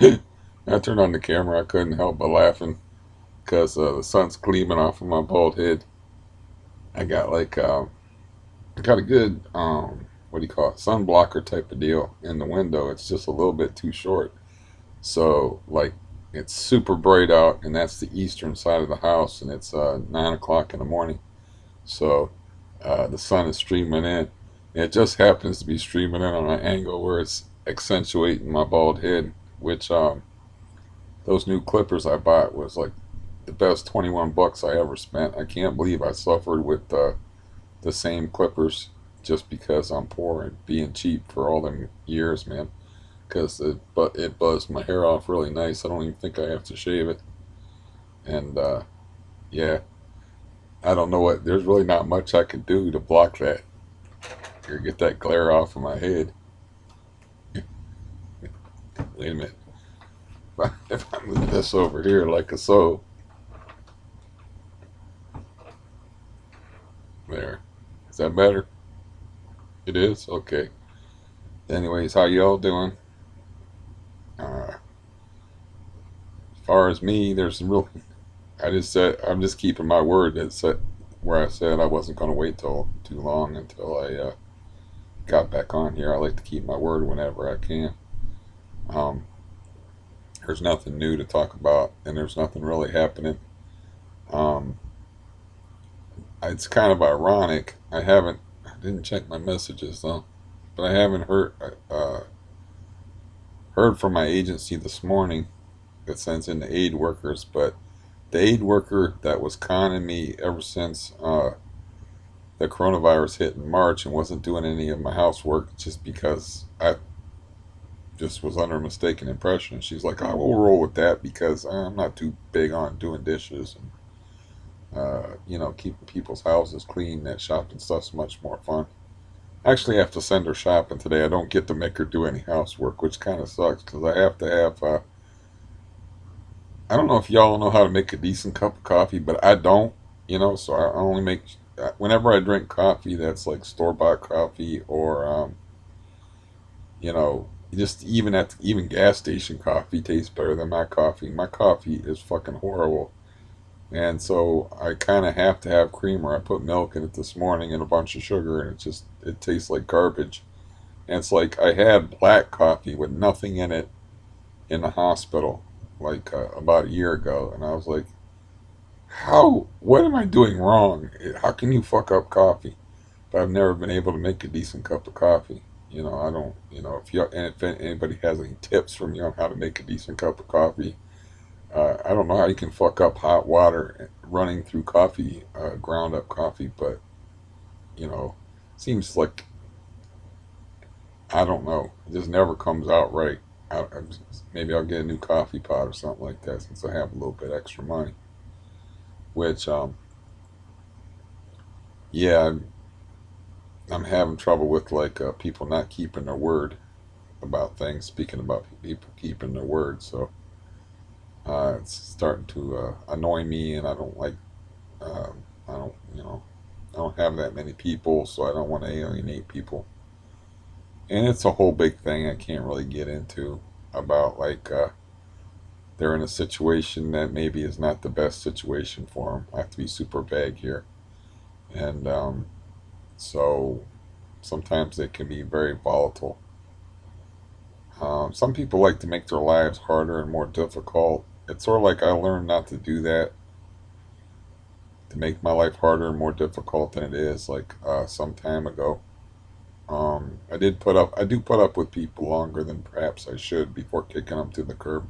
I turned on the camera. I couldn't help but laughing because the sun's gleaming off of my bald head. I got I got a good what do you call it, sun blocker type of deal in the window. It's just a little bit too short, so like it's super bright out, and that's the eastern side of the house, and it's 9 o'clock in the morning. So the sun is streaming in. It just happens to be streaming in on an angle where it's accentuating my bald head, which those new clippers I bought was like the best 21 bucks I ever spent. I can't believe I suffered with the same clippers just because I'm poor and being cheap for all them years, man. Because it buzzed my hair off really nice. I don't even think I have to shave it. And yeah, I don't know what. There's really not much I can do to block that or get that glare off of my head. Wait a minute. If I move this over here like a so, there. Is that better? It is? Okay. Anyways, how y'all doing? As far as me, there's some real. I just said I'm just keeping my word. That said where I said I wasn't going to wait till too long until I got back on here. I like to keep my word whenever I can. Um, there's nothing new to talk about, and there's nothing really happening. Um, it's kind of ironic. I didn't check my messages though, but I haven't heard from my agency this morning that sends in the aid workers. But the aid worker that was conning me ever since the coronavirus hit in March and wasn't doing any of my housework just because I just was under a mistaken impression. She's like, I will roll with that because I'm not too big on doing dishes and keeping people's houses clean. That shopping stuff's much more fun. I actually have to send her shopping today. I don't get to make her do any housework, which kind of sucks because I have to have. I don't know if y'all know how to make a decent cup of coffee, but I don't. So I only make whenever I drink coffee that's like store bought coffee or just even gas station coffee tastes better than my coffee. My coffee is fucking horrible. And so I kind of have to have creamer. I put milk in it this morning and a bunch of sugar, and it tastes like garbage. And it's like I had black coffee with nothing in it in the hospital like about a year ago, and I was like, how? What am I doing wrong? How can you fuck up coffee? But I've never been able to make a decent cup of coffee. I don't. If anybody has any tips for me on how to make a decent cup of coffee, I don't know how you can fuck up hot water running through coffee, ground up coffee, but you know, seems like I don't know. It just never comes out right. Maybe I'll get a new coffee pot or something like that since I have a little bit extra money. Which, yeah, I'm having trouble with like people not keeping their word about things. Speaking about people keeping their word, so it's starting to annoy me, and I don't like. I don't, I don't have that many people, so I don't want to alienate people. And it's a whole big thing I can't really get into about like they're in a situation that maybe is not the best situation for them. I have to be super vague here, and so sometimes they can be very volatile. Some people like to make their lives harder and more difficult. It's sort of like I learned not to do that, to make my life harder and more difficult than it is. Like some time ago, I do put up with people longer than perhaps I should before kicking them to the curb.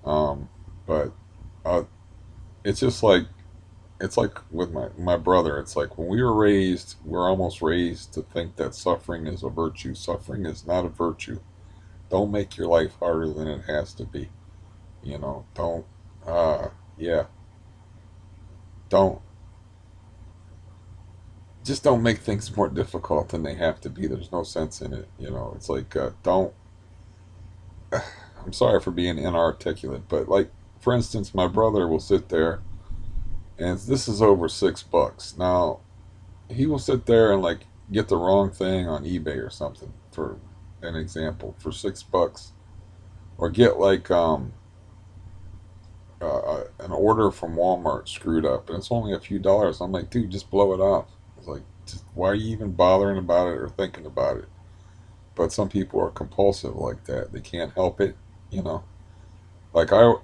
Um, but uh, it's just like it's like with my brother. It's like when we were raised, we're almost raised to think that suffering is a virtue. Suffering is not a virtue. Don't make your life harder than it has to be. Don't. Yeah, don't. Just don't make things more difficult than they have to be. There's no sense in it. It's like don't. I'm sorry for being inarticulate, but like for instance, my brother will sit there, and this is over $6. Now he will sit there and like get the wrong thing on eBay or something for an example for $6, or get like an order from Walmart screwed up, and it's only a few dollars. I'm like, dude, just blow it off. It's like, just, why are you even bothering about it or thinking about it? But some people are compulsive like that. They can't help it, you know. Like I'm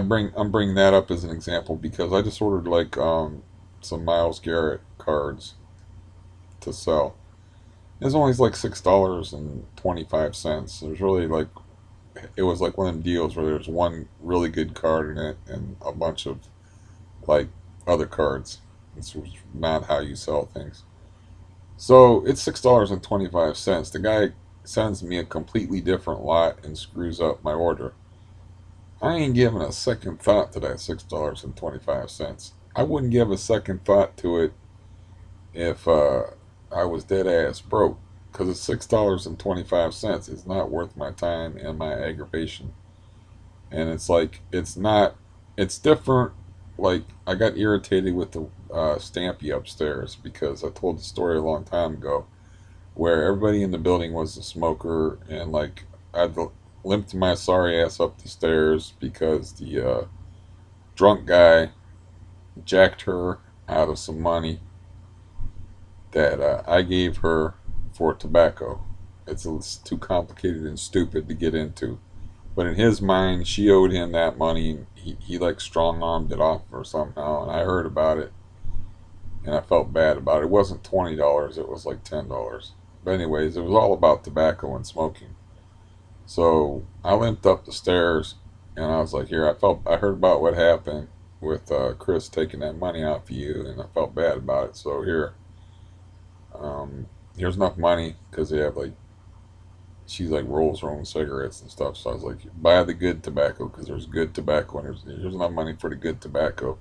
bringing that up as an example because I just ordered like some Miles Garrett cards to sell. It's only like $6.25. There's really like it was like one of them deals where there's one really good card in it and a bunch of like other cards. It's not how you sell things. So it's $6.25. The guy sends me a completely different lot and screws up my order. I ain't giving a second thought to that $6.25. I wouldn't give a second thought to it if I was dead ass broke. Because it's $6.25. It's not worth my time and my aggravation. And it's like, it's not, it's different. Like, I got irritated with the Stampy upstairs because I told the story a long time ago where everybody in the building was a smoker, and like I limped my sorry ass up the stairs because the drunk guy jacked her out of some money that I gave her for tobacco. It's too complicated and stupid to get into. But in his mind, she owed him that money. And he like strong armed it off of her somehow, and I heard about it, and I felt bad about it. It wasn't $20; it was like $10. But anyways, it was all about tobacco and smoking. So I limped up the stairs, and I was like, "Here, I heard about what happened with Chris taking that money out for you, and I felt bad about it. So um, here's enough money because they have like she's like rolls her own cigarettes and stuff. So I was like, buy the good tobacco because there's good tobacco and here's enough money for the good tobacco,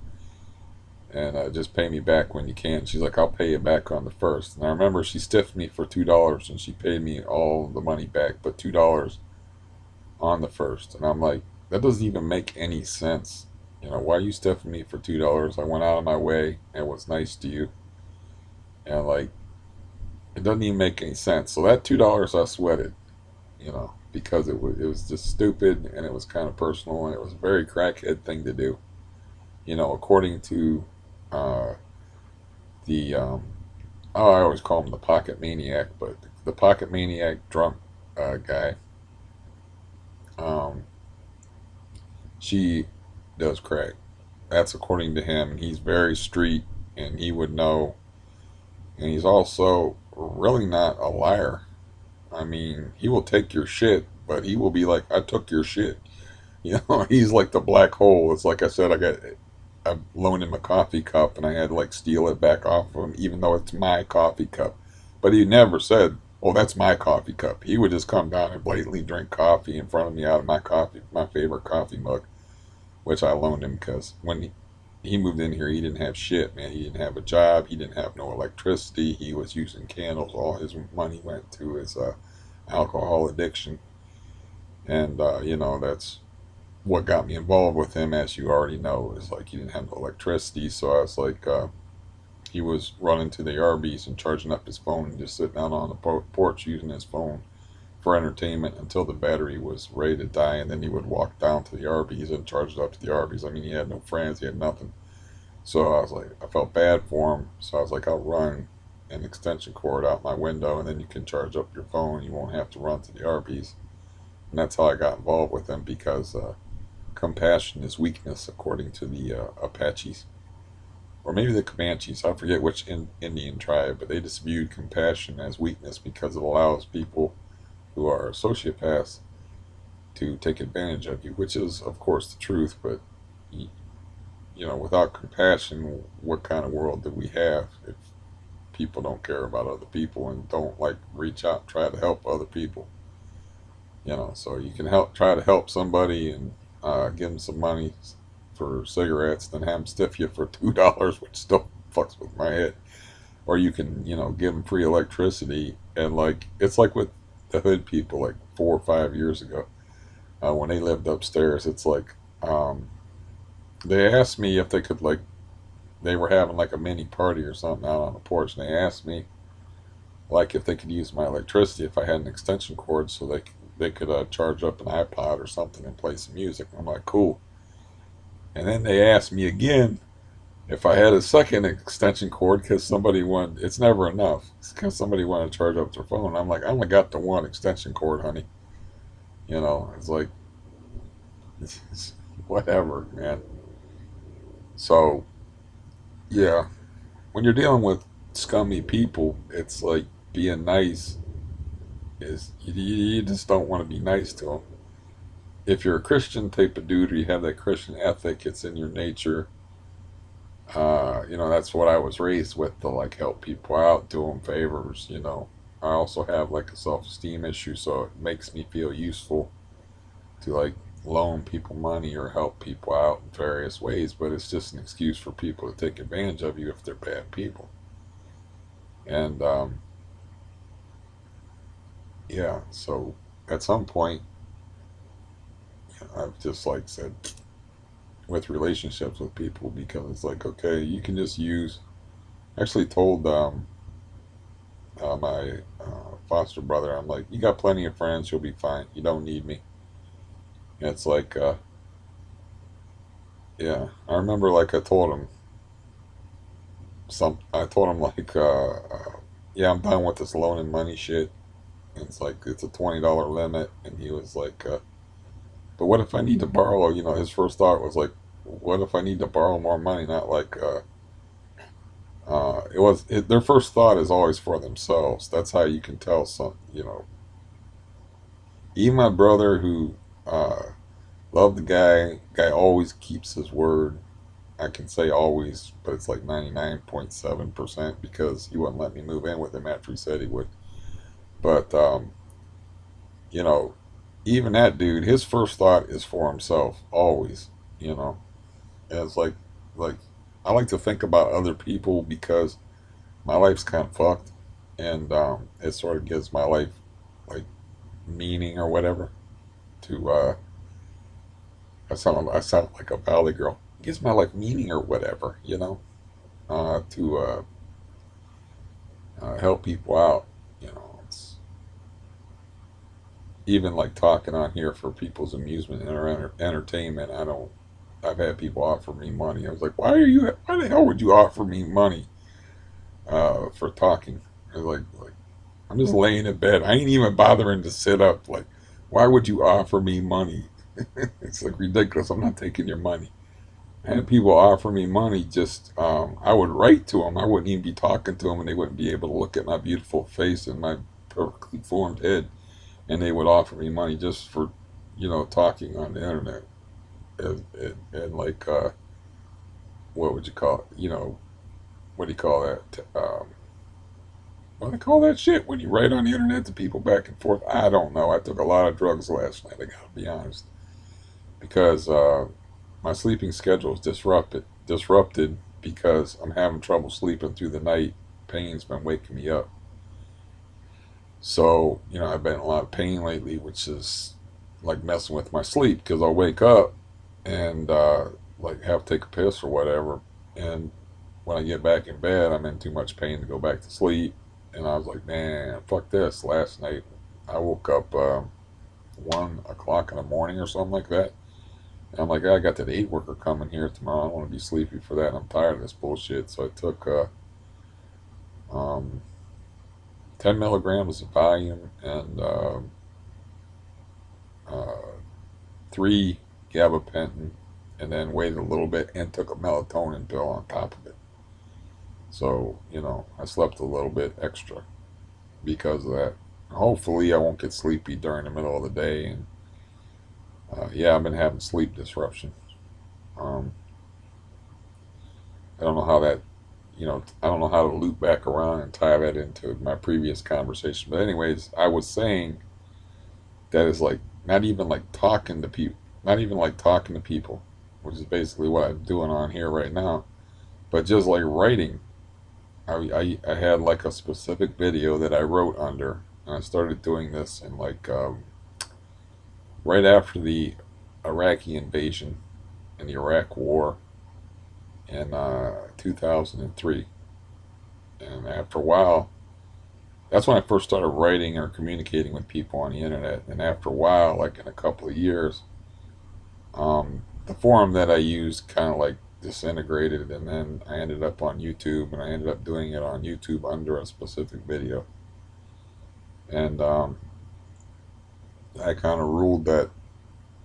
and just pay me back when you can. She's like, I'll pay you back on the first. And I remember she stiffed me for $2 and she paid me all the money back, but $2 on the first. And I'm like, that doesn't even make any sense. You know, why are you stiffing me for $2? I went out of my way and was nice to you, and like it doesn't even make any sense. So that $2 I sweated, you know, because it was just stupid and it was kind of personal and it was a very crackhead thing to do. You know, according to uh, the oh, I always call him the pocket maniac, but the pocket maniac drunk guy, um, she does crack. That's according to him. He's very street and he would know. And he's also really not a liar. I mean, he will take your shit, but he will be like, I took your shit. You know, he's like the black hole. It's like I said, I loaned him a coffee cup and I had to like steal it back off of him, even though it's my coffee cup. But he never said, "Oh, that's my coffee cup." He would just come down and blatantly drink coffee in front of me out of my favorite coffee mug, which I loaned him because when he moved in here, he didn't have shit, man. He didn't have a job. He didn't have no electricity. He was using candles. All his money went to his alcohol addiction, and you know that's what got me involved with him, as you already know, is like he didn't have no electricity. So I was like, he was running to the Arby's and charging up his phone and just sitting out on the porch using his phone for entertainment until the battery was ready to die. And then he would walk down to the Arby's and charge it up to the Arby's. I mean, he had no friends, he had nothing. So I was like, I felt bad for him. So I was like, I'll run an extension cord out my window and then you can charge up your phone. You won't have to run to the Arby's. And that's how I got involved with him because compassion is weakness, according to the Apaches, or maybe the Comanches. I forget which Indian tribe, but they just viewed compassion as weakness because it allows people who are sociopaths to take advantage of you, which is, of course, the truth. But you know, without compassion, what kind of world do we have if people don't care about other people and don't like reach out, and try to help other people? You know, so you can try to help somebody and give them some money for cigarettes, then have them stiff you for $2, which still fucks with my head. Or you can, you know, give them free electricity, and like it's like with the hood people, like 4 or 5 years ago, when they lived upstairs. It's like they asked me if they could like they were having like a mini party or something out on the porch, and they asked me like if they could use my electricity if I had an extension cord so they could charge up an iPod or something and play some music. I'm like, cool. And then they asked me again if I had a second extension cord because somebody wanted. It's never enough. It's because somebody wanted to charge up their phone. I'm like, I only got the one extension cord, honey. It's like it's whatever, man. So yeah, when you're dealing with scummy people, it's like being nice is you just don't want to be nice to them. If you're a Christian type of dude or you have that Christian ethic, it's in your nature. That's what I was raised with, to like help people out, do them favors. I also have like a self-esteem issue, so it makes me feel useful to like loan people money or help people out in various ways. But it's just an excuse for people to take advantage of you if they're bad people. And yeah, so at some point, I've just like said with relationships with people, because it's like, okay, you can just use. I actually told my foster brother, I'm like, you got plenty of friends, you'll be fine. You don't need me. And it's like, yeah, I remember like I told him like, yeah, I'm done with this loan and money shit. And it's like, it's a $20 limit. And he was like, but what if I need to borrow? His first thought was like, what if I need to borrow more money? Not like, their first thought is always for themselves. That's how you can tell even my brother who, love the guy always keeps his word. I can say always, but it's like 99.7% because he wouldn't let me move in with him after he said he would. But, you know, even that dude, his first thought is for himself, always, you know. And it's like, I like to think about other people because my life's kind of fucked. And it sort of gives my life, like, meaning or whatever. To, I sound like a valley girl. It gives my life meaning or whatever, to help people out. It's even like talking on here for people's amusement and entertainment. I've had people offer me money. I was like, why the hell would you offer me money for talking? I was like, I'm just laying in bed. I ain't even bothering to sit up. Like, why would you offer me money? It's like ridiculous. I'm not taking your money. I had people offer me money, just I would write to them. I wouldn't even be talking to them, and they wouldn't be able to look at my beautiful face and my perfectly formed head, and they would offer me money just for talking on the internet. And like, what would you call it? What do you call that? What do they call that shit when you write on the internet to people back and forth? I don't know. I took a lot of drugs last night. I gotta be honest, because my sleeping schedule is disrupted because I'm having trouble sleeping through the night. Pain's been waking me up. So, I've been in a lot of pain lately, which is like messing with my sleep because I'll wake up and like have to take a piss or whatever. And when I get back in bed, I'm in too much pain to go back to sleep. And I was like, man, fuck this. Last night, I woke up 1 o'clock in the morning or something like that. And I'm like, I got that aid worker coming here tomorrow. I don't want to be sleepy for that. And I'm tired of this bullshit. So I took um, 10 milligrams of Valium and uh, 3 gabapentin, and then waited a little bit and took a melatonin pill on top of it. So, I slept a little bit extra because of that. Hopefully, I won't get sleepy during the middle of the day. And yeah, I've been having sleep disruptions. Um, I don't know how that, I don't know how to loop back around and tie that into my previous conversation. But anyways, I was saying that is like not even like talking to people, not even like talking to people, which is basically what I'm doing on here right now. But just like writing, I had like a specific video that I wrote under, and I started doing this in like right after the Iraqi invasion and the Iraq War in 2003. And after a while, That's when I first started writing or communicating with people on the internet. And after a while, like in a couple of years, the forum that I used kind of like disintegrated, and then I ended up on YouTube, and I ended up doing it on YouTube under a specific video, and I kind of ruled that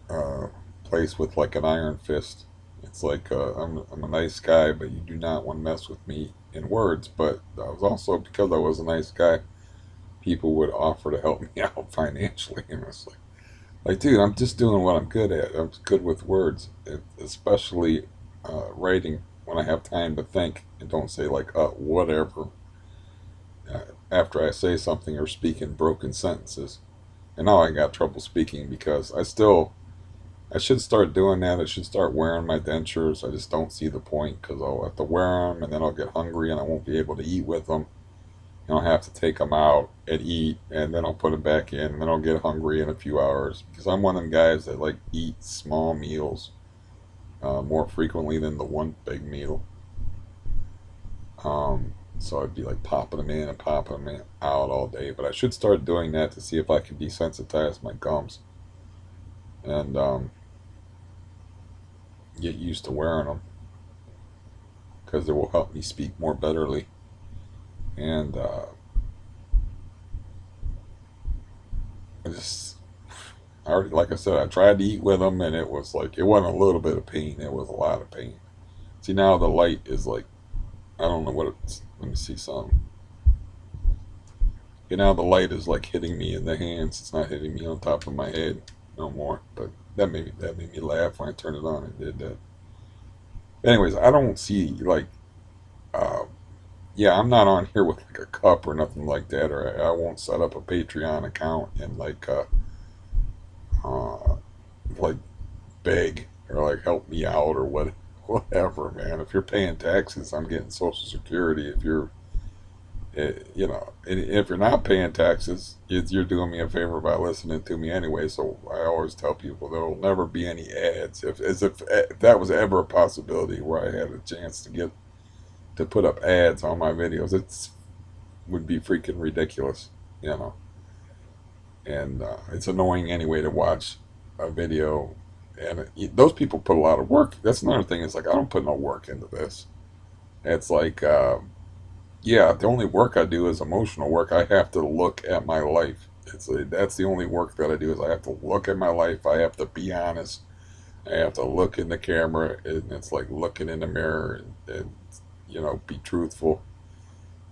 uh, place with like an iron fist. It's like I'm a nice guy, but you do not want to mess with me in words. But I was also, because I was a nice guy, people would offer to help me out financially, and it's like, dude, I'm just doing what I'm good at. I'm good with words, especially writing when I have time to think and don't say like whatever after I say something or speak in broken sentences. And now I got trouble speaking because I should start doing that. I should start wearing my dentures. I just don't see the point because I'll have to wear them and then I'll get hungry and I won't be able to eat with them. And I'll have to take them out and eat, and then I'll put them back in, and then I'll get hungry in a few hours because I'm one of them guys that like eat small meals more frequently than the one big meal. So I'd be like popping them in and popping them out all day. But I should start doing that to see if I can desensitize my gums and get used to wearing them because it will help me speak more betterly. And I just, I already, like I said, I tried to eat with them and it was like, it wasn't a little bit of pain, it was a lot of pain. See, now the light is like, I don't know what it's, let me see something. Okay, now the light is like hitting me in the hands. It's not hitting me on top of my head no more. But that made me laugh when I turned it on and did that. Anyways, I don't see like, uh, yeah, I'm not on here with like a cup or nothing like that, or I won't set up a Patreon account and uh, like beg or like help me out or whatever, man. If you're paying taxes, I'm getting Social Security. If you're and if you're not paying taxes, you're doing me a favor by listening to me anyway. So I always tell people there will never be any ads. If that was ever a possibility where I had a chance to put up ads on my videos, it would be freaking ridiculous, you know. And it's annoying anyway to watch a video, and those people put a lot of work. That's another thing. It's like I don't put no work into this. It's like yeah, the only work I do is emotional work. I have to look at my life. That's the only work that I do is I have to look at my life. I have to be honest. I have to look in the camera, and it's like looking in the mirror and be truthful.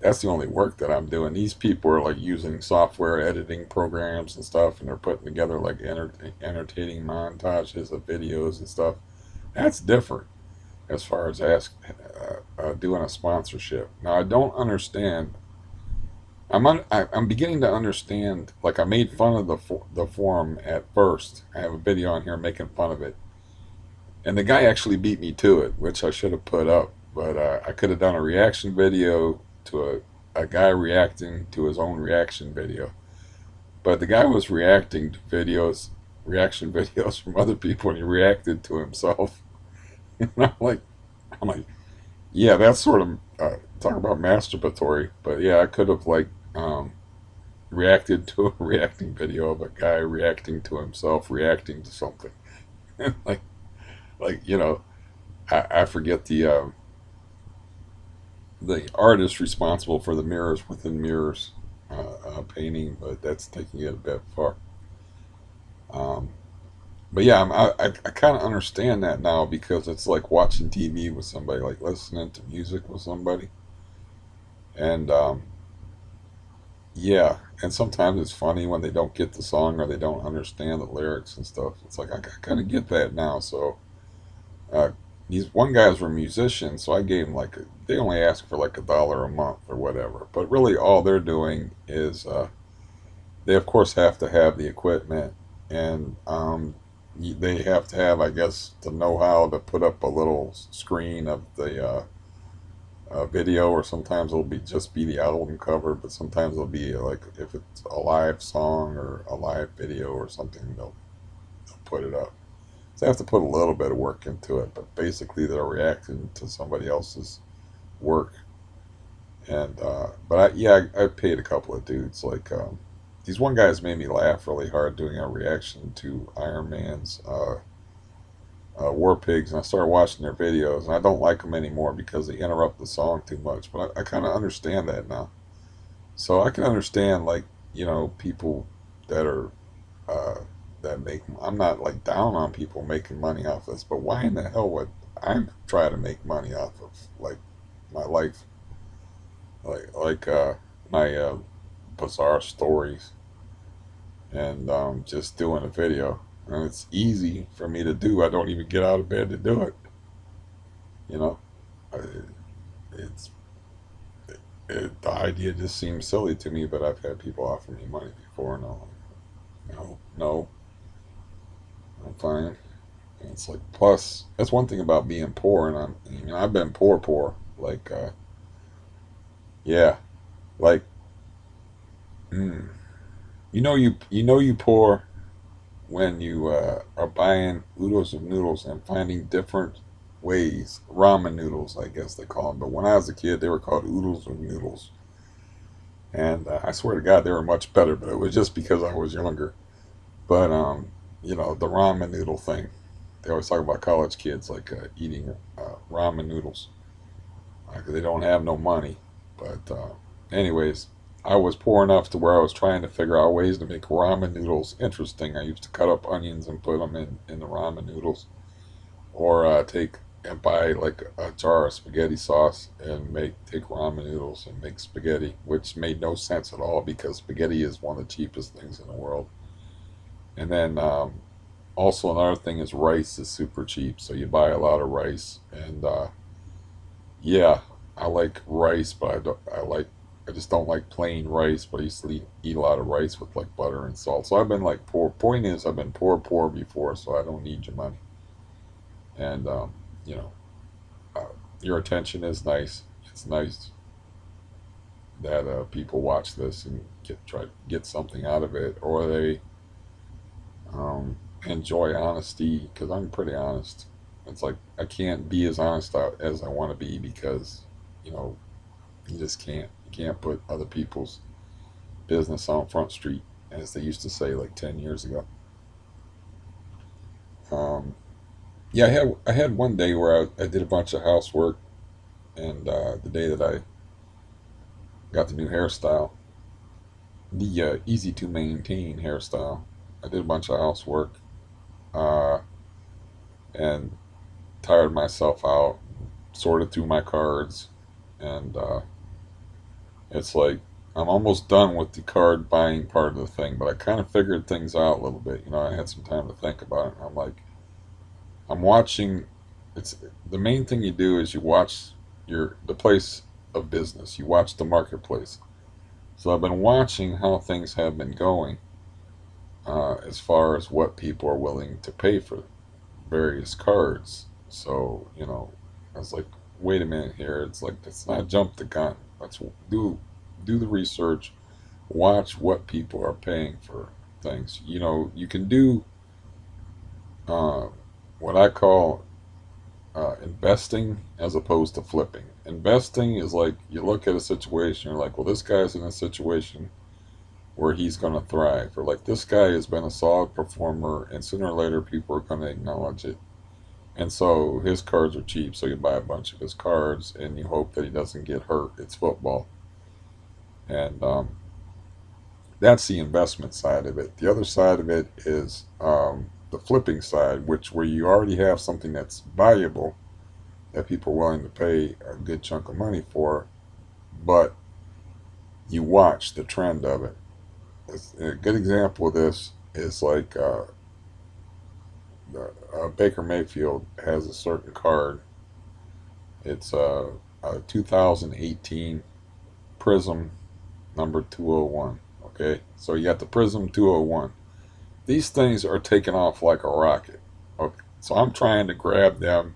That's the only work that I'm doing. These people are like using software editing programs and stuff, and they're putting together like entertaining montages of videos and stuff. That's different as far as doing a sponsorship. Now I don't understand. I'm beginning to understand. Like I made fun of the forum at first. I have a video on here making fun of it, and the guy actually beat me to it, which I should have put up. But I could have done a reaction video to a guy reacting to his own reaction video. But the guy was reacting to reaction videos from other people, and he reacted to himself. And I'm like, yeah, that's sort of talk about masturbatory. But yeah, I could have like reacted to a reacting video of a guy reacting to himself reacting to something. like I forget the artist responsible for the mirrors within mirrors painting, but that's taking it a bit far. Um, but yeah, I kind of understand that now because it's like watching TV with somebody, like listening to music with somebody, and yeah, and sometimes it's funny when they don't get the song or they don't understand the lyrics and stuff. It's like I kind of get that now. So uh, these one guys were musicians, so I gave them they only ask for like $1 a month or whatever. But really, all they're doing is they of course have to have the equipment, and they have to have, I guess, the know-how to put up a little screen of the video, or sometimes it'll be just be the album cover, but sometimes it'll be like if it's a live song or a live video or something, they'll put it up. So they have to put a little bit of work into it, but basically they're reacting to somebody else's work, And but I paid a couple of dudes. Like these one guys made me laugh really hard doing a reaction to Iron Man's War Pigs, and I started watching their videos, and I don't like them anymore because they interrupt the song too much. But I kind of understand that now, so I can understand like people that are uh, that make. I'm not like down on people making money off this, but why in the hell would I try to make money off of like my life, like my bizarre stories and just doing a video. And it's easy for me to do. I don't even get out of bed to do it. You know, it's the idea just seems silly to me. But I've had people offer me money before, and I'm like, no, no, I'm fine. And it's like, plus that's one thing about being poor, and I've been poor, like yeah, like mm, you poor when you are buying oodles of noodles and finding different ways, ramen noodles, I guess they call them. But when I was a kid, they were called oodles of noodles. And I swear to God, they were much better, but it was just because I was younger. But, the ramen noodle thing, they always talk about college kids like eating ramen noodles because they don't have no money. But, anyways, I was poor enough to where I was trying to figure out ways to make ramen noodles interesting. I used to cut up onions and put them in the ramen noodles, or take and buy like a jar of spaghetti sauce and take ramen noodles and make spaghetti, which made no sense at all because spaghetti is one of the cheapest things in the world. And then also another thing is rice is super cheap, so you buy a lot of rice. And yeah, I like rice, but I just don't like plain rice. But I used to eat a lot of rice with like butter and salt. So I've been like poor. Point is, I've been poor before, so I don't need your money. And you know, uh, your attention is nice. It's nice that people watch this and try to get something out of it, or they enjoy honesty because I'm pretty honest. It's like I can't be as honest as I want to be because you know you just can't. You can't put other people's business on Front Street, as they used to say like 10 years ago. Um, yeah, I had one day where I did a bunch of housework, and the day that I got the new hairstyle, the easy to maintain hairstyle, I did a bunch of housework uh, and tired myself out, sorted through my cards, and it's like I'm almost done with the card buying part of the thing, but I kind of figured things out a little bit. I had some time to think about it. And I'm like, I'm watching. It's the main thing you do is you watch the place of business. You watch the marketplace. So I've been watching how things have been going as far as what people are willing to pay for various cards. So I was like, wait a minute here. It's like let's not jump the gun. Let's do the research. Watch what people are paying for things. You can do uh, what I call investing as opposed to flipping. Investing is like you look at a situation, you're like, well, this guy's in a situation where he's going to thrive, or like this guy has been a solid performer, and sooner or later people are going to acknowledge it. And so his cards are cheap, so you buy a bunch of his cards and you hope that he doesn't get hurt. It's football. And that's the investment side of it. The other side of it is the flipping side, which where you already have something that's valuable that people are willing to pay a good chunk of money for, but you watch the trend of it. A good example of this is like Baker Mayfield has a certain card. It's a 2018 Prism number 201. Okay, so you got the Prism 201. These things are taking off like a rocket. Okay, so I'm trying to grab them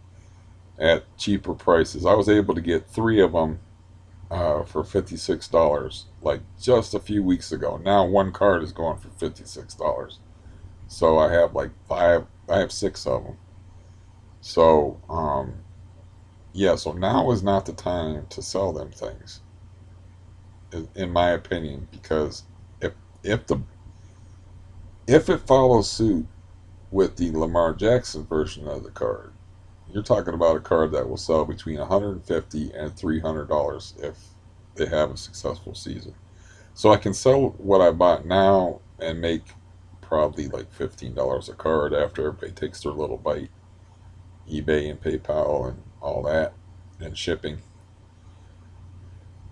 at cheaper prices. I was able to get three of them for $56, like just a few weeks ago. Now one card is going for $56. So I have like five. I have six of them. So yeah. So now is not the time to sell them things. in my opinion, because if if the if it follows suit with the Lamar Jackson version of the card, you're talking about a card that will sell between $150 and $300 if they have a successful season. So I can sell what I bought now and make probably like $15 a card after everybody takes their little bite, eBay and PayPal and all that, and shipping.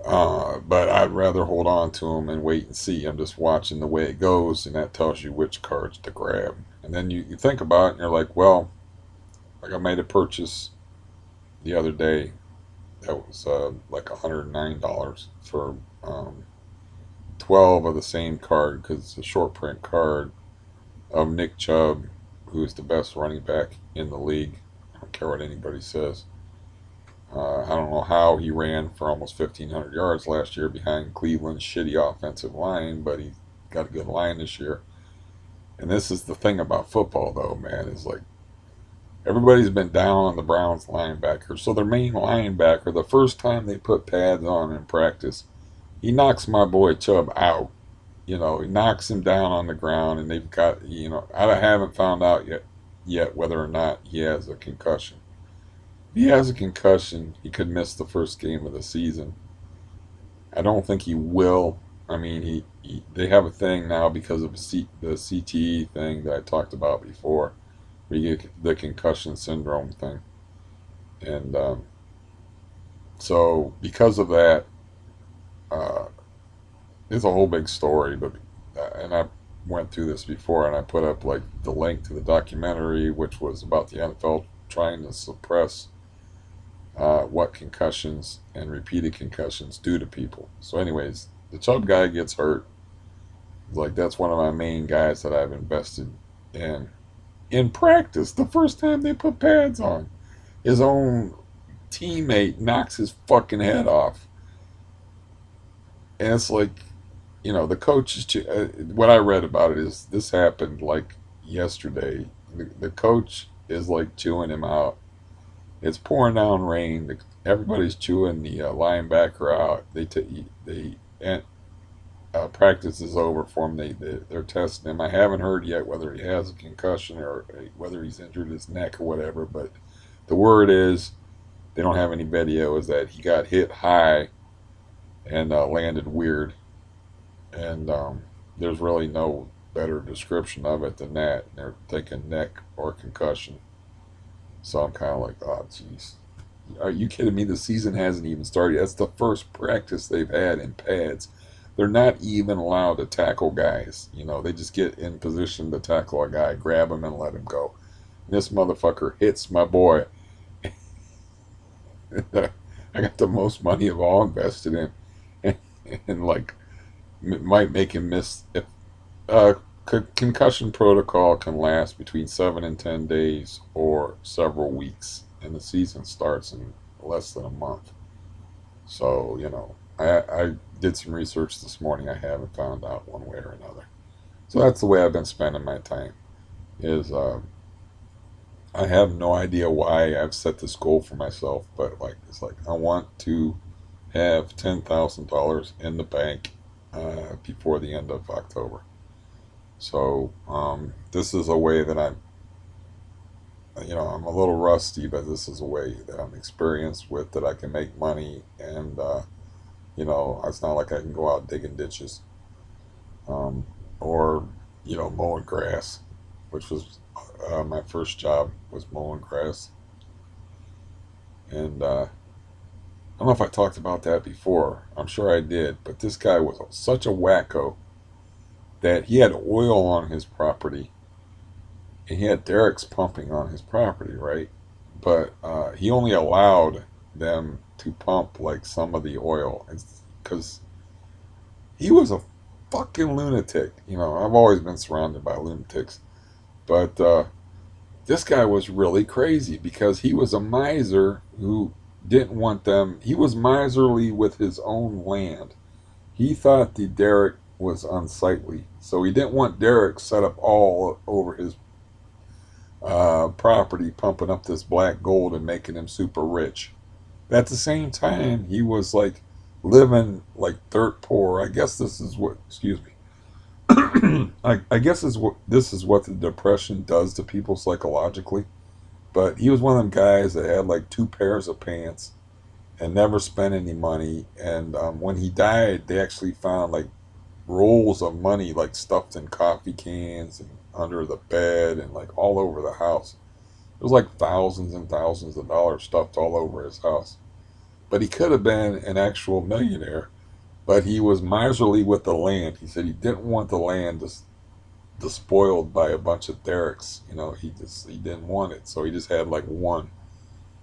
But I'd rather hold on to them and wait and see. I'm just watching the way it goes, and that tells you which cards to grab. And then you think about it, and you're like, well, like I made a purchase the other day that was like $109 for 12 of the same card because it's a short print card of Nick Chubb, who is the best running back in the league. I don't care what anybody says. I don't know how he ran for almost 1,500 yards last year behind Cleveland's shitty offensive line, but he got a good line this year. And this is the thing about football, though, man, is like everybody's been down on the Browns linebacker. So their main linebacker, the first time they put pads on in practice, he knocks my boy Chubb out. He knocks him down on the ground, and they've got, I haven't found out yet whether or not he has a concussion. If he has a concussion, he could miss the first game of the season. I don't think he will. I mean, they have a thing now because of the CTE thing that I talked about before, where you get the concussion syndrome thing. And so because of that, uh, it's a whole big story. But and I went through this before, and I put up like the link to the documentary, which was about the NFL trying to suppress what concussions and repeated concussions do to people. So, anyways, the Chubb guy gets hurt. Like that's one of my main guys that I've invested in practice. The first time they put pads on, his own teammate knocks his fucking head off, and it's like, the coach is. What I read about it is this happened like yesterday. The coach is like chewing him out. It's pouring down rain. Everybody's chewing the linebacker out. They practice is over for him. They're testing him. I haven't heard yet whether he has a concussion or whether he's injured his neck or whatever. But the word is they don't have any video. Is that he got hit high and landed weird, and there's really no better description of it than that. They're thinking neck or concussion. So I'm kind of like, oh, jeez. Are you kidding me? The season hasn't even started. That's the first practice they've had in pads. They're not even allowed to tackle guys. They just get in position to tackle a guy, grab him, and let him go. And this motherfucker hits my boy. I got the most money of all invested in. And like, might make him miss. If concussion protocol can last between 7 and 10 days or several weeks, and the season starts in less than a month. So, I did some research this morning. I haven't found out one way or another. So that's the way I've been spending my time. Is I have no idea why I've set this goal for myself, but like it's like I want to have $10,000 in the bank before the end of October. So this is a way that I'm a little rusty, but this is a way that I'm experienced with that I can make money, and it's not like I can go out digging ditches, or mowing grass, which was my first job was mowing grass, and I don't know if I talked about that before. I'm sure I did, but this guy was such a wacko that he had oil on his property, and he had derricks pumping on his property, right? But he only allowed them to pump like some of the oil because he was a fucking lunatic. I've always been surrounded by lunatics, but this guy was really crazy because he was a miser who didn't want them. He was miserly with his own land. He thought the derrick was unsightly, so he didn't want derricks set up all over his property, pumping up this black gold and making him super rich. At the same time, he was like living like dirt poor. I guess this is what, excuse me. I guess is what this is what the depression does to people psychologically. But he was one of them guys that had like two pairs of pants and never spent any money. And when he died, they actually found like rolls of money like stuffed in coffee cans and under the bed and like all over the house. It was like thousands and thousands of dollars stuffed all over his house. But he could have been an actual millionaire. But he was miserly with the land. He said he didn't want the land to spoiled by a bunch of derricks. You know, he didn't want it, so he just had like one.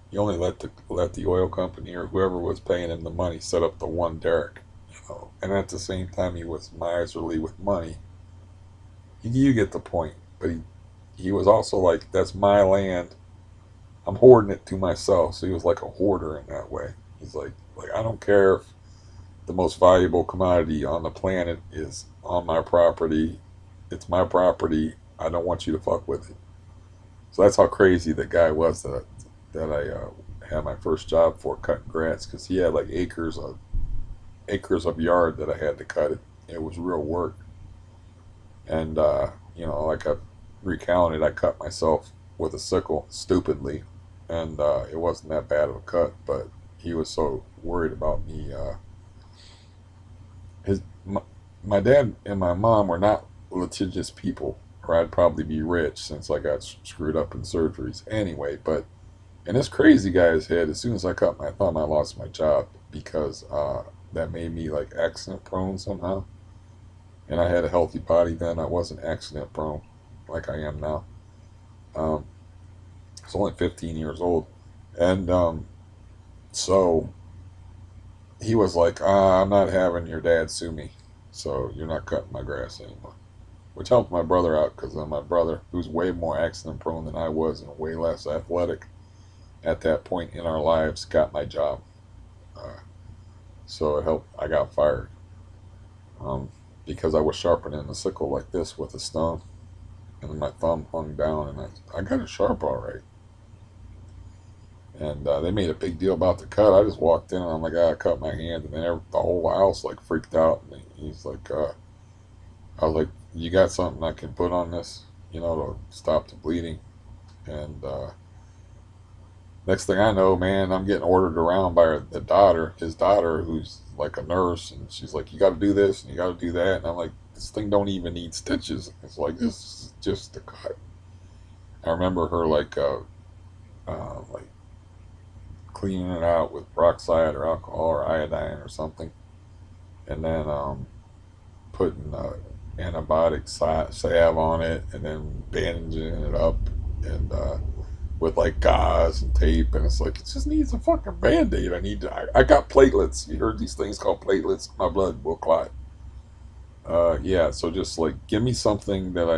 He only let the oil company or whoever was paying him the money set up the one derrick. You know, and at the same time he was miserly with money. You get the point. But he was also like, that's my land. I'm hoarding it to myself. So he was like a hoarder in that way. He's like I don't care if the most valuable commodity on the planet is on my property. It's my property. I don't want you to fuck with it. So that's how crazy the guy was that I had my first job for cutting grass because he had like acres of yard that I had to cut it. It was real work, and like I recounted, I cut myself with a sickle stupidly, and it wasn't that bad of a cut, but he was so worried about me. His my, my dad and my mom were not litigious people, or I'd probably be rich since I got screwed up in surgeries anyway. But in this crazy guy's head, as soon as I cut my thumb, I lost my job because that made me like accident prone somehow. And I had a healthy body then. I wasn't accident prone like I am now. Um, I was only 15 years old. And so he was like, I'm not having your dad sue me. So you're not cutting my grass anymore. Which helped my brother out because my brother, who's way more accident prone than I was and way less athletic at that point in our lives, got my job. Uh, so it helped. I got fired um, because I was sharpening the sickle like this with a stone, and then my thumb hung down, and I got it sharp all right. And they made a big deal about the cut. I just walked in and I'm like, I cut my hand, and then the whole house like freaked out. And he's like, I was like, you got something I can put on this, to stop the bleeding? And next thing I know, man, I'm getting ordered around by his daughter, who's like a nurse, and she's like, you got to do this and you got to do that. And I'm like, this thing don't even need stitches. It's like, this is just a cut. I remember her like cleaning it out with peroxide or alcohol or iodine or something, and then putting antibiotic salve on it, and then bandaging it up, and with like gauze and tape, and it's like it just needs a fucking band-aid. I got platelets. You heard these things called platelets? My blood will clot. Yeah, so just like give me something that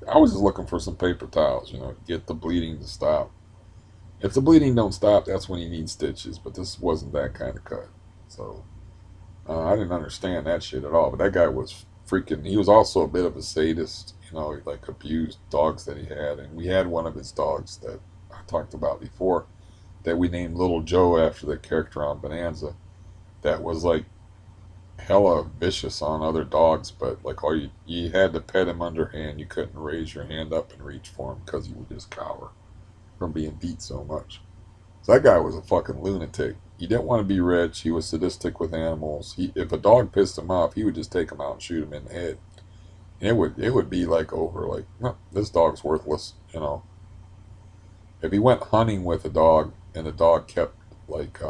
I was just looking for some paper towels, get the bleeding to stop. If the bleeding don't stop, that's when you need stitches. But this wasn't that kind of cut, so I didn't understand that shit at all. But that guy was freaking. He was also a bit of a sadist, he like abused dogs that he had, and we had one of his dogs that I talked about before that we named Little Joe after the character on Bonanza. That was like hella vicious on other dogs, but like all you had to pet him underhand. You couldn't raise your hand up and reach for him because he would just cower from being beat so much. So that guy was a fucking lunatic. He didn't want to be rich. He was sadistic with animals. If a dog pissed him off, he would just take him out and shoot him in the head. And it would be like over like, no, this dog's worthless. If he went hunting with a dog and the dog kept like,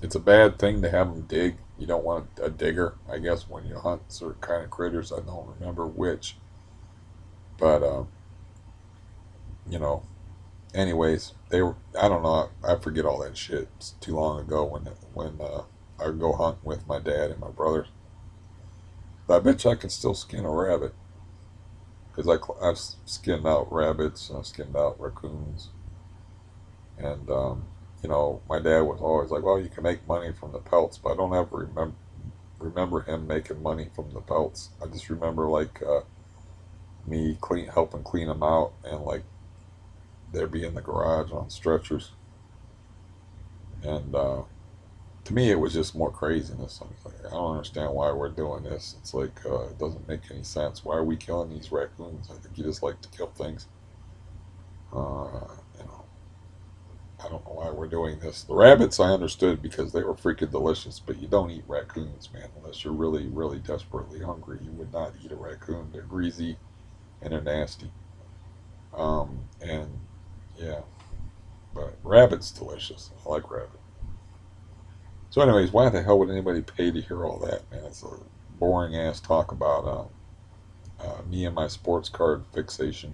it's a bad thing to have him dig. You don't want a digger, I guess, when you hunt certain kind of critters. I don't remember which, but you know, anyways, they were. I don't know. I forget all that shit. It's too long ago when I would go hunting with my dad and my brother. But I bet you I can still skin a rabbit because I've skinned out rabbits. I've skinned out raccoons, and my dad was always like, "Well, you can make money from the pelts," but I don't ever remember him making money from the pelts. I just remember like me helping clean them out, and like they'd be in the garage on stretchers, and To me, it was just more craziness. I was like, I don't understand why we're doing this. It's like it doesn't make any sense. Why are we killing these raccoons? I think you just like to kill things. You know, I don't know why we're doing this. The rabbits I understood because they were freaking delicious, but you don't eat raccoons, man, unless you're really, really desperately hungry. You would not eat a raccoon. They're greasy and they're nasty. And yeah, but rabbit's delicious. I like rabbit. So, anyways, why the hell would anybody pay to hear all that, man? It's a boring ass talk about me and my sports card fixation,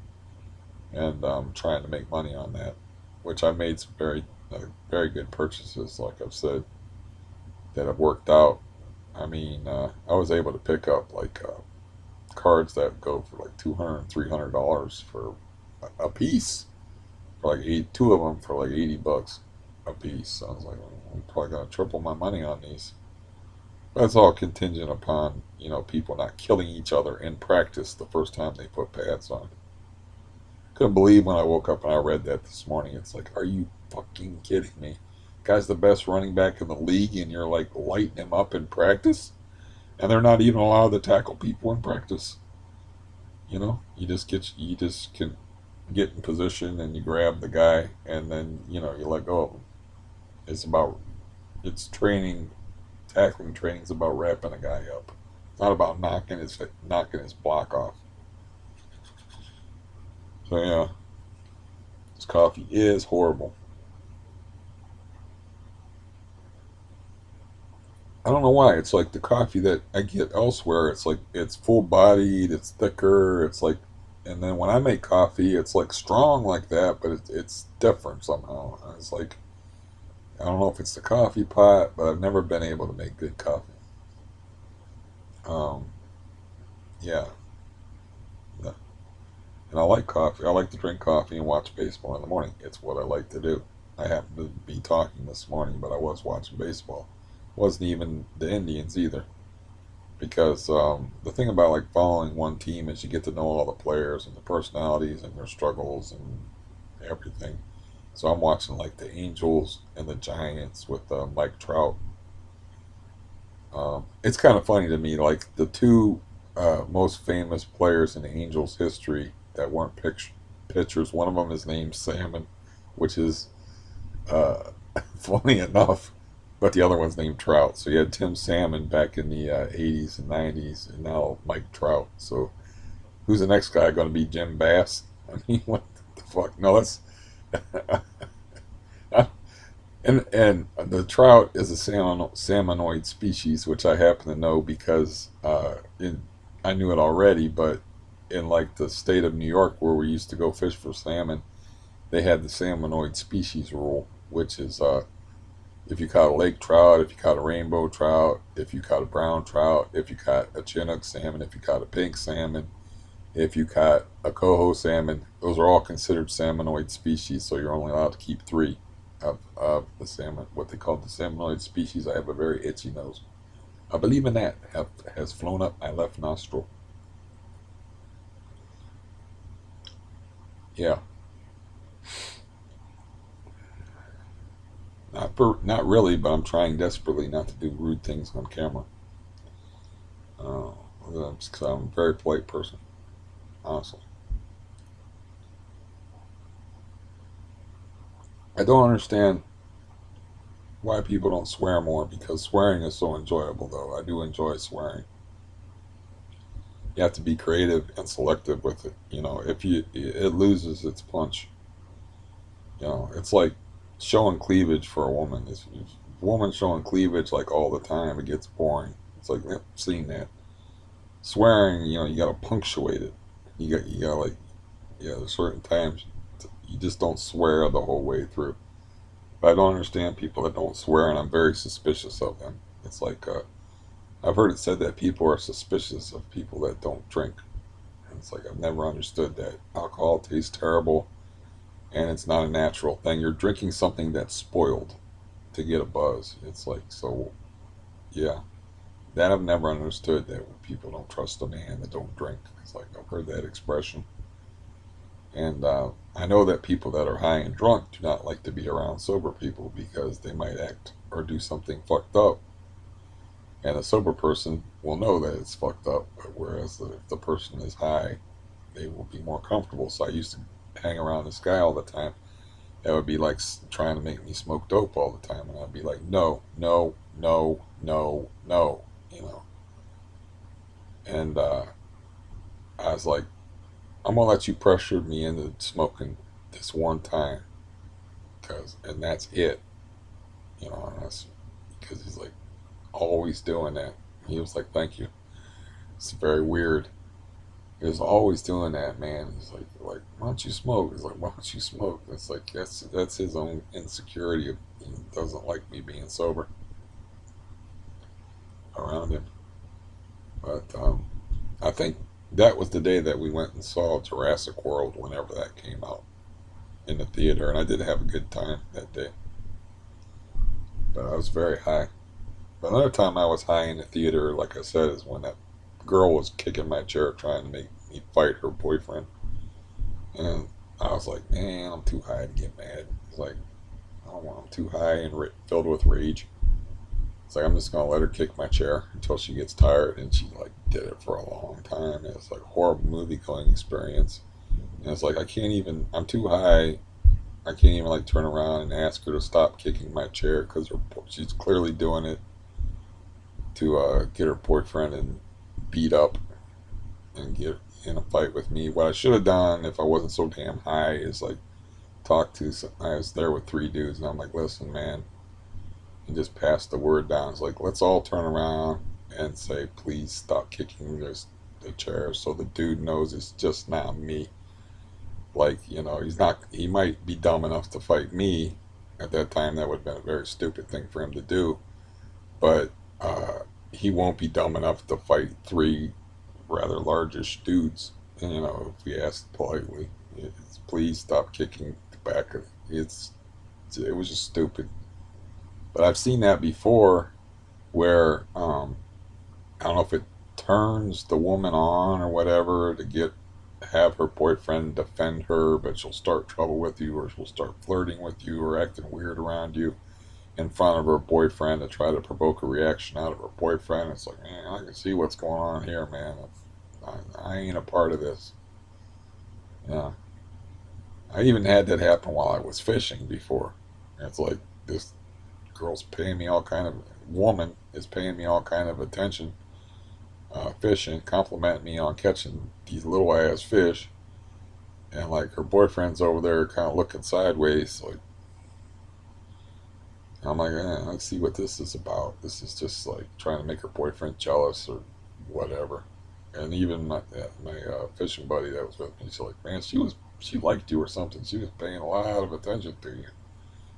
and trying to make money on that, which I made some very good purchases, like I've said, that have worked out. I mean, I was able to pick up like cards that go for like $200, $300 for a piece, for like two of them for like $80 a piece. So I was like, well, I'm probably gonna triple my money on these. That's all contingent upon people not killing each other in practice the first time they put pads on. Couldn't believe when I woke up and I read that this morning. It's like, are you fucking kidding me? Guy's the best running back in the league, and you're like lighting him up in practice, and they're not even allowed to tackle people in practice. You just can get in position and you grab the guy, and then you let go of him. It's about it's training, tackling training is about wrapping a guy up. It's not about knocking his block off. So yeah, this coffee is horrible. I don't know why. It's like the coffee that I get elsewhere. It's like it's full bodied, it's thicker. It's like, and then when I make coffee, it's like strong like that, but it's different somehow. It's like I don't know if it's the coffee pot, but I've never been able to make good coffee. Um, yeah, no. And I like coffee. I like to drink coffee and watch baseball in the morning. It's what I like to do. I happened to be talking this morning, but I was watching baseball. Wasn't even the Indians either. Because the thing about like following one team is you get to know all the players and the personalities and their struggles and everything. So I'm watching like the Angels and the Giants with Mike Trout. It's kind of funny to me, like the two most famous players in the Angels history that weren't pitchers. One of them is named Salmon, which is uh, funny enough, but the other one's named Trout. So you had Tim Salmon back in the 80s and 90s, and now Mike Trout. So who's the next guy going to be? Jim Bass? I mean, what the fuck? No, that's and the trout is a salmonoid species, which I happen to know because I knew it already. But in like the state of New York, where we used to go fish for salmon, they had the salmonoid species rule, which is if you caught a lake trout, if you caught a rainbow trout, if you caught a brown trout, if you caught a Chinook salmon, if you caught a pink salmon, if you caught a coho salmon, those are all considered salmonoid species. So you're only allowed to keep three of the salmon, what they call the salmonoid species. I have a very itchy nose. I believe in that. Has flown up my left nostril. Yeah, not really, but I'm trying desperately not to do rude things on camera. Uh, because I'm a very polite person, honestly. I don't understand why people don't swear more because swearing is so enjoyable. Though I do enjoy swearing. You have to be creative and selective with it. If it loses its punch. It's like showing cleavage for a woman. If a woman showing cleavage like all the time, it gets boring. It's like, yep, seen that. Swearing, you got to punctuate it. You got like, yeah, there's certain times you just don't swear the whole way through. But I don't understand people that don't swear, and I'm very suspicious of them. It's like I've heard it said that people are suspicious of people that don't drink. And it's like I've never understood that. Alcohol tastes terrible, and it's not a natural thing. You're drinking something that's spoiled to get a buzz. It's like, so yeah, that I've never understood, that people don't trust a man that don't drink. It's like I've heard that expression, and I know that people that are high and drunk do not like to be around sober people because they might act or do something fucked up, and a sober person will know that it's fucked up. But whereas if the person is high, they will be more comfortable. So I used to hang around this guy all the time. That would be like trying to make me smoke dope all the time, and I'd be like, no, no, no, no, no, you know. And I was like, I'm gonna let you pressure me into smoking this one time, and that's it, you know. And that's because he's like always doing that. He was like, thank you. It's very weird. He was always doing that, man. He's like, why don't you smoke? He's like, why don't you smoke? It's like that's his own insecurity. He doesn't like me being sober around him. But I think that was the day that we went and saw Jurassic World whenever that came out in the theater, and I did have a good time that day. But I was very high. But another time I was high in the theater, like I said, is when that girl was kicking my chair trying to make me fight her boyfriend. And I was like, man, I'm too high to get mad. It's like, I don't want, I'm too high and filled with rage. It's like, I'm just going to let her kick my chair until she gets tired. And she, like, did it for a long time. And it's like a horrible movie going experience. And it's like, I can't even, I'm too high. I can't even, like, turn around and ask her to stop kicking my chair because she's clearly doing it to get her boyfriend and beat up and get in a fight with me. What I should have done if I wasn't so damn high is like talk to. I was there with three dudes, and I'm like, listen, man, and just pass the word down. It's like, let's all turn around and say, please stop kicking the chair, so the dude knows it's just not me. Like, you know, he's not. He might be dumb enough to fight me. At that time, that would have been a very stupid thing for him to do. But he won't be dumb enough to fight three rather largish dudes. And, you know, if we ask politely, please stop kicking the back of it was just stupid. But I've seen that before, where I don't know if it turns the woman on or whatever to have her boyfriend defend her, but she'll start trouble with you, or she'll start flirting with you, or acting weird around you in front of her boyfriend to try to provoke a reaction out of her boyfriend. It's like, man, I can see what's going on here, man. I ain't a part of this. Yeah, I even had that happen while I was fishing before. It's like this girl's paying me all kind of woman is paying me all kind of attention, fishing, complimenting me on catching these little ass fish, and like her boyfriend's over there kind of looking sideways, like I'm like, let's see what this is about. This is just like trying to make her boyfriend jealous or whatever. And even my fishing buddy that was with me, she's like, man, she liked you or something. She was paying a lot of attention to you.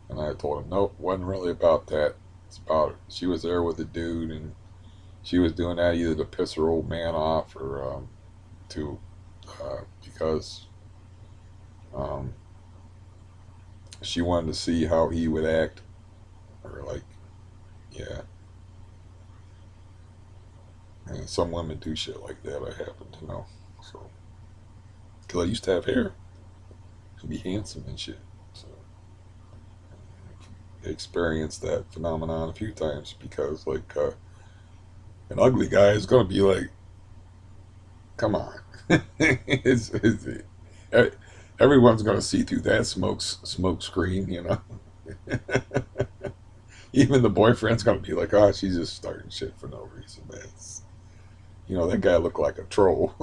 And I told him, nope, wasn't really about that. It's about she was there with a dude, and she was doing that either to piss her old man off or to because um, she wanted to see how he would act, or like, yeah. And some women do shit like that. I happen to know. So, because I used to have hair and be handsome and shit. So, I experienced that phenomenon a few times because, like, an ugly guy is gonna be like, "Come on," e- everyone's gonna see through that smoke screen, you know. Even the boyfriend's gonna be like, "Oh, she's just starting shit for no reason." That's, you know, that guy looked like a troll.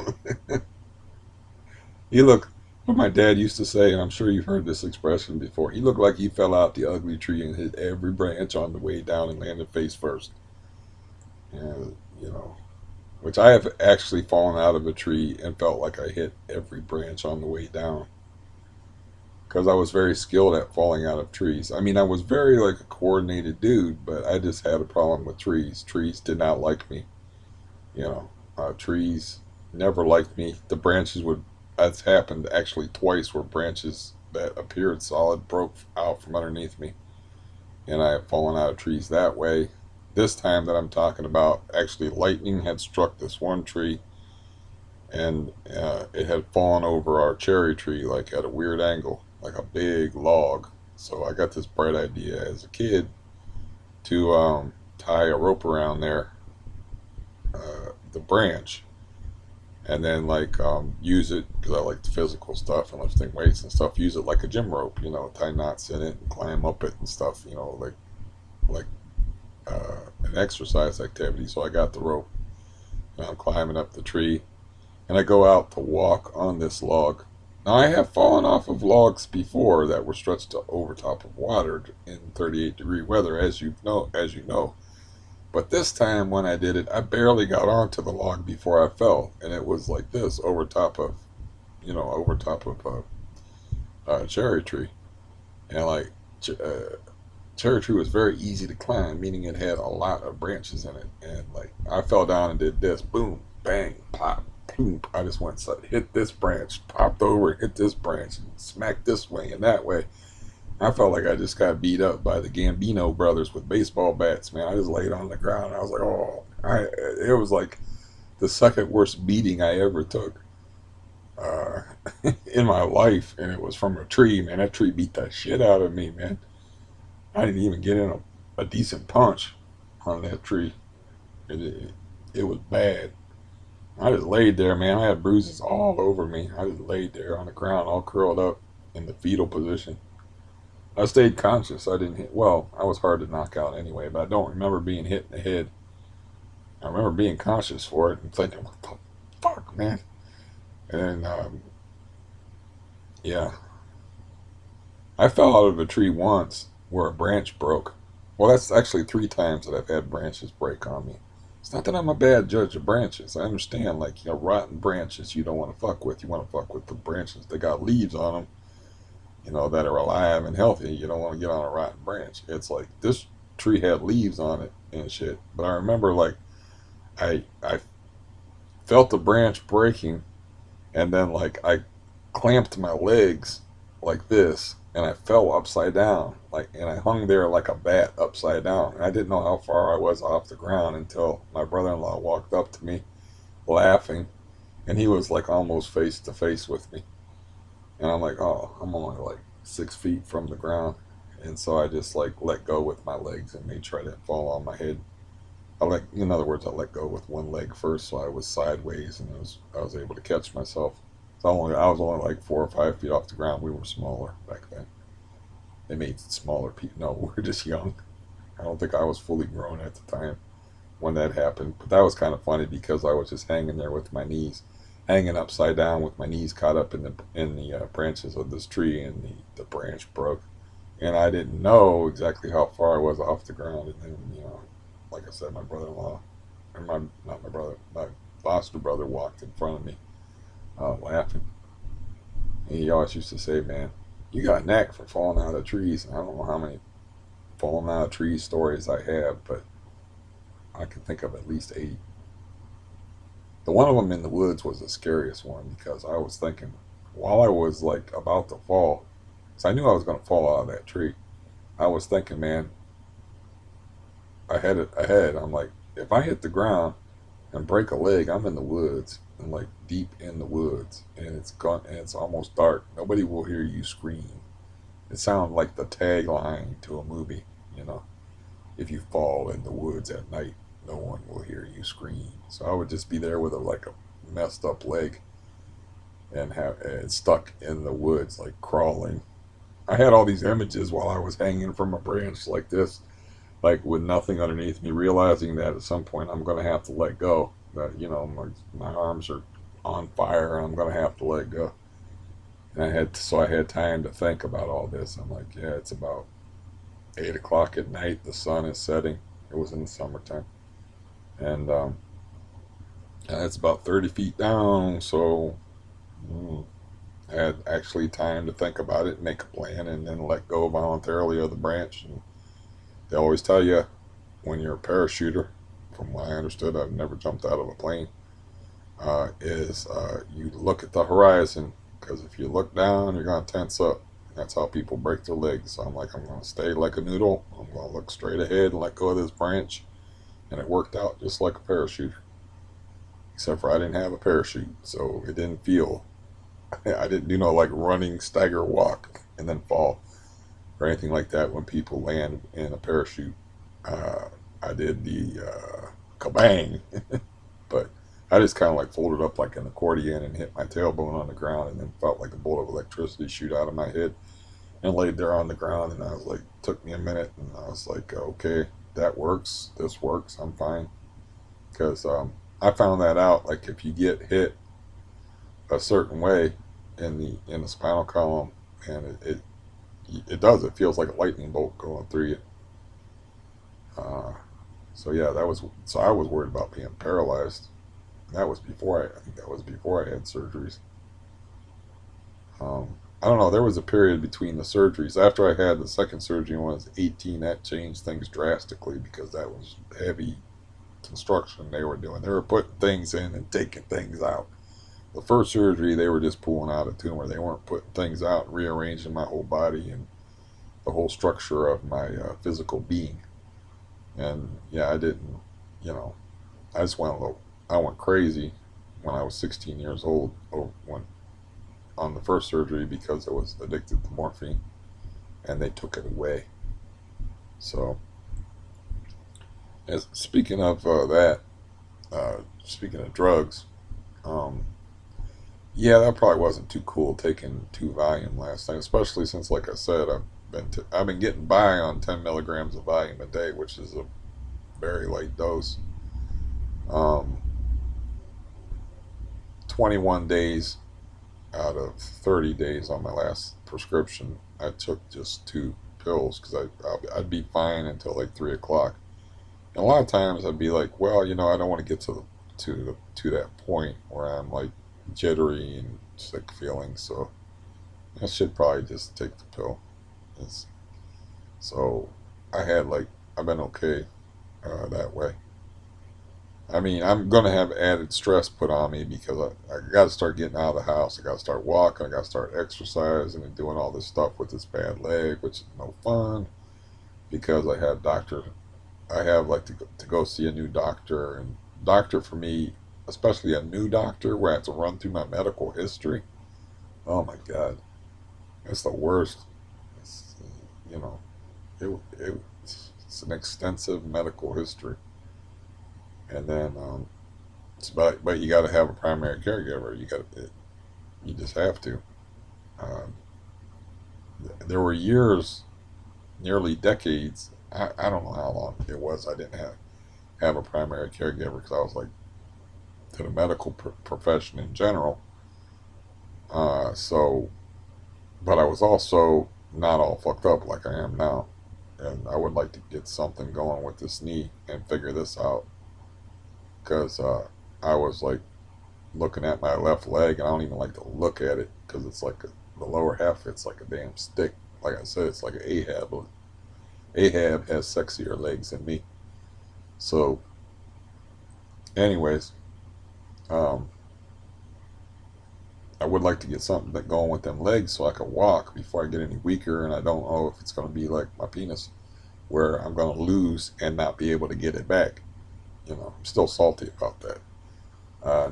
He looked, what my dad used to say, and I'm sure you've heard this expression before, he looked like he fell out the ugly tree and hit every branch on the way down and landed face first. And, you know, which I have actually fallen out of a tree and felt like I hit every branch on the way down. Because I was very skilled at falling out of trees. I mean, I was very like a coordinated dude, but I just had a problem with trees. Trees did not like me. You know, trees never liked me. The branches would. That's happened actually twice where branches that appeared solid broke out from underneath me, and I have fallen out of trees that way. This time that I'm talking about, actually, lightning had struck this one tree, and it had fallen over our cherry tree like at a weird angle, like a big log. So I got this bright idea as a kid to tie a rope around there, the branch, and then like use it because I like the physical stuff and lifting weights and stuff. Use it like a gym rope, tie knots in it and climb up it and stuff. Like an exercise activity. So I got the rope and I'm climbing up the tree and I go out to walk on this log. Now I have fallen off of logs before that were stretched to over top of water in 38-degree weather, as you know. But this time when I did it, I barely got onto the log before I fell, and it was like this over top of a cherry tree, and like cherry tree was very easy to climb, meaning it had a lot of branches in it, and like I fell down and did this, boom, bang, pop, boom. I just went hit this branch, popped over, hit this branch, and smacked this way and that way. I felt like I just got beat up by the Gambino brothers with baseball bats, man. I just laid on the ground. I was like, oh, it was like the second worst beating I ever took uh, in my life, and it was from a tree, man. That tree beat the shit out of me, man. I didn't even get in a decent punch on that tree. It was bad. I just laid there, man. I had bruises all over me. I just laid there on the ground, all curled up in the fetal position. I stayed conscious. I didn't hit. Well, I was hard to knock out anyway, but I don't remember being hit in the head. I remember being conscious for it and thinking, "What the fuck, man?" And yeah, I fell out of a tree once where a branch broke. Well, that's actually three times that I've had branches break on me. It's not that I'm a bad judge of branches. I understand, like, rotten branches you don't want to fuck with. You want to fuck with the branches that got leaves on them, that are alive and healthy. You don't want to get on a rotten branch. It's like this tree had leaves on it and shit. But I remember, like, I felt the branch breaking, and then like I clamped my legs like this, and I fell upside down, like, and I hung there like a bat upside down. And I didn't know how far I was off the ground until my brother-in-law walked up to me, laughing, and he was like almost face to face with me. And I'm like, oh, I'm only like 6 feet from the ground. And so I just like let go with my legs and made sure I didn't fall on my head. In other words, I let go with one leg first, so I was sideways, and I was able to catch myself. So I was only like 4 or 5 feet off the ground. We were smaller back then. They made smaller people. No, we were just young. I don't think I was fully grown at the time when that happened. But that was kind of funny because I was just hanging there with my knees, hanging upside down with my knees caught up in the branches of this tree, and the branch broke, and I didn't know exactly how far I was off the ground. And then, like I said, my brother-in-law, or my not my brother, my foster brother walked in front of me, laughing. And he always used to say, "Man, you got a knack for falling out of trees." And I don't know how many falling out of trees stories I have, but I can think of at least 8. The one of them in the woods was the scariest one because I was thinking, while I was like about to fall, because I knew I was going to fall out of that tree, I was thinking, man, I had it ahead. I'm like, if I hit the ground and break a leg, I'm in the woods and like deep in the woods, and it's almost dark. Nobody will hear you scream. It sounds like the tagline to a movie, you know. If you fall in the woods at night, no one will hear you scream. So I would just be there with a messed up leg and have and stuck in the woods, like crawling. I had all these images while I was hanging from a branch like this, like with nothing underneath me, realizing that at some point I'm going to have to let go. That my arms are on fire, and I'm going to have to let go. And I had time to think about all this. I'm like, yeah, it's about 8 o'clock at night. The sun is setting. It was in the summertime, and it's about 30 feet down. So mm, I had actually time to think about it, make a plan, and then let go voluntarily of the branch. And they always tell you when you're a parachuter, from what I understood, I've never jumped out of a plane, is you look at the horizon, because if you look down, you're going to tense up. That's how people break their legs. So I'm like, I'm going to stay like a noodle. I'm going to look straight ahead and let go of this branch. And it worked out just like a parachute. Except for I didn't have a parachute, so it didn't feel. I didn't do no like running, stagger, walk, and then fall or anything like that when people land in a parachute. uh, I did the kabang, but I just kind of like folded up like an accordion and hit my tailbone on the ground, and then felt like a bolt of electricity shoot out of my head, and laid there on the ground. And I was like, took me a minute, and I was like, okay, that works. This works. I'm fine. Because I found that out. Like if you get hit a certain way in the spinal column, and it does. It feels like a lightning bolt going through you. Uh, so yeah, that was so I was worried about being paralyzed. That was before I think that was before I had surgeries. I don't know. There was a period between the surgeries. After I had the second surgery when I was 18, that changed things drastically because that was heavy construction they were doing. They were putting things in and taking things out. The first surgery, they were just pulling out a tumor. They weren't putting things out and rearranging my whole body and the whole structure of my physical being. And yeah, I didn't, you know, I just went a little, I went crazy when I was 16 years old when on the first surgery because I was addicted to morphine and they took it away. So, as speaking of speaking of drugs, um, yeah, that probably wasn't too cool taking 2 Valium last night, especially since, like I said, I've been getting by on 10 milligrams of Valium a day, which is a very light dose. Um, 21 days out of 30 days on my last prescription, I took just 2 pills because I'd be fine until like 3 o'clock. And a lot of times I'd be like, well, I don't want to get to that point where I'm like jittery and sick feeling, so I should probably just take the pill. It's, so I've been okay that way. I mean, I'm gonna have added stress put on me because I got to start getting out of the house. I got to start walking. I got to start exercising and doing all this stuff with this bad leg, which is no fun because I have like to go see a new doctor, and doctor for me, especially a new doctor where I have to run through my medical history. Oh my God, it's the worst. It's, you know, it, it's an extensive medical history, and then but you got to have a primary caregiver. You just have to. Um, there were years, nearly decades. I don't know how long it was. I didn't have a primary caregiver because I was like to the medical profession in general. So, but I was also not all fucked up like I am now, and I would like to get something going with this knee and figure this out because I was like looking at my left leg, and I don't even like to look at it because it's like the lower half. It's like a damn stick. Like I said, it's like an Ahab. Ahab has sexier legs than me. So, anyways, um, I would like to get something that going with them legs so I can walk before I get any weaker, and I don't know if it's going to be like my penis, where I'm going to lose and not be able to get it back. I'm still salty about that.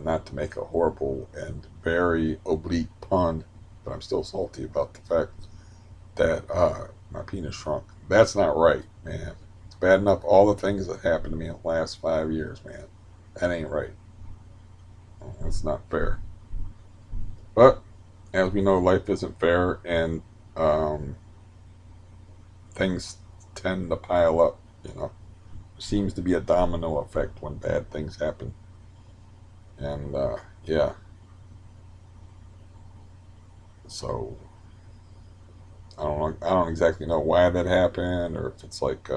Not to make a horrible and very oblique pun, but I'm still salty about the fact that my penis shrunk. That's not right, man. It's bad enough all the things that happened to me in the last 5 years, man. That ain't right. That's not fair. But as we know, life isn't fair, and um, things tend to pile up. There seems to be a domino effect when bad things happen, and yeah. So I don't exactly know why that happened, or if it's like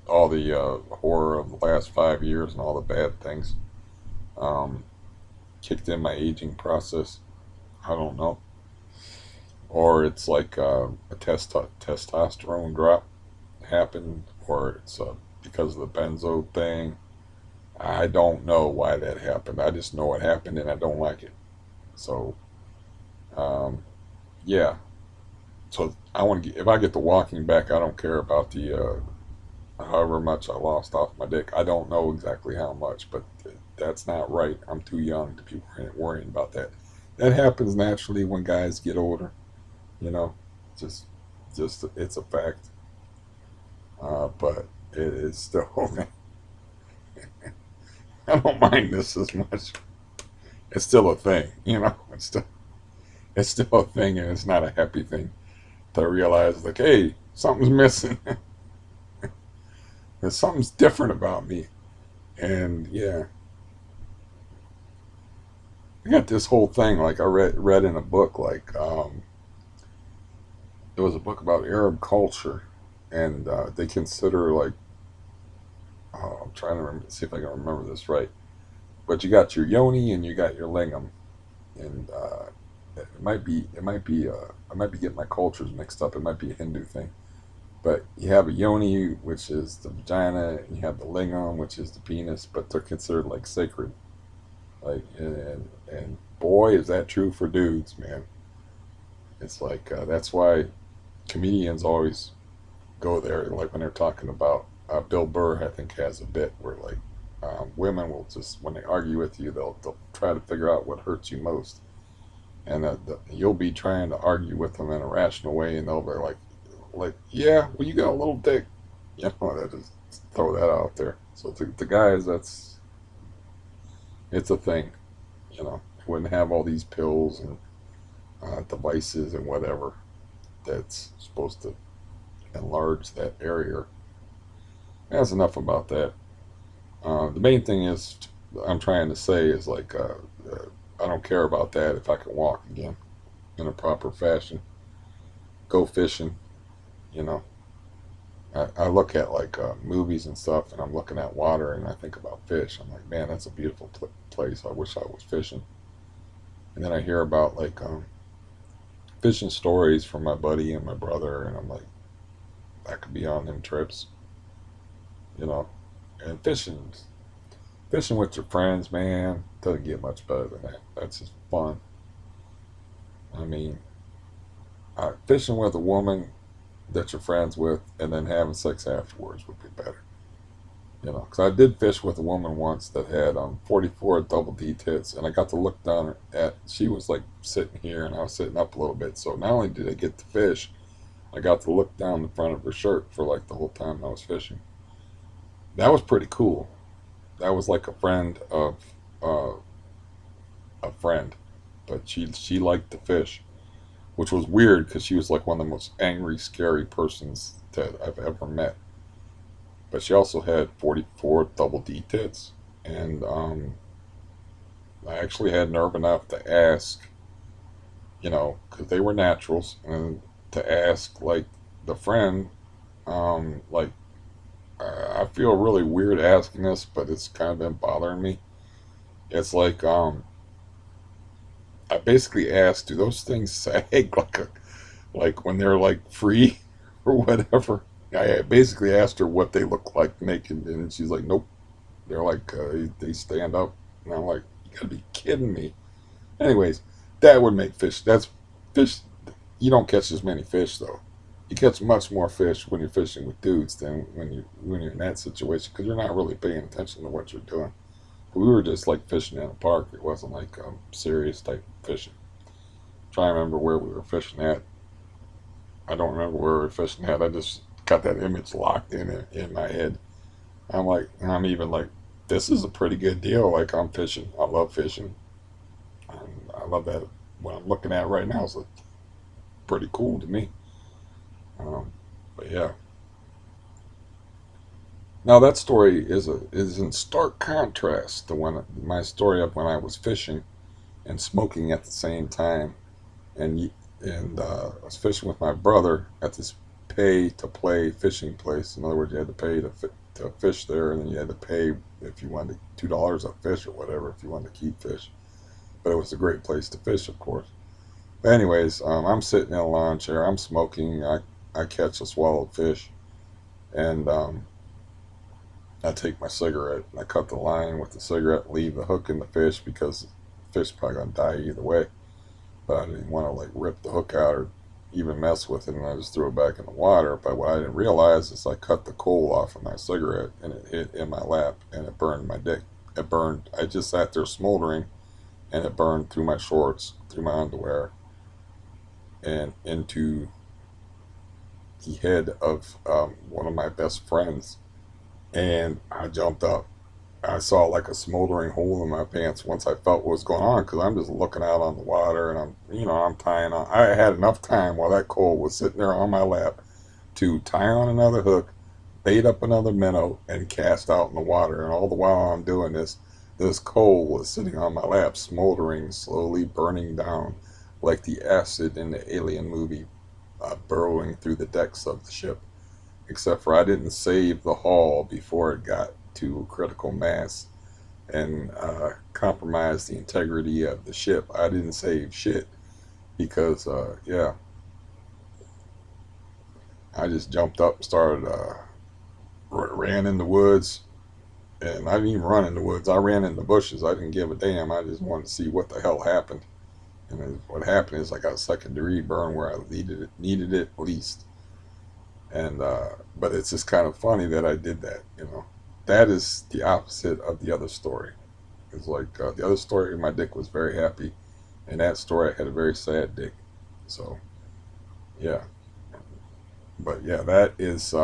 all the horror of the last 5 years and all the bad things um, kicked in my aging process. I don't know, or it's like a testosterone drop happened, or it's because of the benzo thing. I don't know why that happened. I just know it happened, and I don't like it. So, um, yeah. So I want to get, if I get the walking back, I don't care about the however much I lost off my dick. I don't know exactly how much, but that's not right. I'm too young to be worrying about that. That happens naturally when guys get older. You know, just just it's a fact. But it is still, I don't mind this as much. It's still a thing, you know. It's still a thing, and it's not a happy thing to realize like, hey, something's missing. There's something's different about me, and yeah, I got this whole thing like I read in a book like it was a book about Arab culture, and they consider like I'm trying to see if I can remember this right, but you got your yoni and you got your lingam, and I might be getting my cultures mixed up. It might be a Hindu thing, but you have a yoni, which is the vagina, and you have the lingam, which is the penis, but they're considered like sacred. Like and boy, is that true for dudes, man. It's like that's why comedians always go there. Like when they're talking about Bill Burr, I think has a bit where like women will just when they argue with you, they'll try to figure out what hurts you most, and you'll be trying to argue with them in a rational way, and they'll be like yeah, well you got a little dick, you know, they just throw that out there. So to the guys, that's it's a thing, you know. Wouldn't have all these pills and devices and whatever that's supposed to enlarge that area. That's enough about that. The main thing is I'm trying to say is like I don't care about that if I can walk again in a proper fashion. Go fishing, you know. I look at like movies and stuff, and I'm looking at water, and I think about fish. I'm like, man, that's a beautiful place. I wish I was fishing. And then I hear about like fishing stories from my buddy and my brother, and I'm like, I could be on them trips, you know. And fishing with your friends, man, doesn't get much better than that. That's just fun. I mean, fishing with a woman that you're friends with and then having sex afterwards would be better. You know, because I did fish with a woman once that had 44 double D tits, and I got to look down at. She was like sitting here, and I was sitting up a little bit. So not only did I get to fish, I got to look down the front of her shirt for like the whole time I was fishing. That was pretty cool. That was like a friend of uh, a friend, but she liked to fish, which was weird because she was like one of the most angry, scary persons that I've ever met. But she also had 44 double D tits, and I actually had nerve enough to ask, you know, because they were naturals, and to ask like the friend, like I feel really weird asking this, but it's kind of been bothering me. It's like I basically asked, do those things sag like when they're like free or whatever? I basically asked her what they look like naked, and she's like, nope. They're like they stand up, and I'm like, you gotta be kidding me. Anyways, that would make fish. That's fish. You don't catch as many fish though. You catch much more fish when you're fishing with dudes than when you're in that situation because you're not really paying attention to what you're doing. We were just like fishing in a park. It wasn't like serious type fishing. Try to remember where we were fishing at. I don't remember where we were fishing at. I just got that image locked in my head. I'm like, I'm even like, this is a pretty good deal. Like I'm fishing. I love fishing. And I love that. What I'm looking at right now is like pretty cool to me. Um, but yeah. Now that story is in stark contrast to when my story of when I was fishing and smoking at the same time, and I was fishing with my brother at this pay to play fishing place. In other words, you had to pay to fish there, and then you had to pay if you wanted $2 a fish or whatever if you wanted to keep fish. But it was a great place to fish, of course. But anyways, I'm sitting in a lawn chair. I'm smoking. I catch a swallowed fish, and I take my cigarette and I cut the line with the cigarette, leave the hook in the fish because the fish is probably gonna die either way. But I didn't want to like rip the hook out or even mess with it, and I just threw it back in the water. But what I didn't realize is I cut the coal off of my cigarette and it hit in my lap and it burned my dick. It burned. I just sat there smoldering, and it burned through my shorts, through my underwear, and into the head of one of my best friends, and I jumped up. I saw like a smoldering hole in my pants once I felt what was going on because I'm just looking out on the water and I'm tying on. I had enough time while that coal was sitting there on my lap to tie on another hook, bait up another minnow, and cast out in the water. And all the while I'm doing this, this coal was sitting on my lap, smoldering, slowly burning down like the acid in the Alien movie, burrowing through the decks of the ship. Except for I didn't save the hull before it got to critical mass and compromised the integrity of the ship. I didn't save shit because, yeah, I just jumped up and started, ran in the woods. And I didn't even run in the woods. I ran in the bushes. I didn't give a damn. I just wanted to see what the hell happened. And then what happened is I got a second degree burn where I needed it least. And but it's just kind of funny that I did that. That is the opposite of the other story. It's like the other story, my dick was very happy, and that story I had a very sad dick. So yeah, but yeah, that is.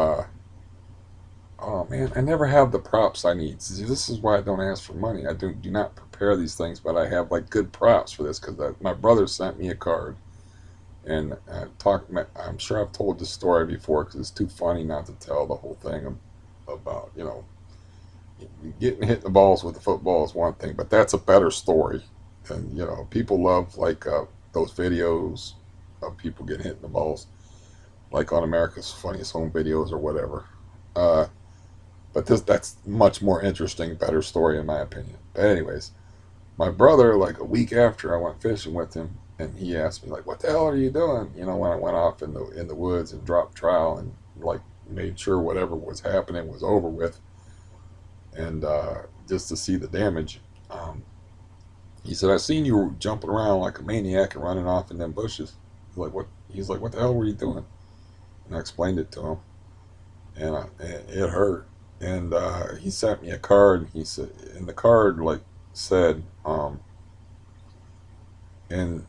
Oh man, I never have the props I need. See, this is why I don't ask for money. I do not prepare these things, but I have like good props for this because my brother sent me a card, and I'm sure I've told this story before because it's too funny not to tell the whole thing about getting hit in the balls with the football is one thing, but that's a better story. And people love like those videos of people getting hit in the balls, like on America's Funniest Home Videos or whatever. Uh, but that's much more interesting, better story in my opinion. But anyways, my brother, like a week after I went fishing with him, and he asked me like, "What the hell are you doing?" When I went off in the woods and dropped trowel and like made sure whatever was happening was over with, and just to see the damage. Um, he said, "I seen you jumping around like a maniac and running off in them bushes." He's like, "What?" He's like, "What the hell were you doing?" And I explained it to him, and it hurt. And he sent me a card. He said, and the card like said, in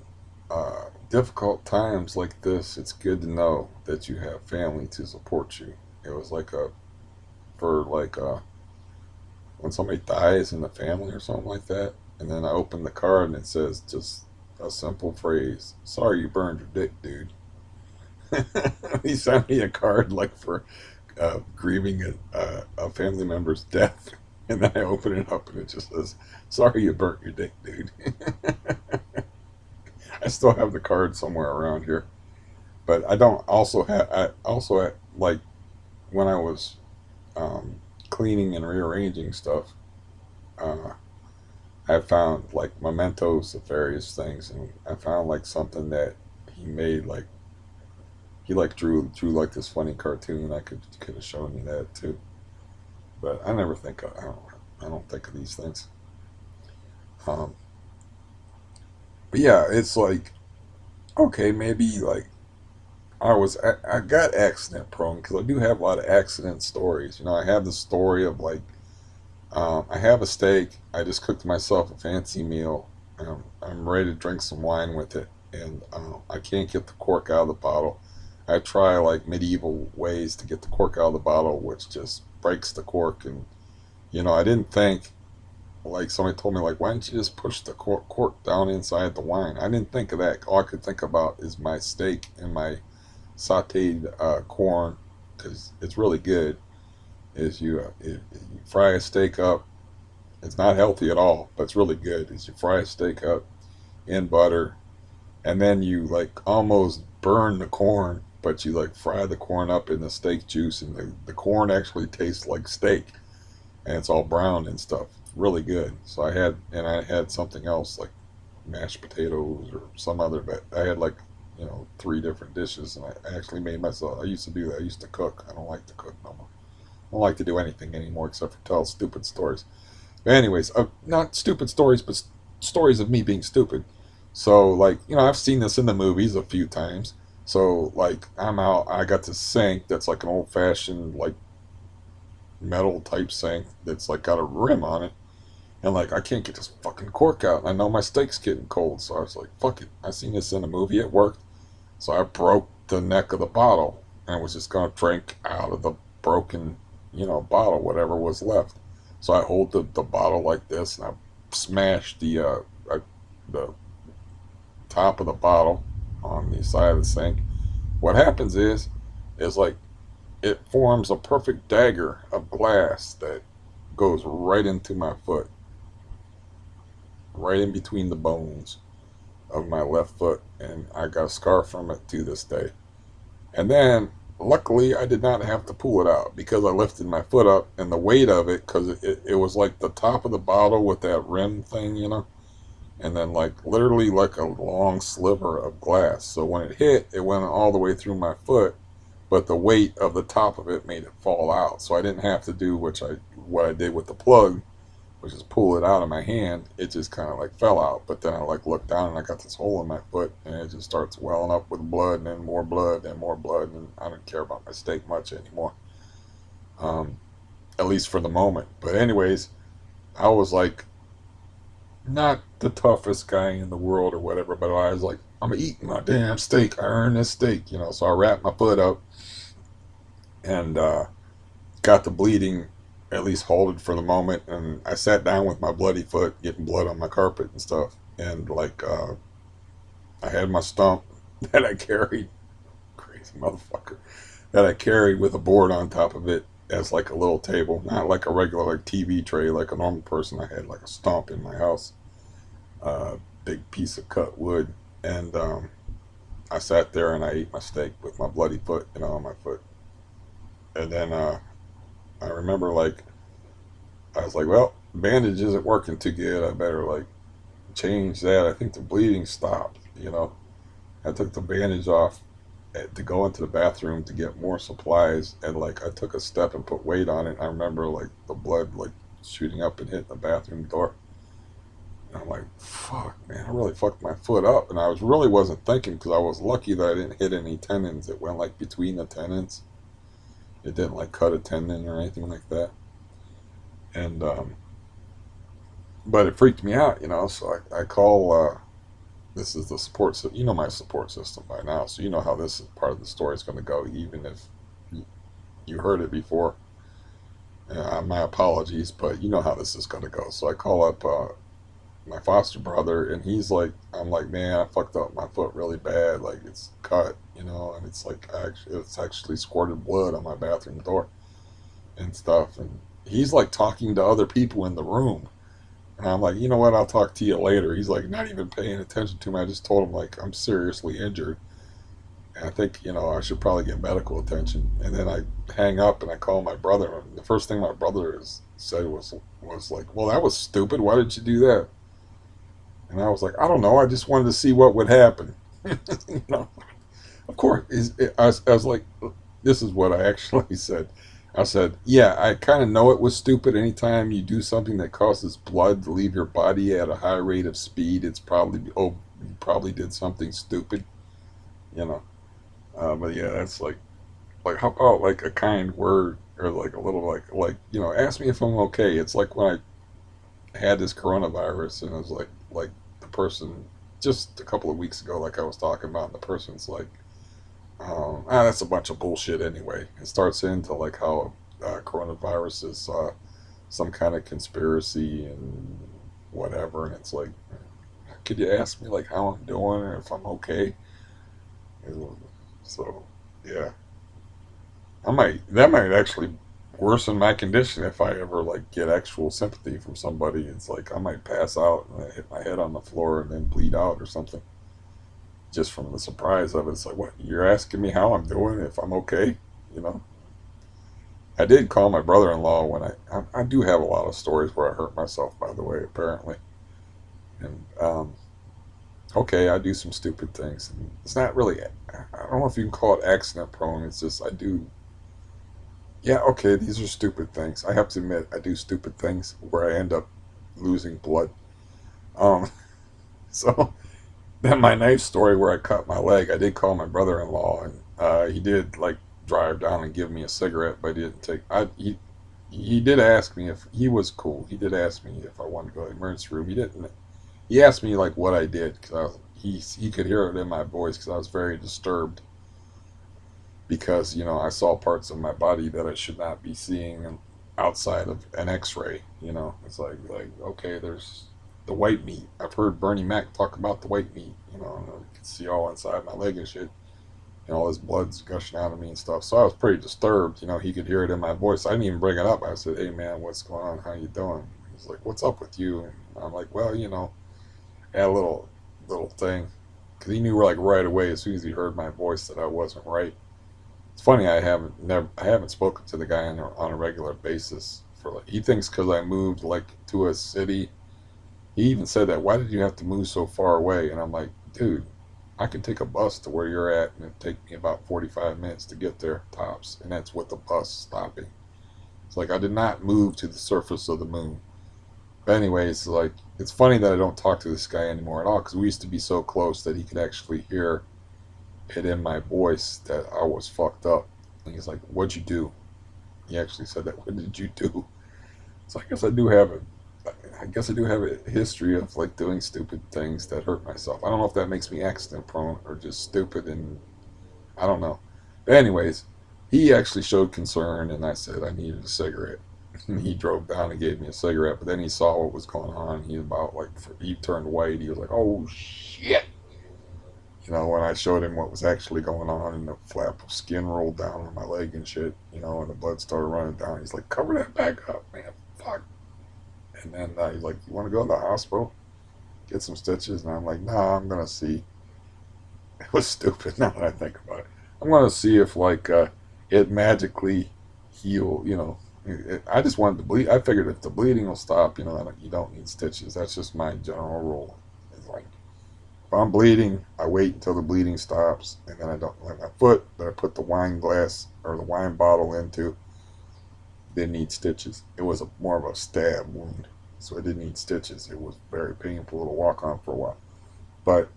difficult times like this, it's good to know that you have family to support you. It was like for like when somebody dies in the family or something like that. And then I opened the card and it says just a simple phrase: "Sorry you burned your dick, dude." He sent me a card like for grieving a family member's death. And then I open it up and it just says, "Sorry you burnt your dick, dude." I still have the card somewhere around here, but I don't also have. I also like when I was um, cleaning and rearranging stuff. Uh, I found like mementos of various things, and I found like something that he made like he like drew like this funny cartoon. I could have shown you that too, but I never think I don't think of these things. Um, but yeah, it's like okay, maybe like I got accident prone because I do have a lot of accident stories. I have the story of like I have a steak. I just cooked myself a fancy meal. I'm ready to drink some wine with it, and I can't get the cork out of the bottle. I try like medieval ways to get the cork out of the bottle, which just breaks the cork. And I didn't think like somebody told me like, why don't you just push the cork down inside the wine? I didn't think of that. All I could think about is my steak and my sautéed corn because it's really good. Is you fry a steak up. It's not healthy at all, but it's really good. Is you fry a steak up in butter, and then you like almost burn the corn, but you like fry the corn up in the steak juice, and the corn actually tastes like steak, and it's all brown and stuff. It's really good. So I had something else like mashed potatoes or some other, but I had like three different dishes, and I actually made myself. I used to do that. I used to cook. I don't like to cook no more. I don't like to do anything anymore except for tell stupid stories. But anyways, not stupid stories, but stories of me being stupid. So like I've seen this in the movies a few times. So like I'm out. I got this sink that's like an old fashioned like metal type sink that's like got a rim on it. And like I can't get this fucking cork out. And I know my steak's getting cold, so I was like, fuck it. I seen this in a movie. It worked. So I broke the neck of the bottle, and was just gonna drink out of the broken, bottle, whatever was left. So I hold the bottle like this, and I smash the top of the bottle on the side of the sink. What happens is like it forms a perfect dagger of glass that goes right into my foot, right in between the bones of my left foot, and I got a scar from it to this day. And then, luckily, I did not have to pull it out because I lifted my foot up, and the weight of it, because it was like the top of the bottle with that rim thing, and then like literally like a long sliver of glass. So when it hit, it went all the way through my foot, but the weight of the top of it made it fall out. So I didn't have to do what I did with the plug, which is pull it out of my hand. It just kind of like fell out. But then I like looked down and I got this hole in my foot, and it just starts welling up with blood and then more blood and more blood. And I don't care about my steak much anymore, um, at least for the moment. But anyways, I was like not the toughest guy in the world or whatever, but I was like, I'm eating my damn steak. I earned this steak. So I wrapped my foot up and got the bleeding at least halted for the moment, and I sat down with my bloody foot, getting blood on my carpet and stuff, and like I had my stump that I carried, crazy motherfucker, that I carried with a board on top of it as like a little table, not like a regular like TV tray like a normal person. I had like a stump in my house, big piece of cut wood, and I sat there and I ate my steak with my bloody foot, on my foot, and then I remember like I was like, well, bandage isn't working too good. I better like change that. I think the bleeding stopped. I took the bandage off to go into the bathroom to get more supplies, and like I took a step and put weight on it. And I remember like the blood like shooting up and hitting the bathroom door. And I'm like, fuck, man, I really fucked my foot up. And I really wasn't thinking because I was lucky that I didn't hit any tendons. It went like between the tendons. It didn't like cut a tendon or anything like that. And but it freaked me out. So I call. This is the support system. My support system by now, so you know how this part of the story is going to go, even if you heard it before. My apologies, but you know how this is going to go. So I call up my foster brother, and he's like, I'm like, man, I fucked up my foot really bad. Like it's cut, and it's like it's actually squirted blood on my bathroom door and stuff. And he's like talking to other people in the room. And I'm like, you know what? I'll talk to you later. He's like, not even paying attention to me. I just told him, like, I'm seriously injured. And I think, I should probably get medical attention. And then I hang up and I call my brother. And the first thing my brother said was like, well, that was stupid. Why did you do that? And I was like, I don't know. I just wanted to see what would happen. you know, of course. I was like, this is what I actually said. I said, yeah, I kind of know it was stupid. Anytime you do something that causes blood to leave your body at a high rate of speed, it's probably, oh, you probably did something stupid, you know. But yeah, that's like how about like a kind word or like a little ask me if I'm okay. It's like when I had this coronavirus and it was like the person just a couple of weeks ago, like I was talking about, and the person's like, that's a bunch of bullshit anyway. It starts into like how coronavirus is some kind of conspiracy and whatever, and it's like, could you ask me like how I'm doing or if I'm okay? So yeah, that might actually worsen my condition if I ever like get actual sympathy from somebody. It's like I might pass out and I hit my head on the floor and then bleed out or something just from the surprise of it. It's like, what, you're asking me how I'm doing, if I'm okay? You know, I did call my brother-in-law when I do have a lot of stories where I hurt myself, by the way, apparently. And, okay, I do some stupid things. And it's not really, I don't know if you can call it accident prone. It's just, yeah, okay, these are stupid things. I have to admit, I do stupid things where I end up losing blood. Um, so then my knife story where I cut my leg, I did call my brother-in-law, and he did like drive down and give me a cigarette, but he didn't take. He did ask me if he was cool. He did ask me if I wanted to go to the emergency room. He didn't. He asked me like what I did because he could hear it in my voice because I was very disturbed. because I saw parts of my body that I should not be seeing outside of an X-ray. It's like okay, there's the white meat. I've heard Bernie Mac talk about the white meat. And I can see all inside my leg and shit. All this blood's gushing out of me and stuff. So I was pretty disturbed. He could hear it in my voice. I didn't even bring it up. I said, "Hey man, what's going on? How you doing?" He's like, "What's up with you?" And I'm like, "Well, had a little thing," because he knew like right away as soon as he heard my voice that I wasn't right. It's funny, I haven't spoken to the guy on a regular basis for like, he thinks because I moved like to a city. He even said that, "Why did you have to move so far away?" And I'm like, "Dude, I can take a bus to where you're at, and it take me about 45 minutes to get there tops, and that's with the bus stopping." It's like I did not move to the surface of the moon. But anyways, like it's funny that I don't talk to this guy anymore at all, because we used to be so close that he could actually hear it in my voice that I was fucked up. And he's like, "What'd you do?" He actually said that. "What did you do?" So I guess I do have a history of like doing stupid things that hurt myself. I don't know if that makes me accident prone or just stupid, and I don't know. But anyways, he actually showed concern, and I said I needed a cigarette. And he drove down and gave me a cigarette. But then he saw what was going on. He turned white. He was like, "Oh shit!" When I showed him what was actually going on, and the flap of skin rolled down on my leg and shit, and the blood started running down. He's like, "Cover that back up, man. Fuck." And then he's like, "You want to go to the hospital, get some stitches?" And I'm like, "Nah, I'm gonna see." It was stupid now that I think about it. I'm gonna see if like it magically heal. I just wanted to bleed. I figured if the bleeding will stop, you don't need stitches. That's just my general rule. It's like if I'm bleeding, I wait until the bleeding stops, and then I don't let my foot that I put the wine glass or the wine bottle into didn't need stitches. It was more of a stab wound, so it didn't need stitches. It was very painful to walk on for a while. But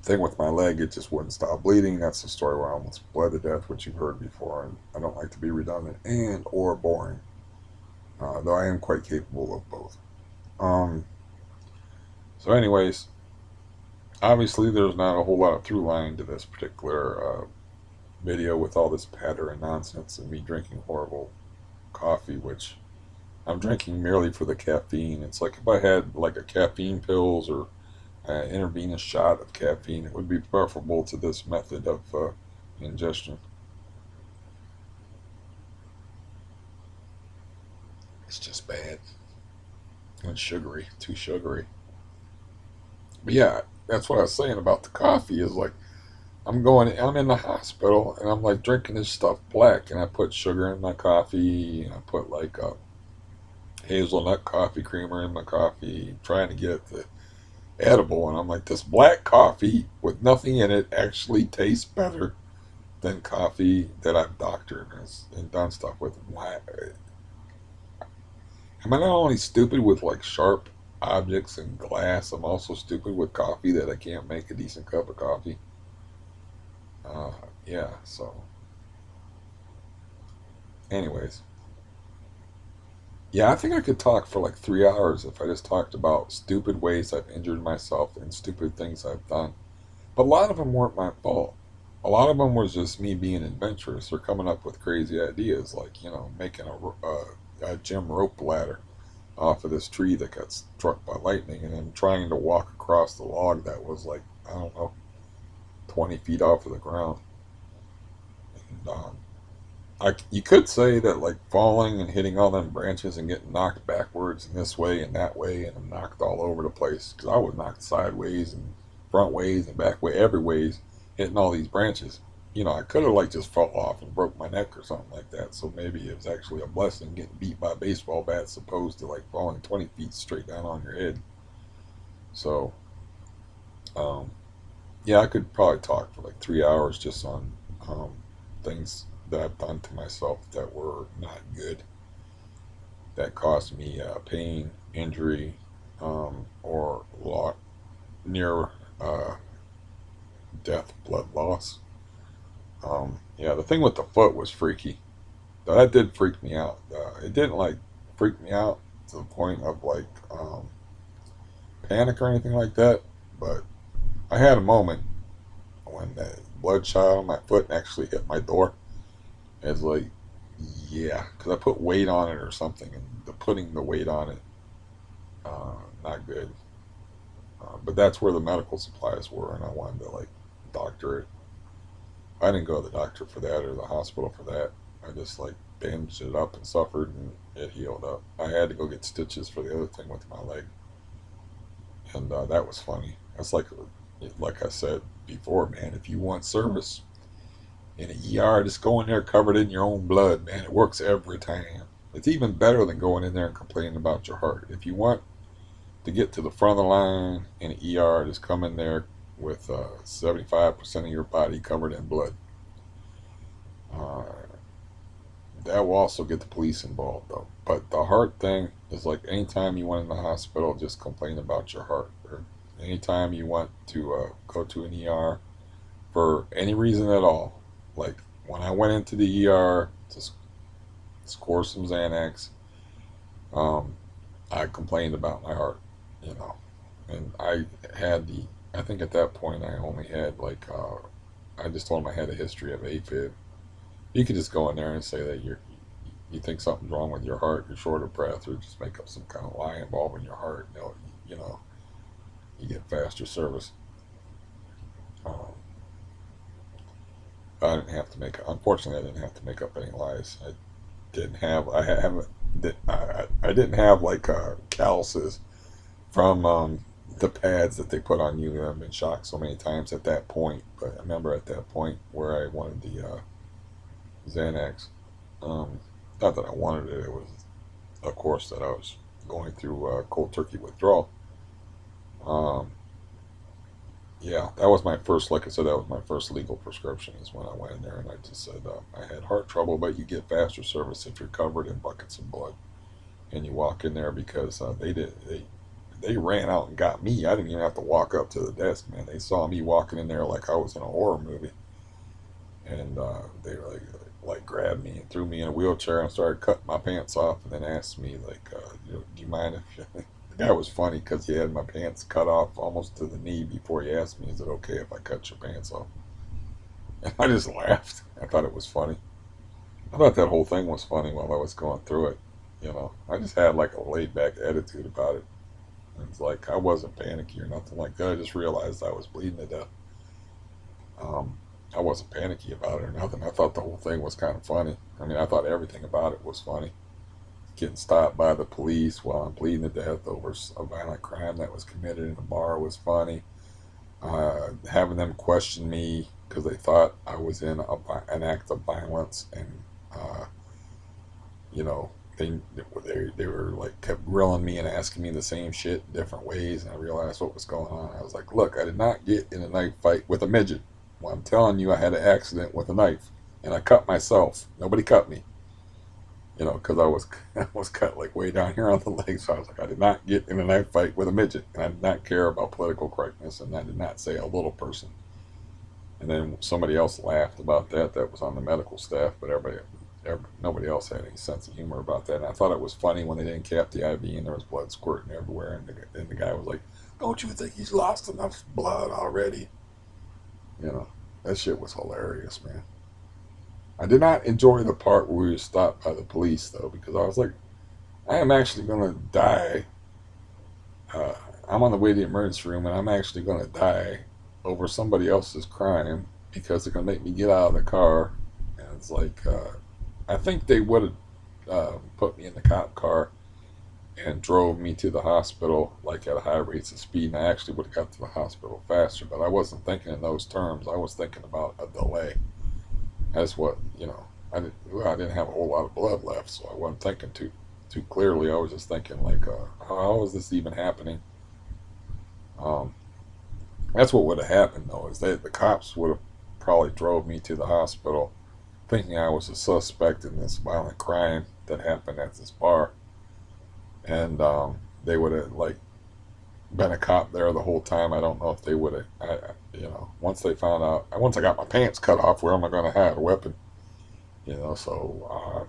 thing with my leg, it just wouldn't stop bleeding. That's the story where I almost bled to death, which you've heard before, and I don't like to be redundant and or boring, though I am quite capable of both. Um, so, anyways, obviously there's not a whole lot of through line to this particular video with all this patter and nonsense and me drinking horrible coffee, which I'm drinking merely for the caffeine. It's like if I had like a caffeine pills or an intravenous shot of caffeine, it would be preferable to this method of ingestion. It's just bad and sugary, too sugary. But yeah, that's what I was saying about the coffee is like I'm in the hospital and I'm like drinking this stuff black, and I put sugar in my coffee, and I put like a hazelnut coffee creamer in my coffee, trying to get the edible, and I'm like, this black coffee with nothing in it actually tastes better than coffee that I've doctored and done stuff with. Why am I not only stupid with like sharp objects and glass, I'm also stupid with coffee that I can't make a decent cup of coffee. uh, yeah, so anyways, yeah, I think I could talk for like 3 hours if I just talked about stupid ways I've injured myself and stupid things I've done. But a lot of them weren't my fault. A lot of them was just me being adventurous or coming up with crazy ideas, like making a gym rope ladder off of this tree that got struck by lightning, and then trying to walk across the log that was like, I don't know, 20 feet off of the ground. And you could say that like falling and hitting all them branches and getting knocked backwards and this way and that way, and I'm knocked all over the place because I was knocked sideways and front ways and back way, every ways, hitting all these branches. I could have like just fell off and broke my neck or something like that. So maybe it was actually a blessing getting beat by a baseball bat, as opposed to like falling 20 feet straight down on your head. So, um, yeah, I could probably talk for like 3 hours just on things that I've done to myself that were not good, that caused me pain, injury, or near uh, death, blood loss. Yeah, the thing with the foot was freaky. That did freak me out. It didn't like freak me out to the point of like panic or anything like that, but I had a moment when bloodshot on my foot and actually hit my door. It's like, yeah, because I put weight on it or something, and putting the weight on it, not good. But that's where the medical supplies were, and I wanted to like doctor it. I didn't go to the doctor for that or the hospital for that. I just like bandaged it up and suffered, and it healed up. I had to go get stitches for the other thing with my leg, and that was funny. That's like I said before, man. If you want service in a ER, just go in there covered in your own blood, man. It works every time. It's even better than going in there and complaining about your heart. If you want to get to the front of the line in an ER, just come in there with 75% of your body covered in blood. Uh, that will also get the police involved, though. But the heart thing is like anytime you went in the hospital, just complain about your heart. Or anytime you want to go to an ER for any reason at all. Like when I went into the ER to score some Xanax, um, I complained about my heart, you know. And I think at that point I only had I just told them I had a history of AFib. You could just go in there and say that you think something's wrong with your heart, you're short of breath, or just make up some kind of lie involving your heart. You know, you get faster service. Um, I didn't have to make. Unfortunately, I didn't have to make up any lies. I haven't. I didn't have calluses from the pads that they put on you. I've been shocked so many times at that point. But I remember at that point where I wanted the Xanax. Um, Not that I wanted it. It was, of course, that I was going through cold turkey withdrawal. Um, yeah, that was my first. Like I said, that was my first legal prescription. Is when I went in there and I just said I had heart trouble, but you get faster service if you're covered in buckets of blood and you walk in there because they ran out and got me. I didn't even have to walk up to the desk, man. They saw me walking in there like I was in a horror movie, and they like grabbed me and threw me in a wheelchair and started cutting my pants off, and then asked me do you mind if the guy was funny because he had my pants cut off almost to the knee before he asked me, is it okay if I cut your pants off? And I just laughed. I thought it was funny. I thought that whole thing was funny while I was going through it. I just had like a laid back attitude about it. It's like I wasn't panicky or nothing like that. I just realized I was bleeding to death. Um, I wasn't panicky about it or nothing. I thought the whole thing was kind of funny. I mean, I thought everything about it was funny. Getting stopped by the police while I'm bleeding to death over a violent crime that was committed in a bar was funny. Having them question me because they thought I was in an act of violence, and uh, you know they were like kept grilling me and asking me the same shit in different ways, and I realized what was going on. I was like, look, I did not get in a knife fight with a midget. Well, I'm telling you, I had an accident with a knife, and I cut myself. Nobody cut me, because I was I was cut like way down here on the leg. So I was like, I did not get in a knife fight with a midget, and I did not care about political correctness, and I did not say a little person. And then somebody else laughed about that. That was on the medical staff, but nobody else had any sense of humor about that. And I thought it was funny when they didn't cap the IV and there was blood squirting everywhere, and the guy was like, "Don't you think he's lost enough blood already?" You know, that shit was hilarious, man. I did not enjoy the part where we were stopped by the police though, because I was like, I am actually gonna die. Uh, I'm on the way to the emergency room, and I'm actually gonna die over somebody else's crime because they're gonna make me get out of the car. And it's like, I think they would have put me in the cop car and drove me to the hospital like at a high rates of speed, and I actually would have got to the hospital faster. But I wasn't thinking in those terms. I was thinking about a delay. That's what I didn't have a whole lot of blood left, so I wasn't thinking too clearly. I was just thinking like, how is this even happening? Um, that's what would have happened though. Is that the cops would have probably drove me to the hospital, thinking I was a suspect in this violent crime that happened at this bar, and they would have like been a cop there the whole time. I don't know if they would have. Once they found out, once I got my pants cut off, where am I going to hide a weapon? So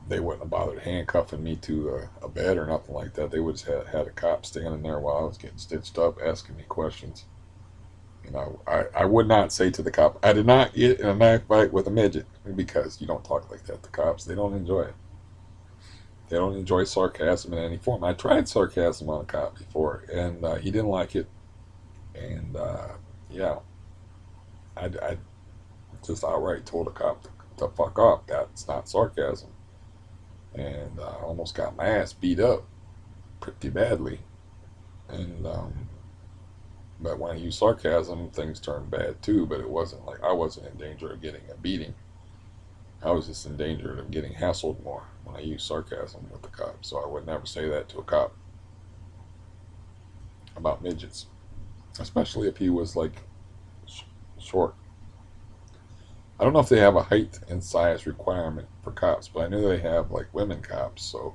they wouldn't have bothered handcuffing me to a bed or nothing like that. They would have had a cop standing there while I was getting stitched up, asking me questions. I would not say to the cop, I did not get in a knife fight with a midget, because you don't talk like that to cops. They don't enjoy it. They don't enjoy sarcasm in any form. I tried sarcasm on a cop before, and he didn't like it. And yeah, I just outright told a cop to fuck off. That's not sarcasm. And I almost got my ass beat up pretty badly. And but when I use sarcasm, things turn bad too. But it wasn't like I wasn't in danger of getting a beating. I was just in danger of getting hassled more when I use sarcasm with the cop. So I would never say that to a cop about midgets, especially if he was like short. I don't know if they have a height and size requirement for cops, but I know they have like women cops. So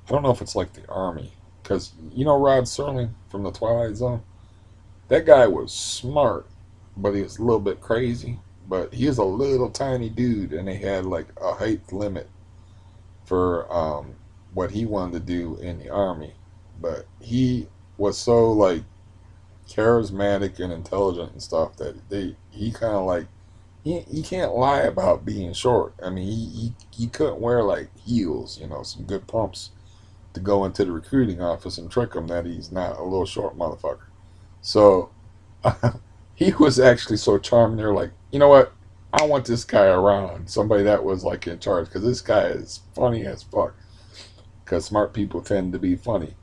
I don't know if it's like the army, because Rod Serling from the Twilight Zone. That guy was smart, but he was a little bit crazy. But he was a little tiny dude, and they had like a height limit for what he wanted to do in the army. But he was so like charismatic and intelligent and stuff that he kind of like he can't lie about being short. I mean, he couldn't wear like heels, some good pumps to go into the recruiting office and trick him that he's not a little short motherfucker. So he was actually so charming. They're like, you know what? I want this guy around. Somebody that was like in charge, because this guy is funny as fuck. Because smart people tend to be funny.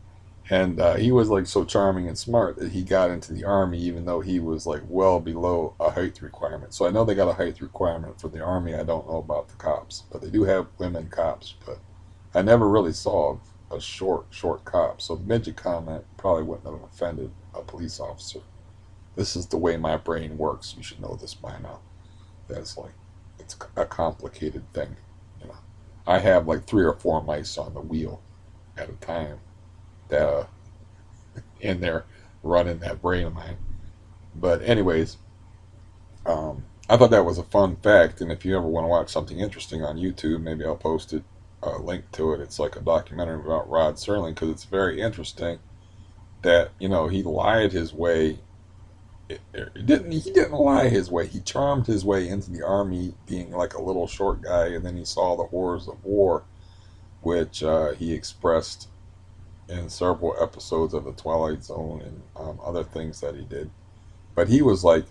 And he was like so charming and smart that he got into the army, even though he was like well below a height requirement. So I know they got a height requirement for the army. I don't know about the cops, but they do have women cops. But I never really saw a short cop. So the midget comment probably wouldn't have offended a police officer. This is the way my brain works. You should know this by now. That's like, it's a complicated thing. You know, I have like 3 or 4 mice on the wheel at a time that in there running that brain of mine. But anyways, I thought that was a fun fact. And if you ever want to watch something interesting on YouTube, maybe I'll post it, a link to it. It's like a documentary about Rod Serling, because it's very interesting that he lied his way. He didn't lie his way. He charmed his way into the army, being like a little short guy, and then he saw the horrors of war, which he expressed in several episodes of the Twilight Zone and other things that he did. But he was like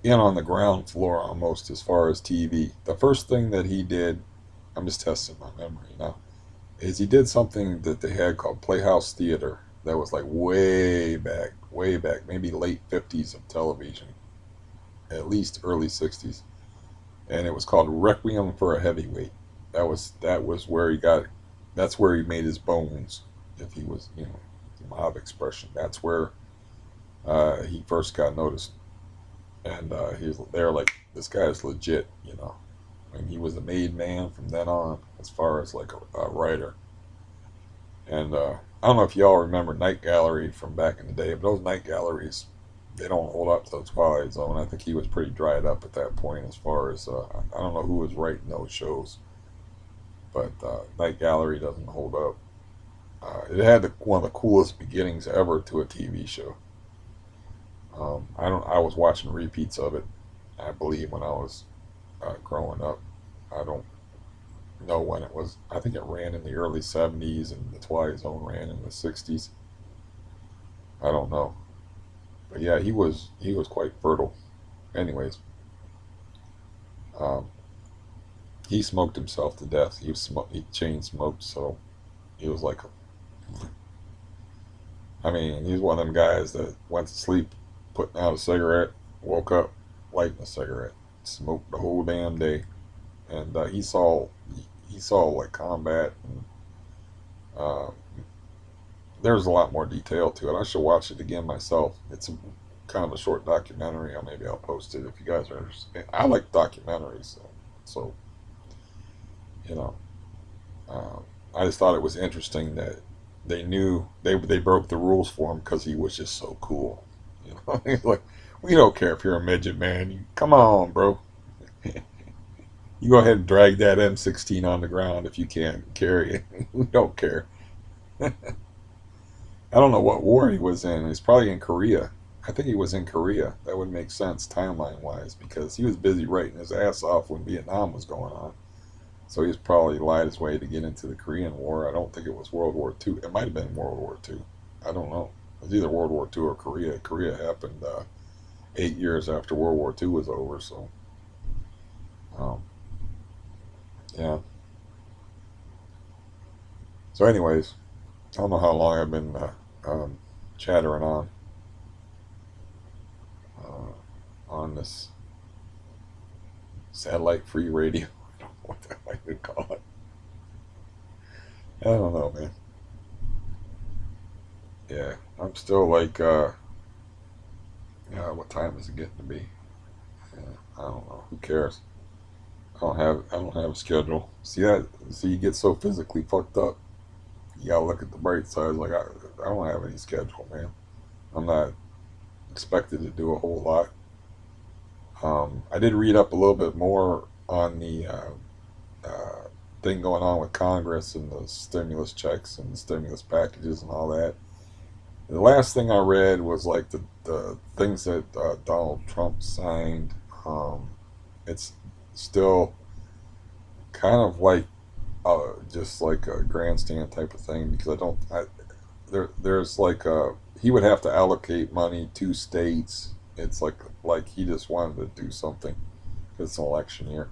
in on the ground floor almost as far as TV. The first thing that he did, I'm just testing my memory now, is he did something that they had called Playhouse Theater. That was like way back, maybe late 50s of television, at least early 60s. And it was called Requiem for a Heavyweight. That was where he got, that's where he made his bones. If he was, mob expression, that's where he first got noticed. And they're like, this guy is legit, And he was a made man from then on, as far as like a writer. And I don't know if y'all remember Night Gallery from back in the day, but those night galleries, they don't hold up to the Twilight Zone. I think he was pretty dried up at that point, as far as I don't know who was writing those shows, but Night Gallery doesn't hold up. It had one of the coolest beginnings ever to a TV show. I was watching repeats of it, I believe, when I was growing up. I don't know when it was. I think it ran in the early 70s, and the Twilight Zone ran in the 60s. I don't know, but yeah, he was quite fertile. Anyways, um, he smoked himself to death. He chain smoked, so he was like, I mean, he's one of them guys that went to sleep, putting out a cigarette, woke up, lighting a cigarette, smoked the whole damn day. And he saw like combat, and uh, there's a lot more detail to it. I should watch it again myself. It's kind of a short documentary. Or maybe I'll post it if you guys are interested. I like documentaries, so you know, um, I just thought it was interesting that they knew they broke the rules for him because he was just so cool. He's like, we don't care if you're a midget, man. Come on, bro. You go ahead and drag that M16 on the ground if you can't carry it. We don't care. I don't know what war he was in. He's probably in Korea. I think he was in Korea. That would make sense timeline wise because he was busy writing his ass off when Vietnam was going on. So he's probably lied his way to get into the Korean War. I don't think it was World War II. It might have been World War II. I don't know. It was either World War II or Korea. Korea happened 8 years after World War II was over. So, um, yeah. So, anyways, I don't know how long I've been um, chattering on this satellite free radio. I don't know what the hell I could call it. I don't know, man. Yeah, I'm still like, what time is it getting to be? Yeah, I don't know. Who cares? I don't have a schedule. See, you get so physically fucked up. You gotta look at the bright side. Like I don't have any schedule, man. I'm not expected to do a whole lot. I did read up a little bit more on the thing going on with Congress and the stimulus checks and the stimulus packages and all that. The last thing I read was like the things that Donald Trump signed. It's still kind of like just like a grandstand type of thing because there's like he would have to allocate money to states. It's like he just wanted to do something. It's an election year,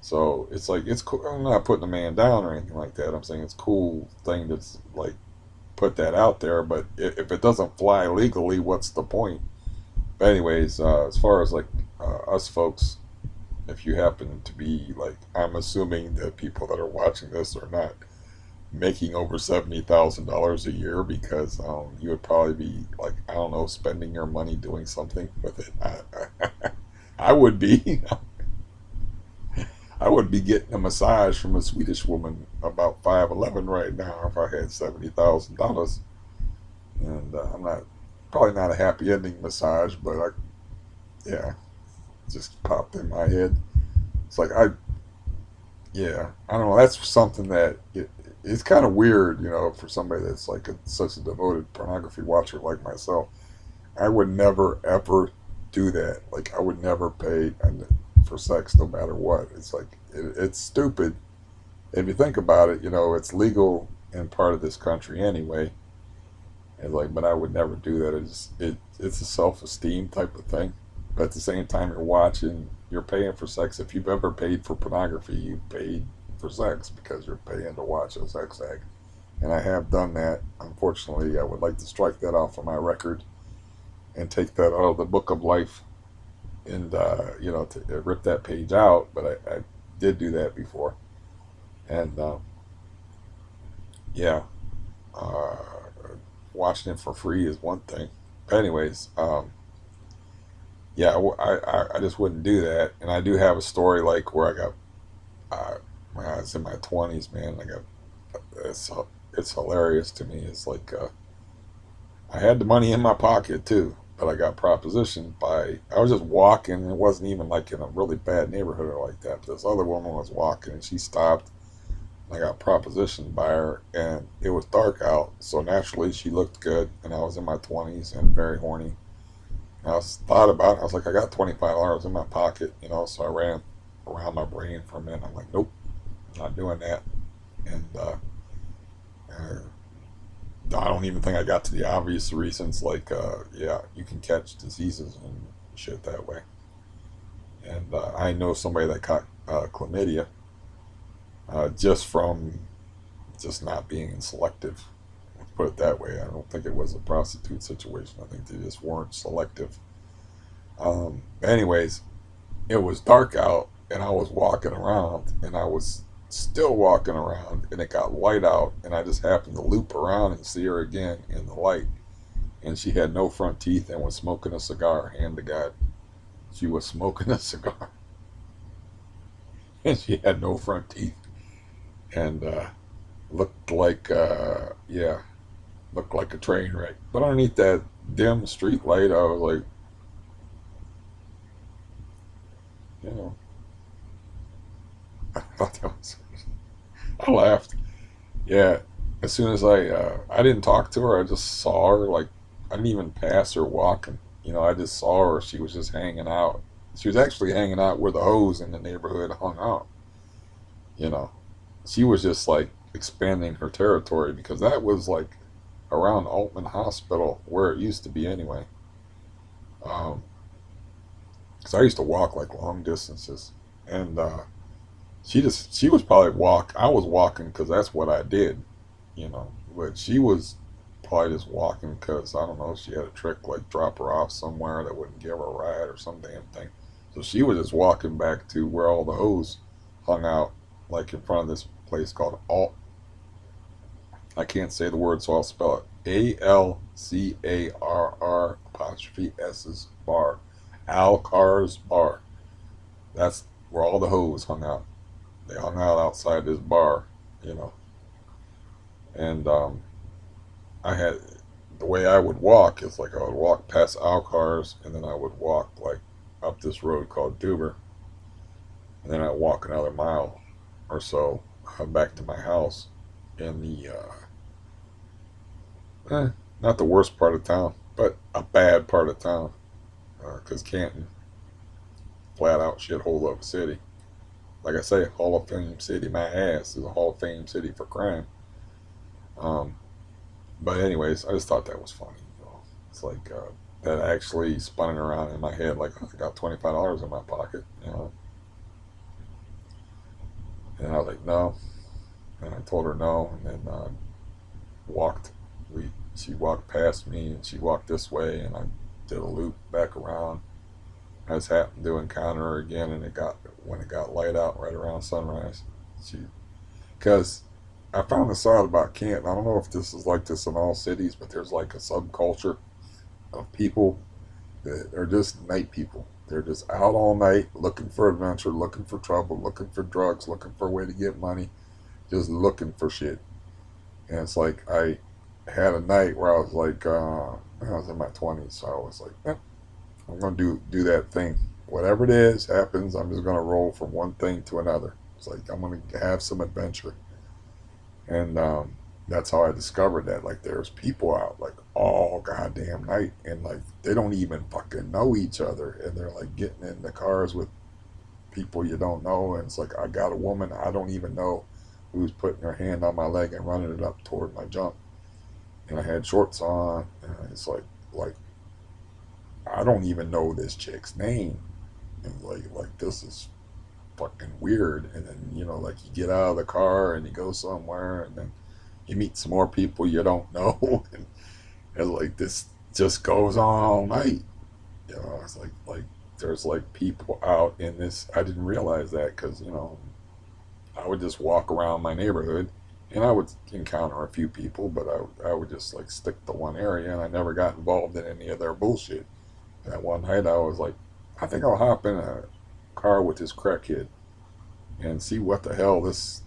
so it's like it's cool. I'm not putting a man down or anything like that. I'm saying it's a cool thing that's like put that out there. But if it doesn't fly legally, what's the point? But anyways, as far as like us folks, if you happen to be like, I'm assuming that people that are watching this are not making over $70,000 a year because you would probably be like, I don't know, spending your money doing something with it. I would be. I would be getting a massage from a Swedish woman about 5'11" right now if I had $70,000. And I'm not, probably not a happy ending massage, but yeah, just popped in my head. It's like, yeah, I don't know. That's something that it's kind of weird, for somebody that's like such a devoted pornography watcher like myself. I would never ever do that. Like I would never pay for sex, no matter what. It's like it's stupid if you think about it. It's legal in part of this country anyway. And like, but I would never do that. It's a self esteem type of thing. But at the same time, you're paying for sex. If you've ever paid for pornography, you paid for sex because you're paying to watch a sex act. And I have done that. Unfortunately, I would like to strike that off of my record and take that out of the book of life and, to rip that page out. But I did do that before. And, yeah, uh, watching it for free is one thing. But anyways, yeah, I just wouldn't do that. And I do have a story like where I got, when I was in my 20s, man. It's, it's hilarious to me. It's like, I had the money in my pocket too, but I got propositioned I was just walking. It wasn't even like in a really bad neighborhood or like that. But this other woman was walking and she stopped. I got propositioned by her and it was dark out. So naturally she looked good and I was in my 20s and very horny. And thought about it. I was like, I got $25 in my pocket, so I ran around my brain for a minute. I'm like, nope, I'm not doing that. And uh, I don't even think I got to the obvious reasons, like, yeah, you can catch diseases and shit that way. And I know somebody that caught chlamydia just from just not being selective. Let's put it that way. I don't think it was a prostitute situation. I think they just weren't selective. Anyways, it was dark out and I was walking around and I was still walking around and it got light out and I just happened to loop around and see her again in the light and she had no front teeth and was smoking a cigar. Hand to God, she was smoking a cigar and she had no front teeth and looked like yeah, looked like a train wreck. But underneath that dim street light, I was like, you know, I thought that was. I laughed. Yeah. As soon as I didn't talk to her. I just saw her. Like I didn't even pass her walking. I just saw her. She was just hanging out. She was actually hanging out where the hoes in the neighborhood hung out. You know, she was just like expanding her territory because that was like around Altman Hospital where it used to be anyway. Um, because I used to walk like long distances, and she was probably walk. I was walking because that's what I did, But she was probably just walking because I don't know. She had a trick like drop her off somewhere that wouldn't give her a ride or some damn thing. So she was just walking back to where all the hoes hung out, like in front of this place called Alt. I can't say the word, so I'll spell it ALCARR apostrophe S's bar. Alcar's bar. That's where all the hoes hung out. They hung out outside this bar, you know. And I had the way I would walk is like I would walk past Alcar's, and then I would walk like up this road called Duber, and then I'd walk another mile or so back to my house in the not the worst part of town, but a bad part of town, because Canton, flat out shithole of a city. Like I say, Hall of Fame city. My ass is a Hall of Fame city for crime. Um, but anyways, I just thought that was funny. It's like that actually spun it around in my head. Like I got $25 in my pocket. And I was like, no. And I told her no, and then walked. She walked past me, and she walked this way, and I did a loop back around. I just happened to encounter her again, and when it got light out right around sunrise. Because I found this out about Canton. I don't know if this is like this in all cities, but there's like a subculture of people that are just night people. They're just out all night looking for adventure, looking for trouble, looking for drugs, looking for a way to get money, just looking for shit. And it's like I had a night where I was like, I was in my 20s, so I was like, I'm gonna do that thing. Whatever it is happens. I'm just gonna roll from one thing to another. It's like I'm gonna have some adventure, and that's how I discovered that. Like there's people out like all goddamn night, and like they don't even fucking know each other, and they're like getting in the cars with people you don't know, and it's like I got a woman I don't even know who's putting her hand on my leg and running it up toward my jump, and I had shorts on, and it's like I don't even know this chick's name, and like this is fucking weird. And then like you get out of the car and you go somewhere, and then you meet some more people you don't know, and like this just goes on all night. It's like there's like people out in this. I didn't realize that because I would just walk around my neighborhood, and I would encounter a few people, but I would just like stick to one area, and I never got involved in any of their bullshit. That one night I was like, I think I'll hop in a car with this crackhead and see what the hell this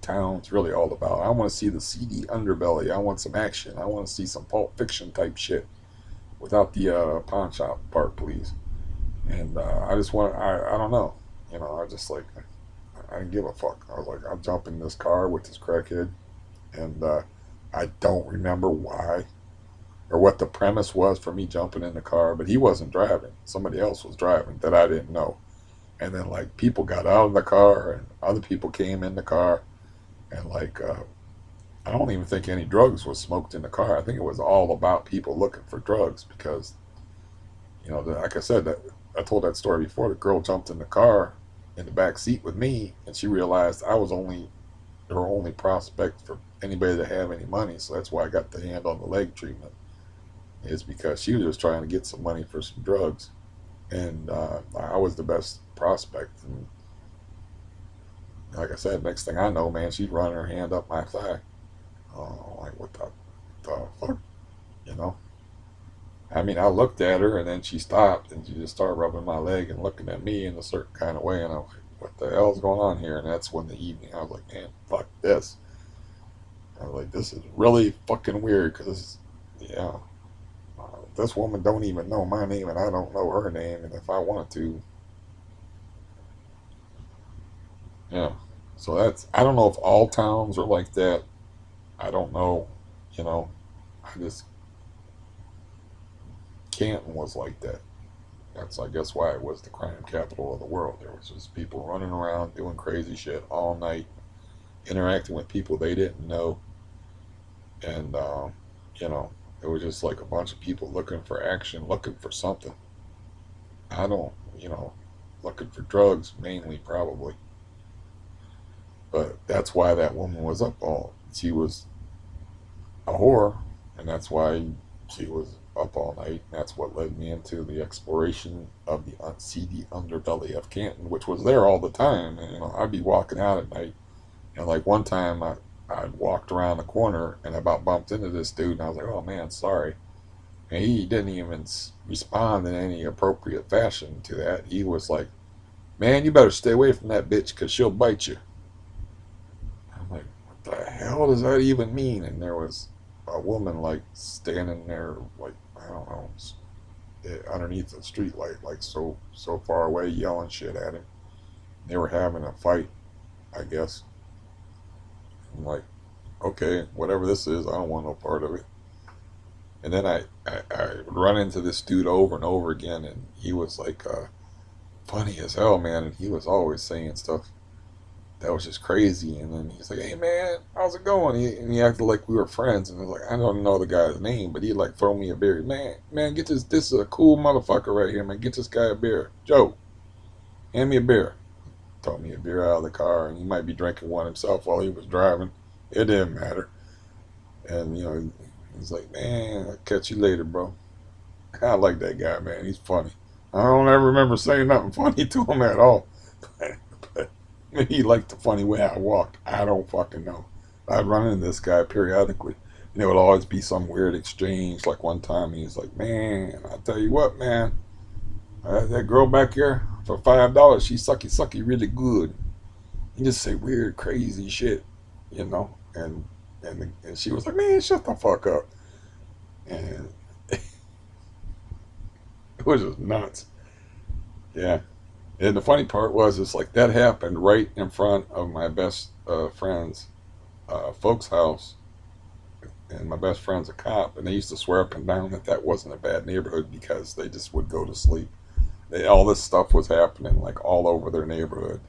town's really all about. I want to see the seedy underbelly. I want some action. I want to see some Pulp Fiction type shit without the pawn shop part, please. And I just want, I don't know. I just like, I didn't give a fuck. I was like, I'll jump in this car with this crackhead. And I don't remember why or what the premise was for me jumping in the car, but he wasn't driving. Somebody else was driving that I didn't know. And then like people got out of the car and other people came in the car, and like I don't even think any drugs was smoked in the car. I think it was all about people looking for drugs because like I said, that I told that story before. The girl jumped in the car in the back seat with me, and she realized I was only her only prospect for anybody to have any money. So that's why I got the hand on the leg treatment. Is because she was just trying to get some money for some drugs, and I was the best prospect. And like I said, next thing I know, man, she's running her hand up my thigh. Oh, like what the fuck, you know? I mean, I looked at her, and then she stopped, and she just started rubbing my leg and looking at me in a certain kind of way, and I'm like, what the hell's going on here? And that's when the evening, I was like, man, fuck this. I was like, this is really fucking weird, because, yeah, this woman don't even know my name, and I don't know her name, and if I wanted to, yeah. So I don't know if all towns are like that. I don't know, you know. I just Canton was like that. That's, I guess, why it was the crime capital of the world. There was just people running around doing crazy shit all night, interacting with people they didn't know, and you know, it was just like a bunch of people looking for action, looking for something. I don't, you know, looking for drugs mainly, probably. But that's why that woman was up all. She was a whore, and that's why she was up all night. And that's what led me into the exploration of the seedy underbelly of Canton, which was there all the time. And, you know, I'd be walking out at night, and like one time I walked around the corner and I about bumped into this dude, and I was like, "Oh man, sorry." And he didn't even respond in any appropriate fashion to that. He was like, "Man, you better stay away from that bitch because she'll bite you." I'm like, "What the hell does that even mean?" And there was a woman like standing there, like, I don't know, underneath the street light, like so far away, yelling shit at him. They were having a fight, I guess. I'm like, okay, whatever this is, I don't want no part of it. And then I would run into this dude over and over again, and he was like funny as hell, man. And he was always saying stuff that was just crazy. And then he's like, "Hey, man, how's it going?" And he acted like we were friends. And I was like, I don't know the guy's name, but he'd like throw me a beer. Man, get this. This is a cool motherfucker right here, man. Get this guy a beer. Joe, hand me a beer. Told me a beer out of the car, and he might be drinking one himself while he was driving. It didn't matter. And you know, he's like, "Man, I'll catch you later, bro." I like that guy, man. He's funny. I don't ever remember saying nothing funny to him at all. But maybe he liked the funny way I walked. I don't fucking know. I'd run into this guy periodically. And it would always be some weird exchange. Like one time he was like, "Man, I'll tell you what, man. That girl back here for $5, she sucky sucky really good." He just say weird, crazy shit, you know? And she was like, "Man, shut the fuck up." And it was just nuts. Yeah. And the funny part was, it's like that happened right in front of my best friend's folks' house, and my best friend's a cop, and they used to swear up and down that that wasn't a bad neighborhood because they just would go to sleep. All this stuff was happening like all over their neighborhood,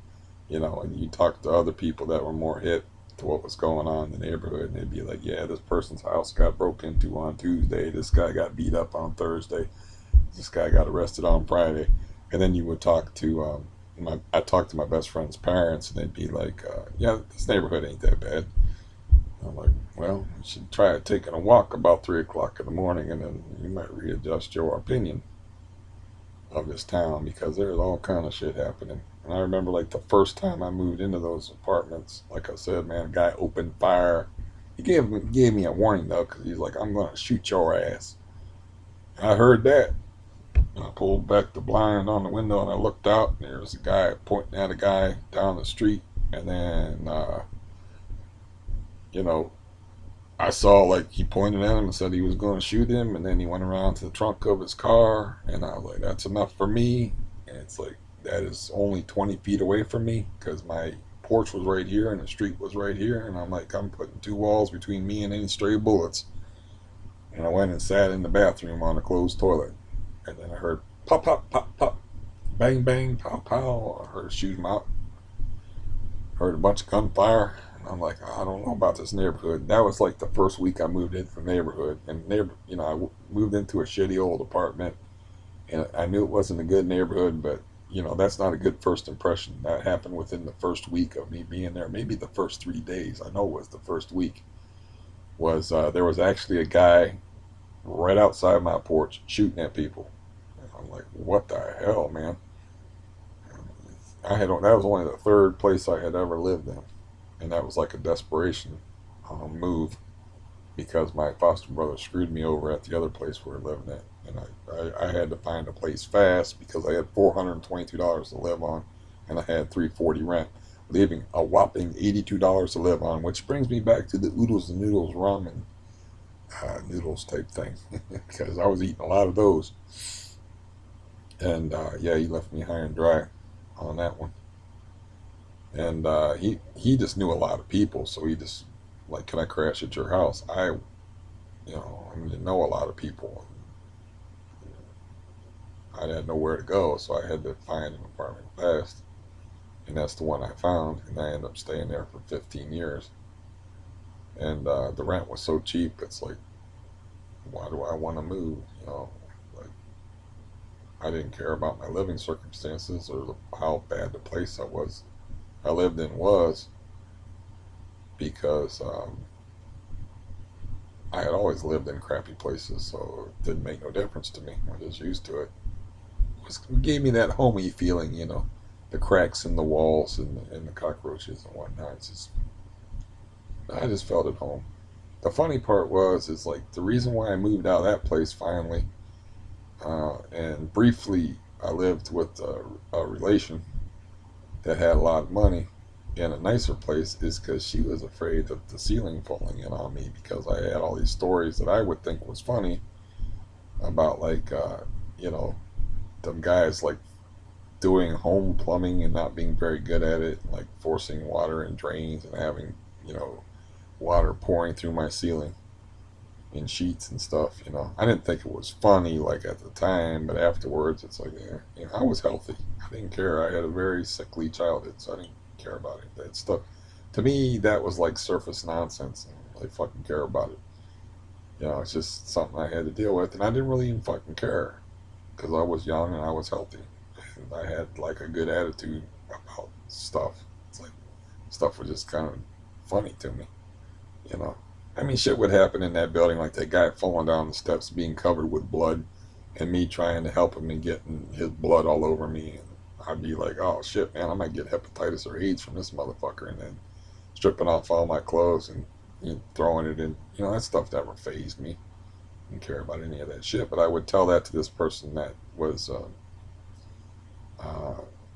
you know. And you talk to other people that were more hip to what was going on in the neighborhood, and they'd be like, "Yeah, this person's house got broke into on Tuesday. This guy got beat up on Thursday. This guy got arrested on Friday." And then you would talk to I talked to my best friend's parents, and they'd be like, "Yeah, this neighborhood ain't that bad." I'm like, "Well, you should try taking a walk about 3 o'clock in the morning, and then you might readjust your opinion of this town because there's all kind of shit happening." And I remember like the first time I moved into those apartments, like I said, man, a guy opened fire. He gave me a warning though, because he's like, "I'm gonna shoot your ass." And I heard that. And I pulled back the blind on the window and I looked out, and there was a guy pointing at a guy down the street. And then, you know, I saw like he pointed at him and said he was going to shoot him. And then he went around to the trunk of his car. And I was like, "That's enough for me." And it's like, that is only 20 feet away from me because my porch was right here and the street was right here. And I'm like, I'm putting two walls between me and any stray bullets. And I went and sat in the bathroom on a closed toilet. And then I heard pop, pop, pop, pop, bang, bang, pow, pow. I heard a shoot out. Heard a bunch of gunfire. And I'm like, I don't know about this neighborhood. That was like the first week I moved into the neighborhood. And, you know, I moved into a shitty old apartment. And I knew it wasn't a good neighborhood, but, you know, that's not a good first impression. That happened within the first week of me being there. Maybe the first 3 days. I know it was the first week. Was there was actually a guy right outside my porch shooting at people. I'm like, what the hell, man? That was only the third place I had ever lived in, and that was like a desperation move because my foster brother screwed me over at the other place we were living at, and I had to find a place fast because I had $422 to live on, and I had $340 rent, leaving a whopping $82 to live on, which brings me back to the oodles and noodles ramen noodles type thing because I was eating a lot of those. And yeah, he left me high and dry on that one. And he just knew a lot of people, so he just like, "Can I crash at your house?" I didn't know a lot of people. I had nowhere to go, so I had to find an apartment fast, and that's the one I found, and I ended up staying there for 15 years. And the rent was so cheap, it's like, why do I want to move? You know, like I didn't care about my living circumstances or how bad the place I lived in was because I had always lived in crappy places, so it didn't make no difference to me. I was just used to it. It gave me that homey feeling, you know, the cracks in the walls and the cockroaches and whatnot. I just felt at home. The funny part is like the reason why I moved out of that place finally, and briefly I lived with a relation that had a lot of money in a nicer place is because she was afraid of the ceiling falling in on me because I had all these stories that I would think was funny about like you know them guys like doing home plumbing and not being very good at it, like forcing water in drains and having you know water pouring through my ceiling in sheets and stuff. You know, I didn't think it was funny like at the time, but afterwards, it's like, yeah, you know, I was healthy. I didn't care. I had a very sickly childhood, so I didn't care about it. That stuff, to me, that was like surface nonsense. I didn't really fucking care about it. You know, it's just something I had to deal with, and I didn't really even fucking care because I was young and I was healthy, and I had like a good attitude about stuff. It's like stuff was just kind of funny to me. You know, I mean, shit would happen in that building, like that guy falling down the steps, being covered with blood, and me trying to help him and getting his blood all over me. And I'd be like, "Oh shit, man, I might get hepatitis or AIDS from this motherfucker," and then stripping off all my clothes and you know, throwing it in. You know, that stuff never phased me. I didn't care about any of that shit. But I would tell that to this person that was, uh,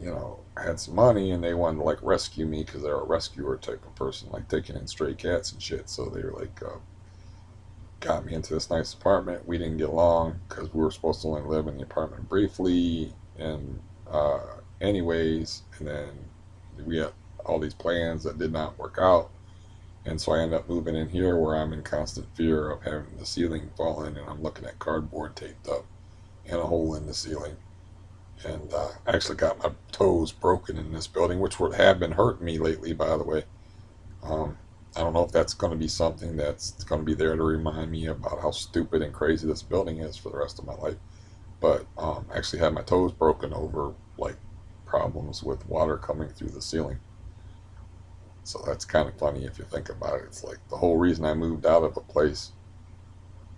you know, had some money and they wanted to like rescue me because they're a rescuer type of person, like taking in stray cats and shit. So they were like, got me into this nice apartment. We didn't get along because we were supposed to only live in the apartment briefly. And, anyways, and then we had all these plans that did not work out. And so I ended up moving in here where I'm in constant fear of having the ceiling fall in and I'm looking at cardboard taped up and a hole in the ceiling. And I actually got my toes broken in this building, which would have been hurting me lately, by the way. Um, I don't know if that's going to be something that's going to be there to remind me about how stupid and crazy this building is for the rest of my life. But I actually had my toes broken over like problems with water coming through the ceiling. So that's kind of funny if you think about it. It's like the whole reason I moved out of a place,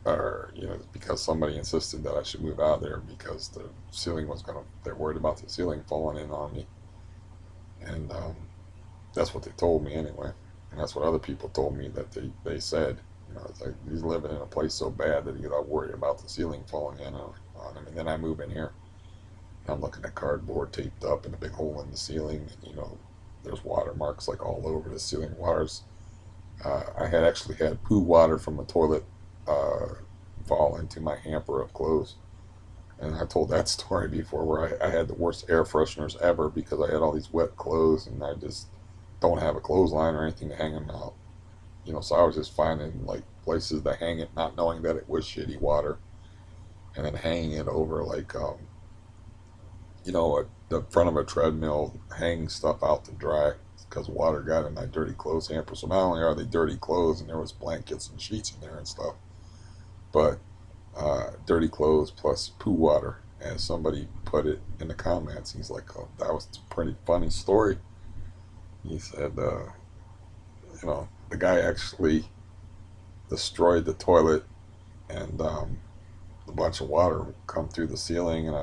or you know, because somebody insisted that I should move out of there because the ceiling was gonna. They're worried about the ceiling falling in on me, and that's what they told me anyway, and that's what other people told me that they said. You know, it's like he's living in a place so bad that he's not worried about the ceiling falling in on him. And then I move in here, and I'm looking at cardboard taped up and a big hole in the ceiling, and you know, there's water marks like all over the ceiling. Waters. I had actually had poo water from the toilet uh, fall into my hamper of clothes. And I told that story before where I had the worst air fresheners ever because I had all these wet clothes and I just don't have a clothesline or anything to hang them out. You know, so I was just finding like places to hang it, not knowing that it was shitty water, and then hanging it over like, you know, the front of a treadmill, hanging stuff out to dry because water got in my dirty clothes hamper. So not only are they dirty clothes and there was blankets and sheets in there and stuff, but dirty clothes plus poo water. As somebody put it in the comments, he's like, "Oh, that was a pretty funny story." He said, "You know, the guy actually destroyed the toilet, and a bunch of water come through the ceiling, and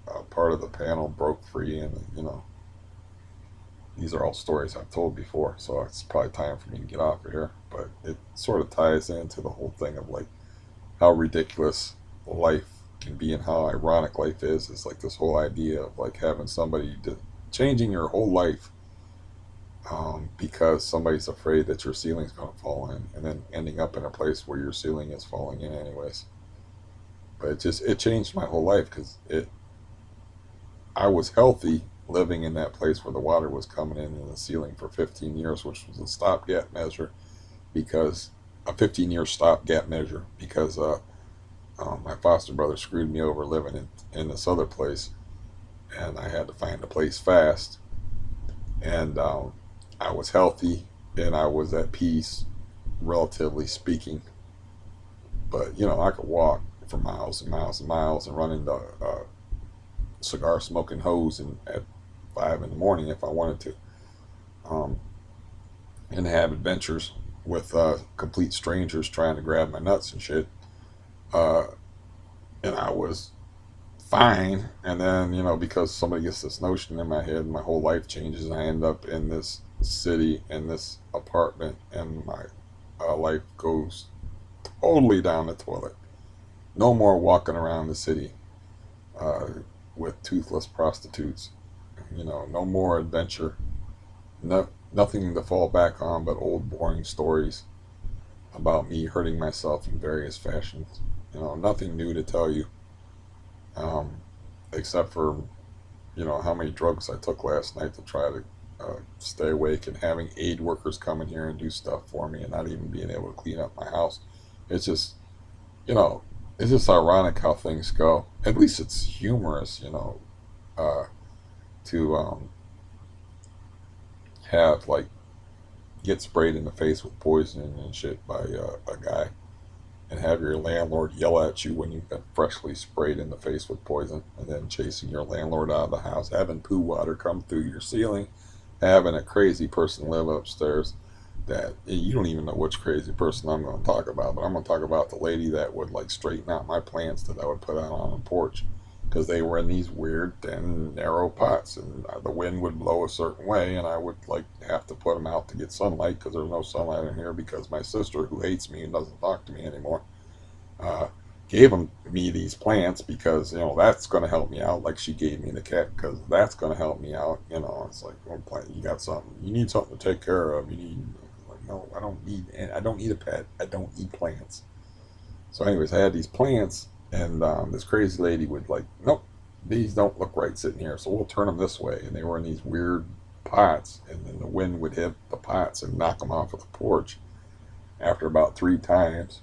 a part of the panel broke free, and you know." These are all stories I've told before, so it's probably time for me to get off of here. But it sort of ties into the whole thing of like how ridiculous life can be and how ironic life is. It's like this whole idea of like having somebody changing your whole life because somebody's afraid that your ceiling's going to fall in, and then ending up in a place where your ceiling is falling in anyways. But it changed my whole life because it I was healthy living in that place where the water was coming in the ceiling for 15 years, which was a stopgap measure because a 15-year stopgap measure because My foster brother screwed me over living in this other place, and I had to find a place fast. And I was healthy and I was at peace, relatively speaking. But I could walk for miles and miles and miles and run into cigar smoking hoes at 5 in the morning if I wanted to, um, and have adventures with complete strangers trying to grab my nuts and shit. Uh, and I was fine. And then, because somebody gets this notion in my head, my whole life changes. And I end up in this city, in this apartment, and my life goes totally down the toilet. No more walking around the city uh, with toothless prostitutes. No more adventure. No, nothing to fall back on but old boring stories about me hurting myself in various fashions. Nothing new to tell you, um, except for how many drugs I took last night to try to stay awake, and having aid workers come in here and do stuff for me, and not even being able to clean up my house. It's just you know it's just ironic how things go. At least it's humorous, uh, to have like get sprayed in the face with poison and shit by a guy, and have your landlord yell at you when you've been freshly sprayed in the face with poison, and then chasing your landlord out of the house, having poo water come through your ceiling, having a crazy person live upstairs that you don't even know which crazy person I'm going to talk about, but I'm going to talk about the lady that would like straighten out my plants that I would put out on the porch, because they were in these weird thin narrow pots, and the wind would blow a certain way, and I would like have to put them out to get sunlight, because there's no sunlight in here, because my sister, who hates me and doesn't talk to me anymore, uh, gave me these plants, because that's going to help me out, like she gave me the cat because that's going to help me out. It's like, well, plant, you got something, you need something to take care of, you need, like, no, I don't need a pet, I don't eat plants. So anyways, I had these plants, and this crazy lady would like, nope, these don't look right sitting here, so we'll turn them this way, and they were in these weird pots, and then the wind would hit the pots and knock them off of the porch. After about 3 times,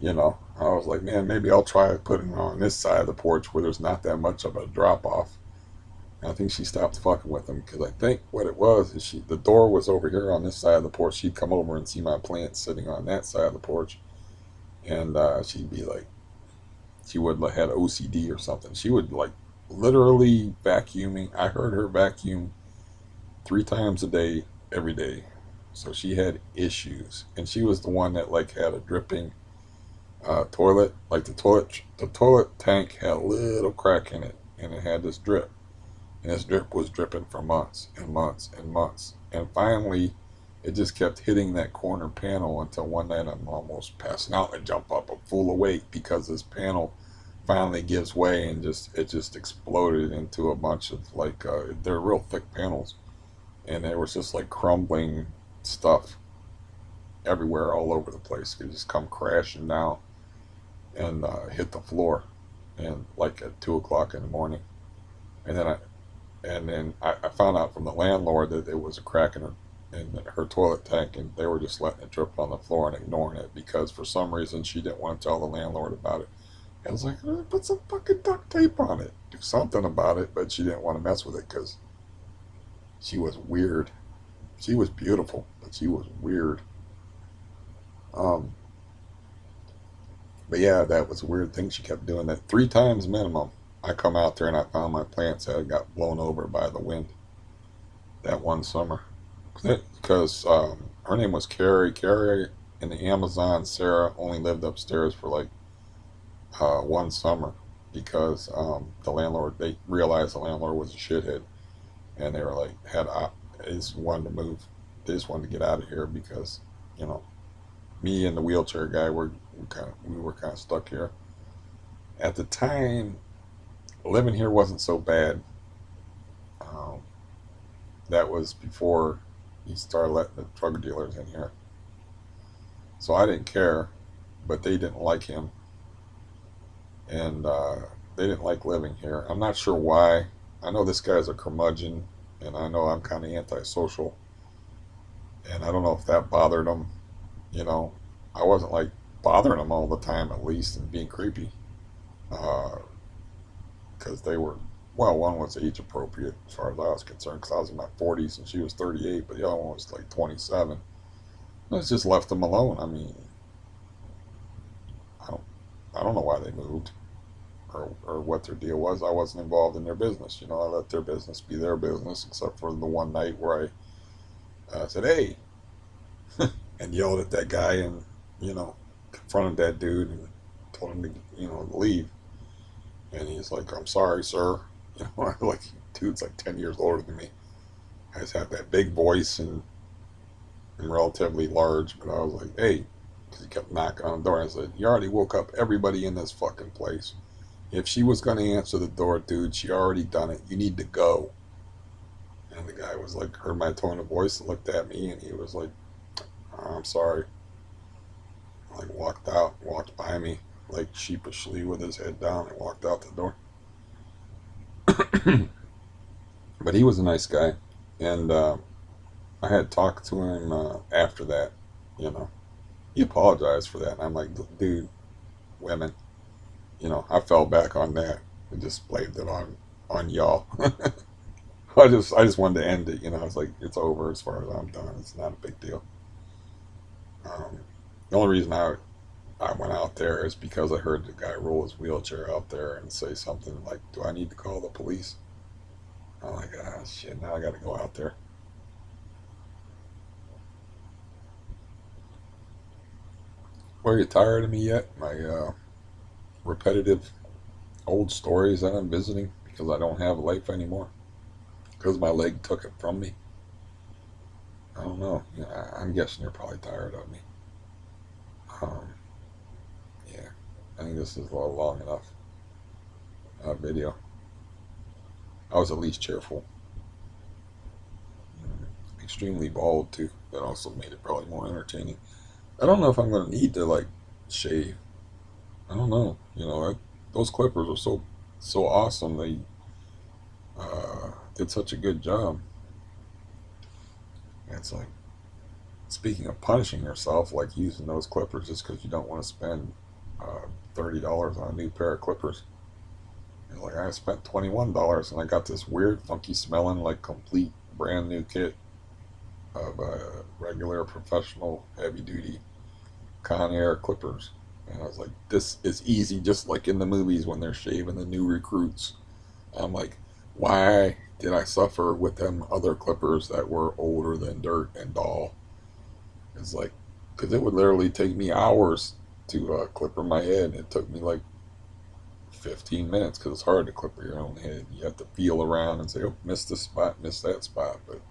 I was like, man, maybe I'll try putting it on this side of the porch where there's not that much of a drop off. And I think she stopped fucking with them, because I think what it was is the door was over here on this side of the porch. She'd come over and see my plants sitting on that side of the porch, and she'd be like, she would like had OCD or something. She would like literally vacuuming. I heard her vacuum 3 times a day, every day. So she had issues, and she was the one that like had a dripping toilet. Like the toilet tank had a little crack in it, and it had this drip, and this drip was dripping for months and months and months, and finally, it just kept hitting that corner panel until one night I'm almost passing out. I jump up, I'm full awake, because this panel finally gives way, and it just exploded into a bunch of like they're real thick panels, and there was just like crumbling stuff everywhere, all over the place. It just come crashing down and hit the floor, and like at 2 o'clock in the morning. And then I found out from the landlord that it was a crack in her toilet tank, and they were just letting it drip on the floor and ignoring it, because for some reason she didn't want to tell the landlord about it. I was like, put some fucking duct tape on it, do something about it, but she didn't want to mess with it, because she was weird. She was beautiful, but she was weird. Um, But yeah, that was a weird thing. She kept doing that 3 times minimum. I come out there and I found my plants had got blown over by the wind that one summer. Because her name was Carrie. Carrie in the Amazon, Sarah only lived upstairs for like one summer, because the landlord, they realized the landlord was a shithead, and they were like, they just wanted to move. They just wanted to get out of here, because, you know, me and the wheelchair guy we were kind of stuck here. At the time, living here wasn't so bad. Um, that was before he started letting the drug dealers in here, so I didn't care. But they didn't like him, and they didn't like living here. I'm not sure why. I know this guy's a curmudgeon, and I know I'm kind of antisocial, and I don't know if that bothered him. You know, I wasn't like bothering them all the time at least and being creepy. Because they were, well, one was age appropriate as far as I was concerned because I was in my 40s and she was 38, but the other one was like 27. I just left them alone. I mean, I don't, I don't know why they moved or what their deal was. I wasn't involved in their business. You know, I let their business be their business, except for the one night where I said, "Hey," and yelled at that guy and, you know, confronted that dude and told him to, leave. And he's like, "I'm sorry, sir." You know, like, dude's like 10 years older than me. I just have that big voice and relatively large, but I was like, "Hey," because he kept knocking on the door. I said, "You already woke up everybody in this fucking place. If she was going to answer the door, dude, she already done it. You need to go." And the guy was like, heard my tone of voice and looked at me and he was like, "I'm sorry." Like walked out, walked by me, like sheepishly with his head down and walked out the door. But he was a nice guy. And I had talked to him after that, you know. He apologized for that. And I'm like, "Dude, women, I fell back on that and just blamed it on y'all." I just wanted to end it, I was like, it's over as far as I'm done. It's not a big deal. Um, the only reason I went out there is because I heard the guy roll his wheelchair out there and say something like, "Do I need to call the police?" I'm like, "Ah, shit, now I got to go out there." Well, are you tired of me yet? My repetitive old stories that I'm visiting because I don't have a life anymore. Because my leg took it from me. I don't know. Yeah, I'm guessing you're probably tired of me. Um, yeah, I think this is a long enough video. I was at least cheerful. Extremely bald too. That also made it probably more entertaining. I don't know if I'm gonna need to like shave. I don't know. Those clippers are so awesome. They did such a good job. And it's like, speaking of punishing yourself, like using those clippers just because you don't want to spend $30 on a new pair of clippers. It's like I spent $21 and I got this weird, funky smelling, like complete brand new kit of regular professional heavy duty Conair clippers. And I was like, this is easy, just like in the movies when they're shaving the new recruits. I'm like, why did I suffer with them other clippers that were older than dirt and dull? It's like, because it would literally take me hours to clipper my head. It took me like 15 minutes because it's hard to clipper your own head. You have to feel around and say, "Oh, missed this spot, missed that spot." But,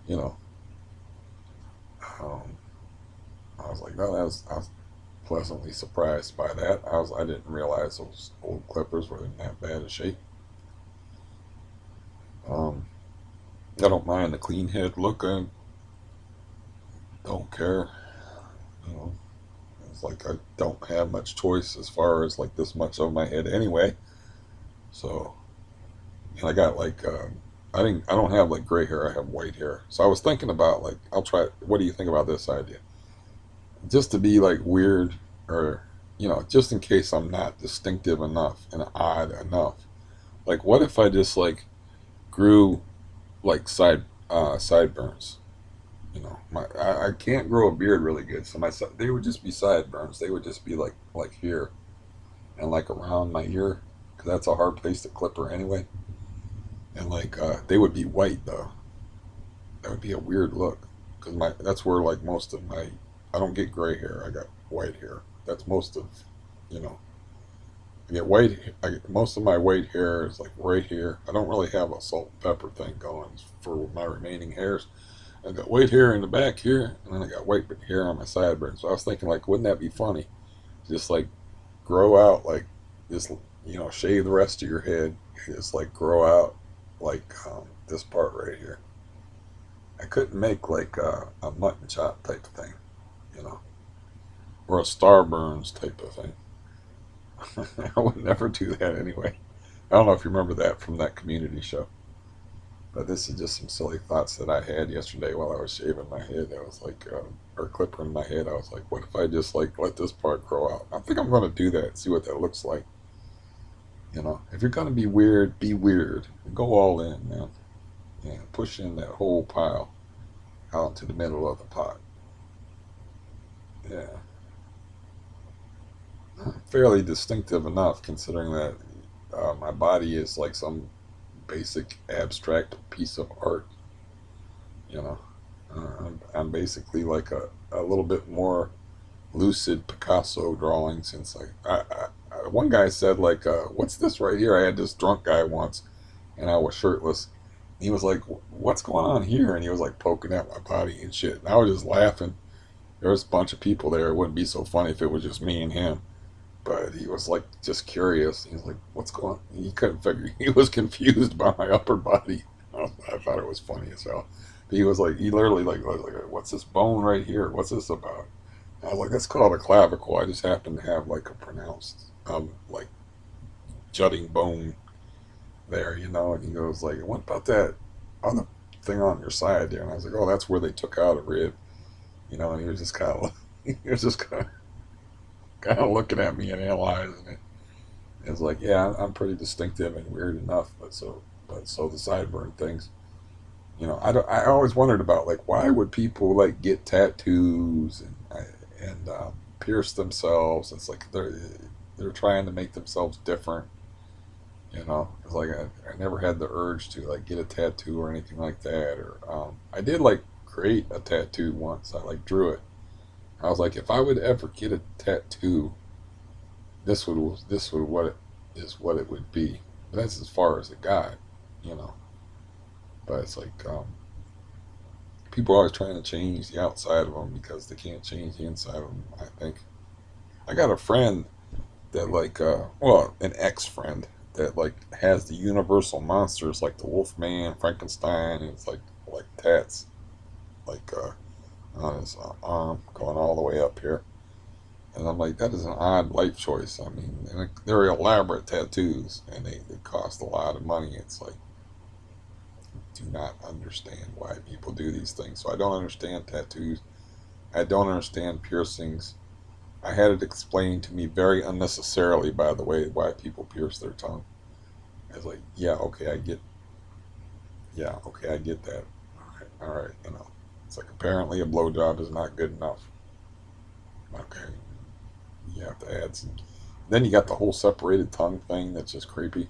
you know, um, I was like, no, I was pleasantly surprised by that. I didn't realize those old clippers were in that bad a shape. Um, I don't mind the clean head look. I don't care. You know, it's like I don't have much choice as far as like this much of my head anyway. So, and I got like I don't have like gray hair. I have white hair. So I was thinking about like I'll try. What do you think about this idea? Just to be like weird or just in case I'm not distinctive enough and odd enough. Like, what if I just like grew like sideburns? I can't grow a beard really good, so they would just be sideburns. They would just be like here and like around my ear, because that's a hard place to clipper anyway. And like they would be white though. That would be a weird look, because my that's where like most of my I don't get gray hair. I got white hair. That's most of you know I get white. I get, most of my white hair is like right here. I don't really have a salt and pepper thing going for my remaining hairs. I got white hair in the back here, and then I got white hair on my sideburns. So I was thinking, like, wouldn't that be funny? Just like grow out, like just shave the rest of your head, just like grow out like this part right here. I couldn't make like a mutton chop type of thing, you know, or a Starburns type of thing. I would never do that anyway. I don't know if you remember that from that Community show. But this is just some silly thoughts that I had yesterday while I was shaving my head. I was like, or clipping my head. I was like, what if I just like let this part grow out? I think I'm going to do that. See what that looks like. You know, if you're going to be weird, be weird. Go all in, man. Yeah, push in that whole pile out into the middle of the pot. Yeah, fairly distinctive enough considering that my body is like some basic abstract piece of art. You know, I'm basically like a little bit more lucid Picasso drawing since one guy said like, what's this right here? I had this drunk guy once and I was shirtless. He was like, what's going on here? And he was like poking at my body and shit. And I was just laughing. There was a bunch of people there. It wouldn't be so funny if it was just me and him. But he was like just curious. He was like, what's going on? He couldn't figure. He was confused by my upper body. I thought it was funny as hell. But he was like, he literally like was like, what's this bone right here? What's this about? I was like, that's called a clavicle. I just happen to have like a pronounced like jutting bone there, you know. And he goes like, what about that other thing on your side there? And I was like, oh, that's where they took out a rib, you know. And he was just kind of he was just kind of looking at me and analyzing it. It's like, yeah, I'm pretty distinctive and weird enough, but so the sideburn things, you know, I always wondered about like why would people like get tattoos and pierce themselves? It's like they're trying to make themselves different, you know. It's like I never had the urge to like get a tattoo or anything like that. Or I did like create a tattoo once. I like drew it. I was like, if I would ever get a tattoo, this would what it is what it would be. But that's as far as it got, you know. But it's like people are always trying to change the outside of them because they can't change the inside of them. I think I got a friend that like well, an ex-friend that like has the universal monsters like the Wolfman, Frankenstein, and it's like tats like on his arm going all the way up here. And I'm like, that is an odd life choice. I mean, and they're elaborate tattoos, and they cost a lot of money. It's like, do not understand why people do these things. So I don't understand tattoos. I don't understand piercings. I had it explained to me very unnecessarily, by the way, why people pierce their tongue. It's like, yeah, okay, I get that. All right, you know, it's like apparently a blowjob is not good enough. Okay, you have to add some. Then you got the whole separated tongue thing that's just creepy,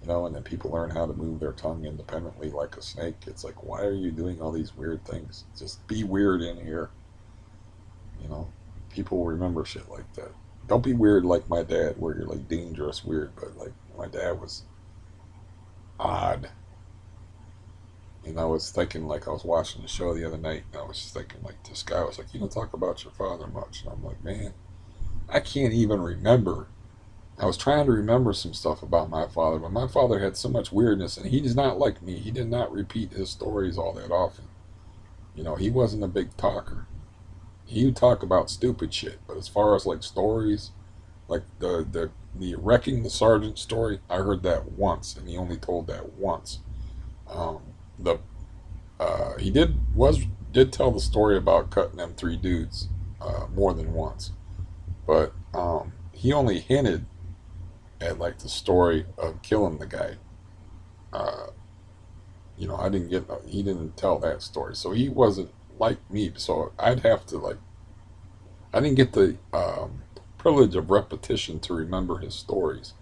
you know. And then people learn how to move their tongue independently like a snake. It's like, why are you doing all these weird things? Just be weird in here, you know. People will remember shit like that. Don't be weird like my dad, where you're like dangerous weird. But like my dad was odd. And I was thinking, like, I was watching the show the other night, and I was thinking, like, this guy was like, you don't talk about your father much. And I'm like, man, I can't even remember. I was trying to remember some stuff about my father, but my father had so much weirdness, and he is not like me. He did not repeat his stories all that often. You know, he wasn't a big talker. He would talk about stupid shit, but as far as like stories, like the wrecking the sergeant story, I heard that once, and he only told that once. Um, the he did tell the story about cutting them three dudes more than once, but he only hinted at like the story of killing the guy. Uh, you know, I didn't get he didn't tell that story, so he wasn't like me. So I'd have to like I didn't get the privilege of repetition to remember his stories.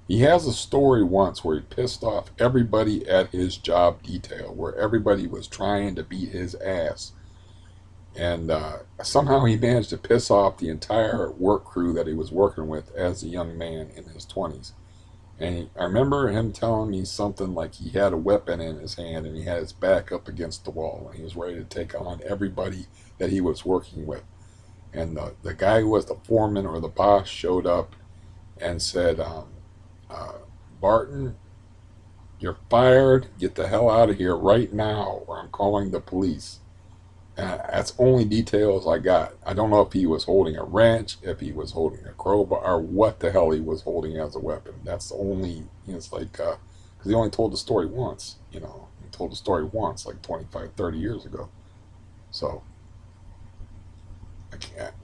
He has a story once where he pissed off everybody at his job detail, where everybody was trying to beat his ass. And somehow he managed to piss off the entire work crew that he was working with as a young man in his 20s. And I remember him telling me something like he had a weapon in his hand and he had his back up against the wall and he was ready to take on everybody that he was working with. And the guy who was the foreman or the boss showed up and said, uh, Barton, you're fired. Get the hell out of here right now, or I'm calling the police. And that's only details I got. I don't know if he was holding a wrench, if he was holding a crowbar, or what the hell he was holding as a weapon. That's the only, you know, it's like, because he only told the story once, you know. told the story once, like 25, 30 years ago. So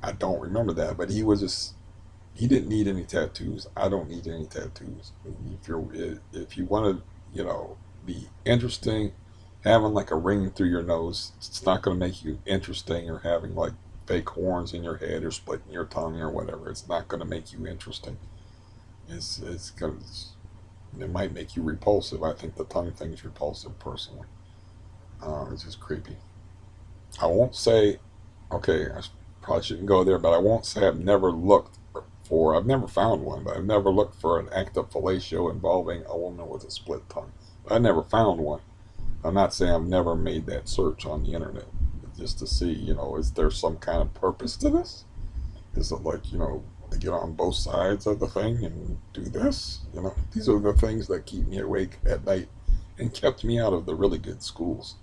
I don't remember that. But he was just, he didn't need any tattoos. I don't need any tattoos. If you want to, be interesting, having like a ring through your nose, it's not going to make you interesting. Or having like fake horns in your head or splitting your tongue or whatever, it's not going to make you interesting. It's going to, it might make you repulsive. I think the tongue thing's repulsive personally. It's just creepy. I won't say, okay, I probably shouldn't go there, but I won't say I've never looked for, I've never found one, but I've never looked for an act of fellatio involving a woman with a split tongue. I never found one. I'm not saying I've never made that search on the internet just to see, is there some kind of purpose to this? Is it like, to get on both sides of the thing and do this? These are the things that keep me awake at night and kept me out of the really good schools.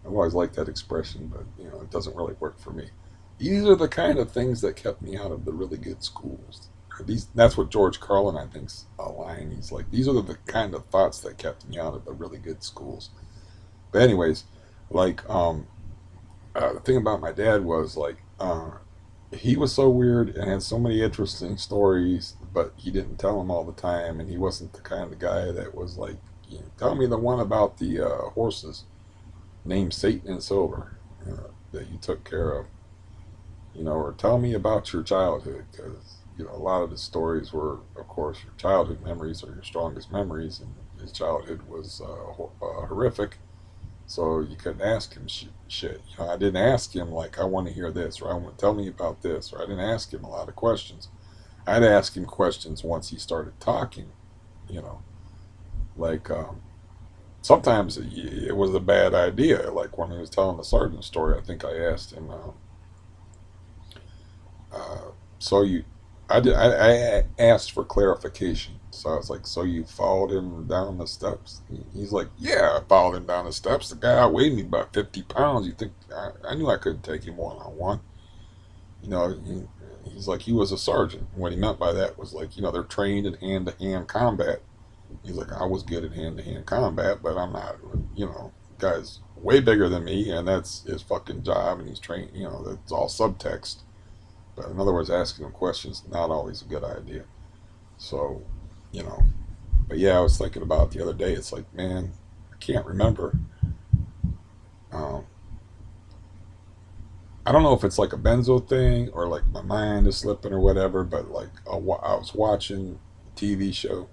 I've always liked that expression, but it doesn't really work for me. These are the kind of things that kept me out of the really good schools. That's what George Carlin, I think's a line. He's like, these are the kind of thoughts that kept me out of the really good schools. But anyways, like the thing about my dad was like he was so weird and had so many interesting stories, but he didn't tell them all the time, and he wasn't the kind of guy that was like, tell me the one about the horses named Satan and Silver that you took care of, or tell me about your childhood, because a lot of the stories were, of course, your childhood memories are your strongest memories, and his childhood was horrific. So you couldn't ask him shit. I didn't ask him like, I want to hear this, or I want to tell me about this, or I didn't ask him a lot of questions. I'd ask him questions once he started talking, you know, like sometimes it was a bad idea. Like when he was telling the sergeant story, I think I asked him, uh, so you, I asked for clarification. So I was like, so you followed him down the steps? He's like, yeah, I followed him down the steps. The guy outweighed me about 50 pounds. You think, I knew I couldn't take him one on one. You know, he's like, he was a sergeant. What he meant by that was like, they're trained in hand to hand combat. He's like, I was good at hand to hand combat, but I'm not, guy's way bigger than me, and that's his fucking job, and he's trained, that's all subtext. But in other words, asking him questions not always a good idea. So, you know, but yeah, I was thinking about it the other day. It's like, man, I can't remember. Um, I don't know if it's like a benzo thing or like my mind is slipping or whatever, but like I was watching a TV show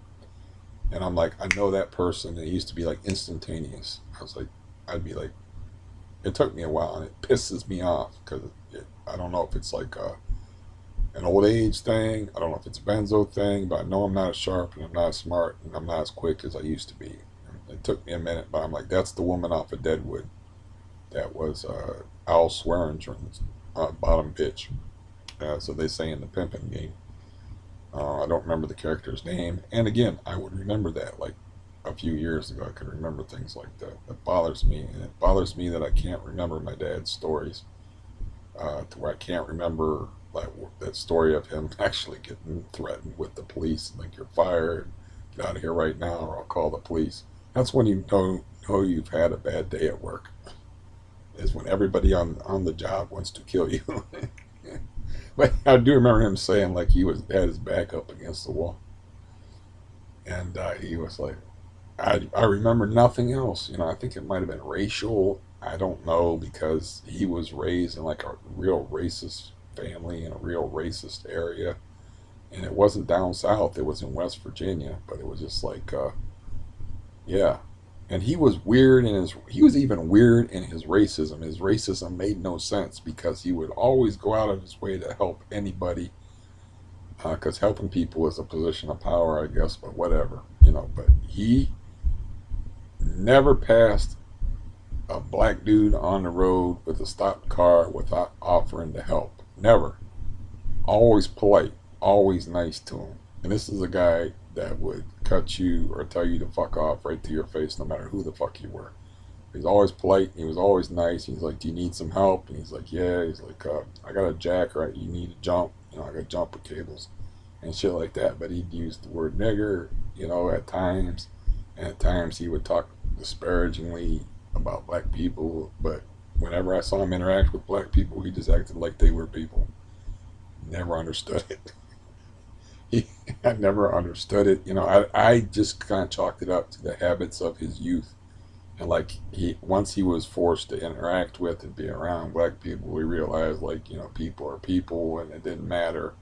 and I'm like, I know that person. And it used to be like instantaneous. I was like, I'd be like, it took me a while and it pisses me off because I don't know if it's like an old age thing. I don't know if it's a benzo thing, but I know I'm not as sharp and I'm not as smart and I'm not as quick as I used to be. It took me a minute, but I'm like, that's the woman off of Deadwood. That was Al Swearengen's bottom pitch. So they say in the pimping game. I don't remember the character's name. And again, I would remember that like a few years ago. I could remember things like that. That bothers me. And it bothers me that I can't remember my dad's stories. To where I can't remember like that story of him actually getting threatened with the police. Like, you're fired. Get out of here right now or I'll call the police. That's when you know you've had a bad day at work. Is when everybody on the job wants to kill you. But I do remember him saying like he had his back up against the wall, and he was like, I remember nothing else. I think it might have been racial. I don't know because he was raised in like a real racist family in a real racist area, and it wasn't down south. It was in West Virginia, but it was just like yeah. And he was weird in he was even weird in his racism. His racism made no sense because he would always go out of his way to help anybody, because helping people is a position of power, I guess, but whatever, but he never passed a black dude on the road with a stopped car without offering to help. Never. Always polite, always nice to him. And this is a guy that would cut you or tell you to fuck off right to your face no matter who the fuck you were. He's always polite. He was always nice. He's like, do you need some help? And he's like, yeah. He's like, I got a jack, right? You need a jump. I got jumper cables and shit like that. But he'd use the word nigger, at times. And at times he would talk disparagingly about black people, but whenever I saw him interact with black people, he just acted like they were people. Never understood it. He, I never understood it. I just kind of chalked it up to the habits of his youth. And like once he was forced to interact with and be around black people, he realized like people are people and it didn't matter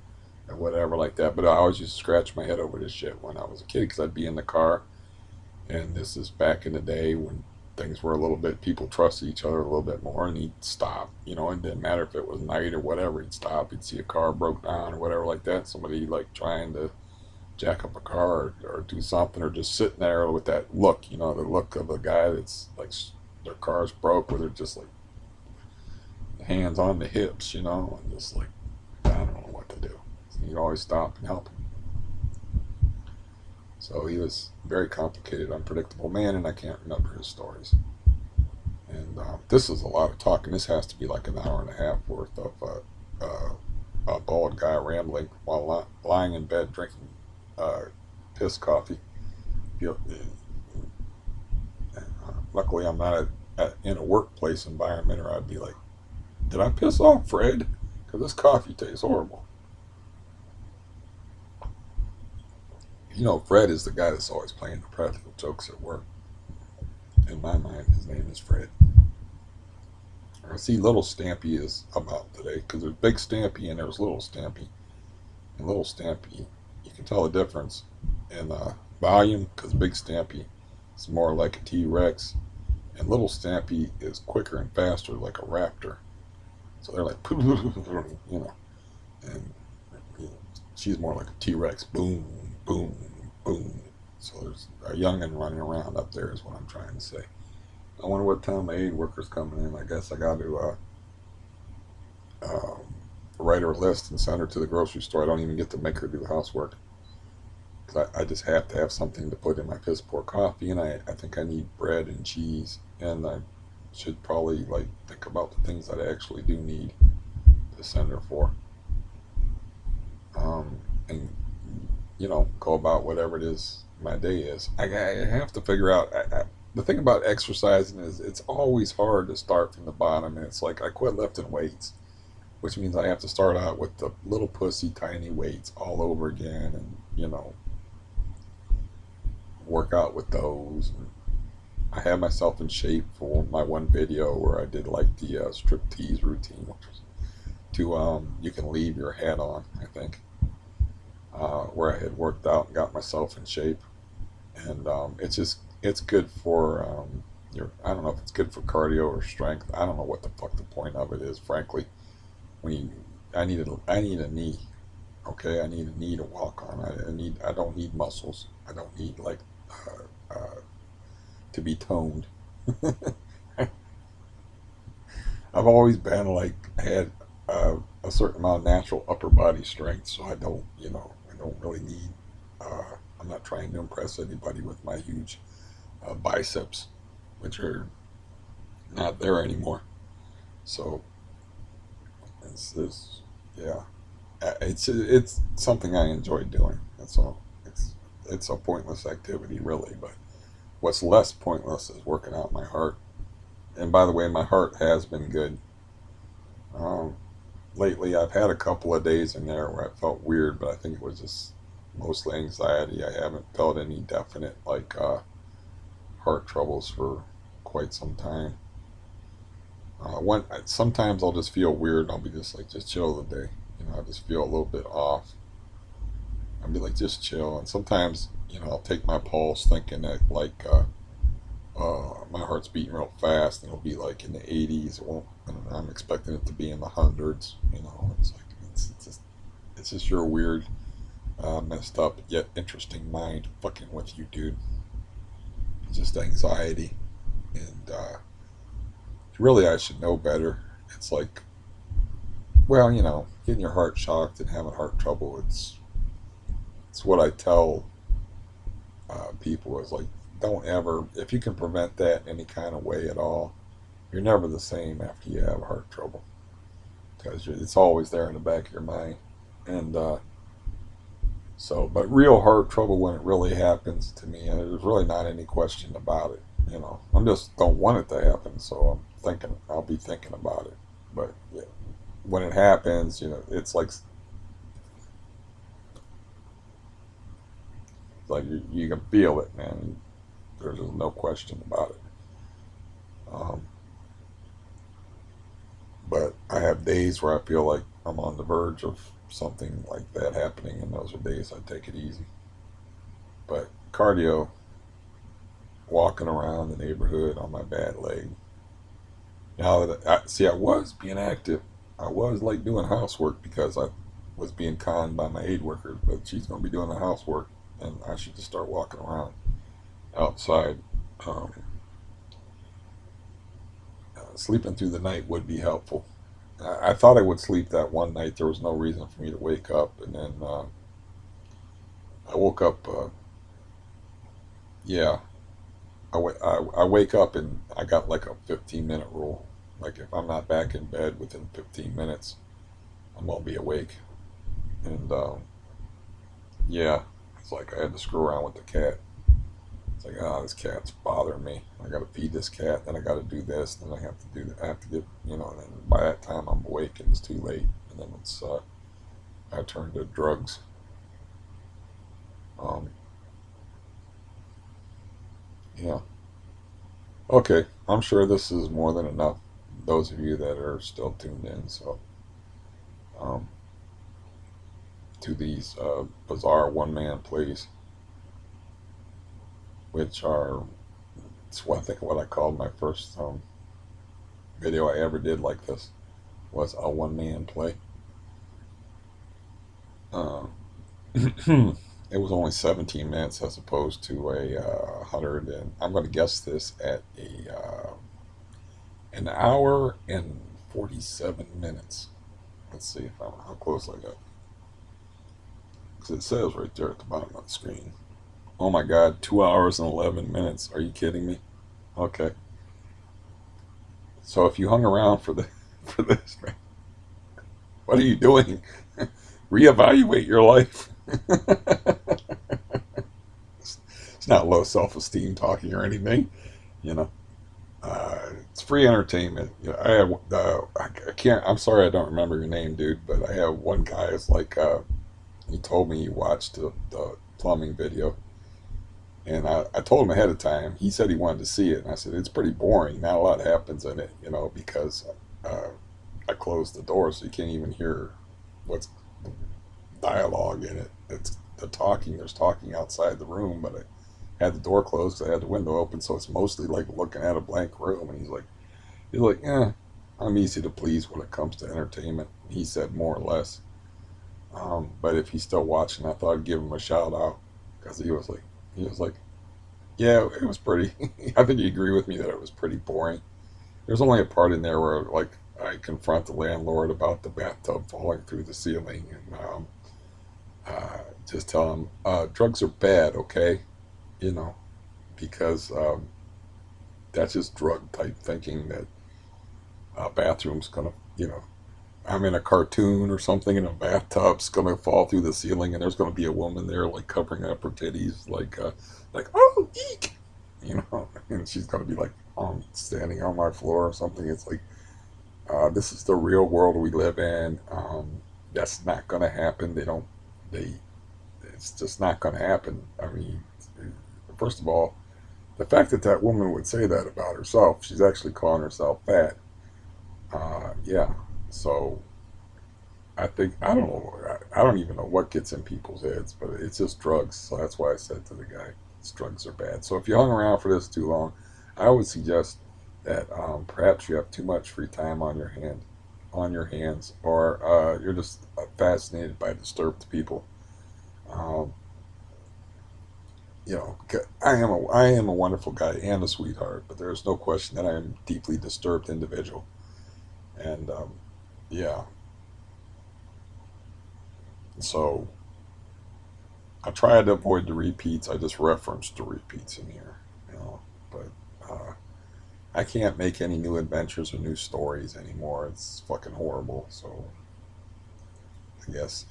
and whatever like that. But I always used to scratch my head over this shit when I was a kid because I'd be in the car, and this is back in the day when things were a little bit people trusted each other a little bit more, and he'd stop. It didn't matter if it was night or whatever. He'd stop. He'd see a car broke down or whatever like that. Somebody like trying to jack up a car or do something, or just sitting there with that look, the look of a guy that's like their car's broke, where they're just like hands on the hips, and just like I don't know what to do. So he'd always stop and help him. So he was a very complicated, unpredictable man, and I can't remember his stories. And this is a lot of talking. This has to be like an hour and a half worth of a bald guy rambling while lying in bed drinking uh, piss coffee. Luckily, I'm not in a workplace environment, or I'd be like, "Did I piss off Fred? Because this coffee tastes horrible." Fred is the guy that's always playing the practical jokes at work. In my mind, his name is Fred. I see Little Stampy is about today because there's Big Stampy and there's Little Stampy. And Little Stampy, you can tell the difference in volume because Big Stampy is more like a T Rex, and Little Stampy is quicker and faster like a raptor. So they're like, and she's more like a T Rex. Boom, boom, boom. So there's a youngin' running around up there, is what I'm trying to say. I wonder what time the aid worker's coming in. I guess I got to write her a list and send her to the grocery store. I don't even get to make her do the housework. Because I just have to have something to put in my piss poor coffee, and I think I need bread and cheese, and I should probably like think about the things that I actually do need to send her for. And go about whatever it is my day is. I have to figure out. The thing about exercising is it's always hard to start from the bottom, and it's like I quit lifting weights, which means I have to start out with the little pussy tiny weights all over again, and work out with those. And I had myself in shape for my one video where I did like the striptease routine, which was to you can leave your hat on, I think, where I had worked out and got myself in shape, and it's good for your, I don't know if it's good for cardio or strength. I don't know what the fuck the point of it is, frankly. When you, I need a knee. Okay, I need a knee to walk on. I don't need muscles. I don't need like to be toned. I've always been like had a certain amount of natural upper body strength, so I don't really need. I'm not trying to impress anybody with my huge biceps, which are not there anymore. So it's yeah, it's something I enjoy doing. That's all. It's a pointless activity, really. But what's less pointless is working out my heart. And by the way, my heart has been good. Um, Lately, I've had a couple of days in there where I felt weird, but I think it was just mostly anxiety. I haven't felt any definite like heart troubles for quite some time. Sometimes I'll just feel weird, and I'll be just like, just chill today. I just feel a little bit off. I'll be like, just chill. And sometimes, I'll take my pulse, thinking that like my heart's beating real fast, and it'll be like in the 80s. It won't. And I'm expecting it to be in the hundreds. It's like it's just your weird, messed up yet interesting mind fucking with you, dude. It's just anxiety, and really I should know better. It's like, well, getting your heart shocked and having heart trouble. It's what I tell people is like, don't ever, if you can prevent that in any kind of way at all, you're never the same after you have heart trouble, because it's always there in the back of your mind. And but real heart trouble, when it really happens to me, and there's really not any question about it. I just don't want it to happen. So I'll be thinking about it. But yeah, when it happens, it's like you can feel it, man. There's just no question about it. Um, but I have days where I feel like I'm on the verge of something like that happening, and those are days I take it easy. But cardio, walking around the neighborhood on my bad leg. Now that I was being active. I was like doing housework because I was being conned by my aid worker, but she's going to be doing the housework, and I should just start walking around outside. Um, Sleeping through the night would be helpful. I thought I would sleep that one night. There was no reason for me to wake up, and then I woke up. Yeah, I wake up and I got like a 15-minute rule. Like if I'm not back in bed within 15 minutes, I'm gonna be awake. And yeah, it's like I had to screw around with the cat. It's like, this cat's bothering me. I got to feed this cat, then I got to do this, then I have to do that. I have to get, and then by that time I'm awake and it's too late. And then I turn to drugs. Um, yeah. Okay. I'm sure this is more than enough. Those of you that are still tuned in, so um, to these bizarre one-man plays, which are, it's what I think what I called my first video I ever did like this was a one-man play. Uh, it was only 17 minutes as opposed to a 100, and I'm going to guess this at a an hour and 47 minutes. Let's see if I'm how close I got, because it says right there at the bottom of the screen. Oh my God, 2 hours and 11 minutes. Are you kidding me? Okay, so if you hung around for the for this, man, what are you doing? Reevaluate your life. It's not low self-esteem talking or anything, you know. It's free entertainment. I have I can't. I'm sorry, I don't remember your name, dude. But I have one guy. It's like he told me he watched the plumbing video, and I told him ahead of time. He said he wanted to see it, and I said it's pretty boring. Not a lot happens in it, because uh, I closed the door so you can't even hear what's dialogue in it. It's the talking. There's talking outside the room, but I had the door closed. I had the window open, so it's mostly like looking at a blank room. And he's like, yeah, I'm easy to please when it comes to entertainment. He said more or less. But if he's still watching, I thought I'd give him a shout out because he was like, yeah, it was pretty. I think he agreed with me that it was pretty boring. There's only a part in there where like I confront the landlord about the bathtub falling through the ceiling and just tell him drugs are bad, okay? You know, because that's just drug type thinking that a bathroom's gonna, I'm in a cartoon or something and a bathtub's gonna fall through the ceiling and there's gonna be a woman there like covering up her titties like oh eek, and she's gonna be like standing on my floor or something. It's like this is the real world we live in. That's not gonna happen. They it's just not gonna happen. I mean, first of all, the fact that that woman would say that about herself, she's actually calling herself fat. Yeah. So I don't know. I don't even know what gets in people's heads, but it's just drugs. So that's why I said to the guy, drugs are bad. So if you hung around for this too long, I would suggest that perhaps you have too much free time on your hands, or you're just fascinated by disturbed people. Um, I am a wonderful guy and a sweetheart, but there's no question that I am a deeply disturbed individual. And yeah, so I try to avoid the repeats. I just reference the repeats in here, But I can't make any new adventures or new stories anymore. It's fucking horrible. So I guess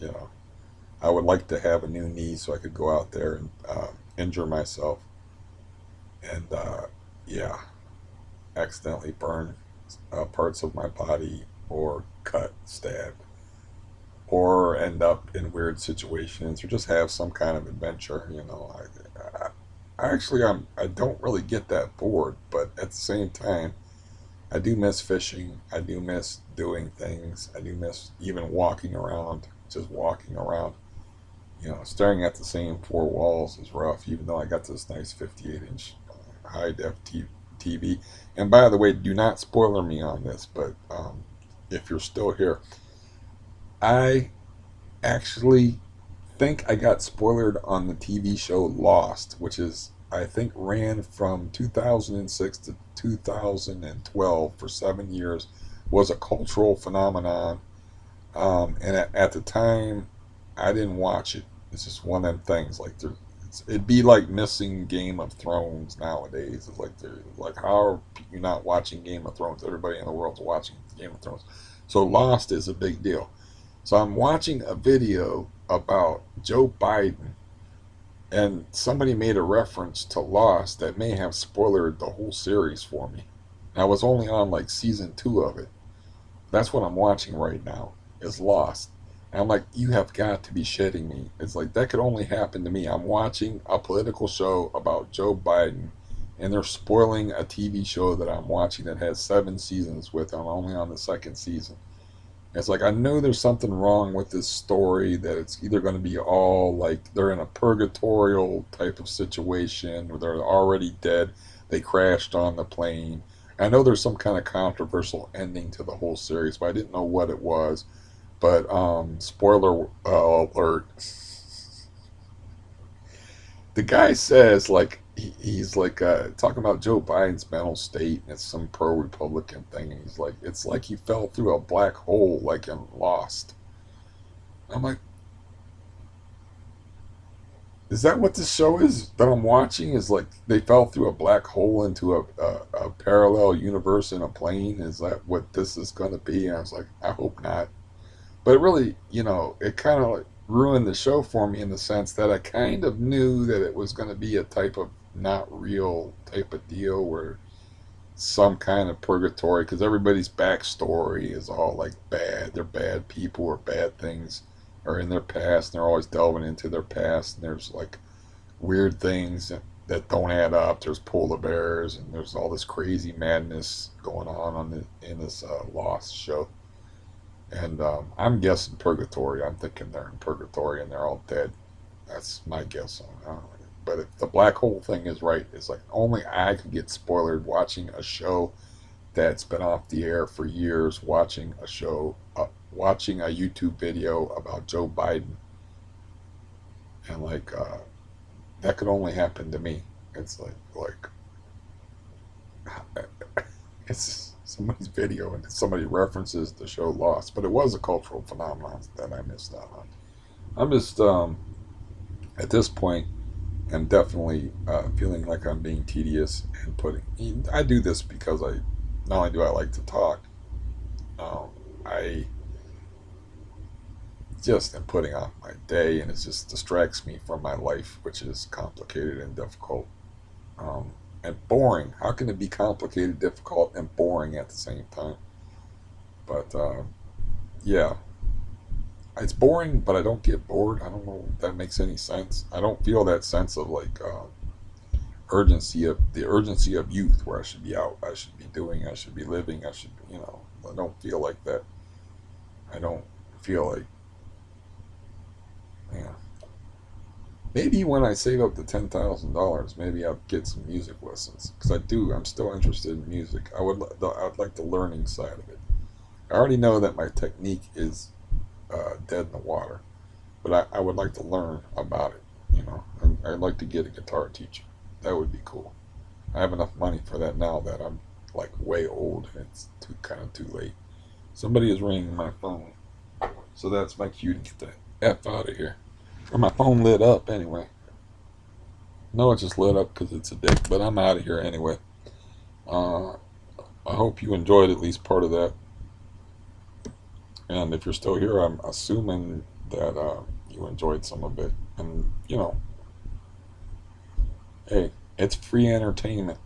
I would like to have a new knee so I could go out there and injure myself and yeah, accidentally burn parts of my body or cut, stab, or end up in weird situations or just have some kind of adventure. I actually I don't really get that bored, but at the same time, I do miss fishing. I do miss doing things. I do miss even walking around, just walking around. Staring at the same four walls is rough, even though I got this nice 58-inch high def TV. And by the way, do not spoiler me on this, but if you're still here, I actually think I got spoiled on the TV show Lost, which is, I think, ran from 2006 to 2012 for 7 years, was a cultural phenomenon. And at the time, I didn't watch it. It's just one of them things. Like it'd be like missing Game of Thrones nowadays. It's like how are you not watching Game of Thrones? Everybody in the world's watching Game of Thrones. So Lost is a big deal. So I'm watching a video about Joe Biden, and somebody made a reference to Lost that may have spoiled the whole series for me. I was only on like season 2 of it. That's what I'm watching right now. Is Lost. And I'm like, you have got to be shitting me. It's like that could only happen to me. I'm watching a political show about Joe Biden, and they're spoiling a TV show that I'm watching that has 7 seasons with. I'm only on the second season. It's like I know there's something wrong with this story, that it's either going to be all like they're in a purgatorial type of situation where they're already dead, they crashed on the plane. I know there's some kind of controversial ending to the whole series, but I didn't know what it was. But spoiler alert, the guy says like he's like talking about Joe Biden's mental state, and it's some pro-Republican thing, and he's like, it's like he fell through a black hole, like in Lost. I'm like, is that what this show is that I'm watching? Is like they fell through a black hole into a parallel universe in a plane? Is that what this is going to be? And I was like, I hope not. But it really, it kind of like ruined the show for me in the sense that I kind of knew that it was going to be a type of not real type of deal where some kind of purgatory, because everybody's backstory is all like bad. They're bad people or bad things are in their past, and they're always delving into their past. And there's like weird things that don't add up. There's polar bears, and there's all this crazy madness going on in this Lost show. And I'm guessing purgatory. I'm thinking they're in purgatory and they're all dead. That's my guess on it. But if the black hole thing is right, it's like only I could get spoiled watching a show that's been off the air for years, watching a YouTube video about Joe Biden, and like that could only happen to me. It's like it's somebody's video and somebody references the show Lost, but it was a cultural phenomenon that I missed out on. I'm just at this point, I'm definitely feeling like I'm being tedious and putting. I do this because I not only do I like to talk, I just am putting off my day, and it just distracts me from my life, which is complicated and difficult and boring. How can it be complicated, difficult, and boring at the same time? But yeah, it's boring, but I don't get bored. I don't know if that makes any sense. I don't feel that sense of like urgency of youth, where I should be out, I should be doing, I should be living, I should, I don't feel like that. I don't feel like, yeah. Maybe when I save up the $10,000, maybe I'll get some music lessons, because I do. I'm still interested in music. I'd like the learning side of it. I already know that my technique is dead in the water, but I would like to learn about it. I'd like to get a guitar teacher. That would be cool. I have enough money for that now that I'm like way old, and it's kind of too late. Somebody is ringing my phone, so that's my cue to get the F out of here. Or my phone lit up anyway. No, it just lit up because it's a dick, but I'm out of here anyway. Uh, I hope you enjoyed at least part of that. And if you're still here, I'm assuming that you enjoyed some of it. And, hey, it's free entertainment.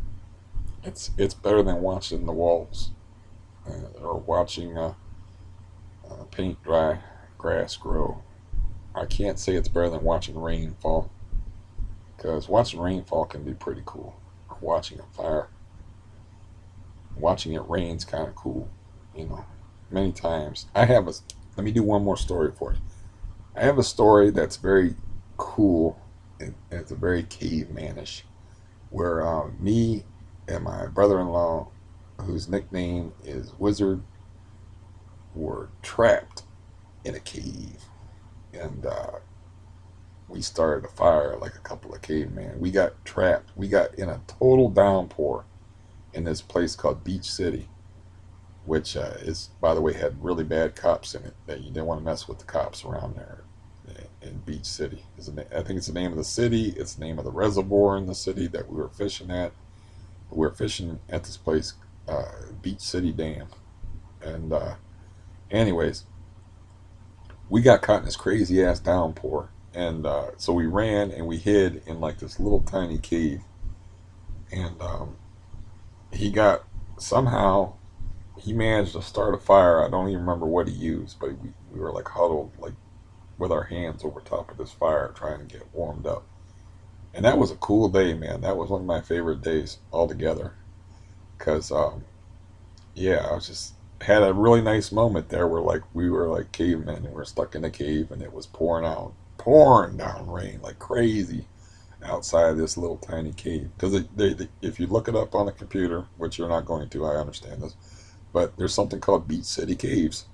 It's better than watching the walls or watching paint dry, grass grow. I can't say it's better than watching rain fall because watching rain fall can be pretty cool. Or watching a fire, watching it rain's kind of cool. You know, many times I have a. Let me do one more story for you. I have a story that's very cool. And it's a very cavemanish where me and my brother-in-law, whose nickname is Wizard, were trapped in a cave, and we started a fire like a couple of cavemen. We got trapped. We got in a total downpour in this place called Beach City, which is, by the way, had really bad cops in it. That you didn't want to mess with the cops around there in Beach City. I think it's the name of the city. It's the name of the reservoir in the city that we were fishing at. We were fishing at this place, Beach City Dam, and anyways, we got caught in this crazy ass downpour, and so we ran and we hid in like this little tiny cave, and he got somehow he managed to start a fire. I don't even remember what he used, but we were like huddled like with our hands over top of this fire trying to get warmed up. And that was a cool day, man. That was one of my favorite days altogether. Cause yeah, I was just had a really nice moment there where like we were like cavemen and we're stuck in a cave and it was pouring down rain like crazy outside this little tiny cave. Because if you look it up on a computer, which you're not going to, I understand this, but there's something called Beach City Caves.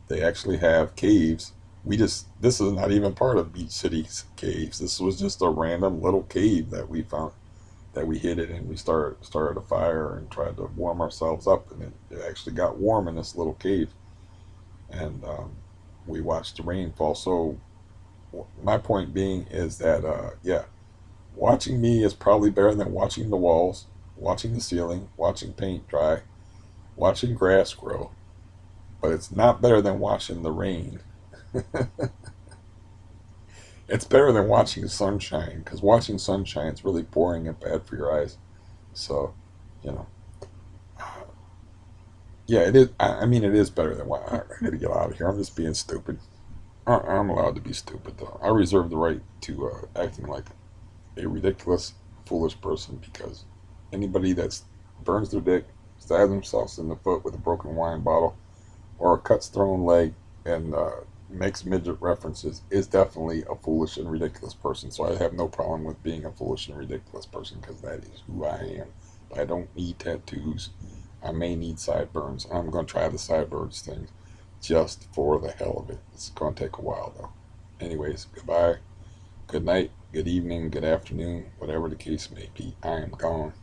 They actually have caves. This is not even part of Beach City's caves. This was just a random little cave that we found that we hid it and we started a fire and tried to warm ourselves up, and it actually got warm in this little cave, and we watched the rain fall. So my point being is that yeah, watching me is probably better than watching the walls, watching the ceiling, watching paint dry, watching grass grow, but it's not better than watching the rain. It's better than watching sunshine because watching sunshine is really boring and bad for your eyes. So, you know, yeah, it is. I mean, it is better than what I gotta get out of here. I'm just being stupid. I'm allowed to be stupid though. I reserve the right to acting like a ridiculous, foolish person because anybody that burns their dick, stabs themselves in the foot with a broken wine bottle, or cuts their own leg and makes midget references is definitely a foolish and ridiculous person. So I have no problem with being a foolish and ridiculous person because that is who I am. I don't need tattoos. I may need sideburns. I'm going to try the sideburns thing just for the hell of it. It's going to take a while though. Anyways, goodbye, good night, good evening, good afternoon, whatever the case may be. I am gone.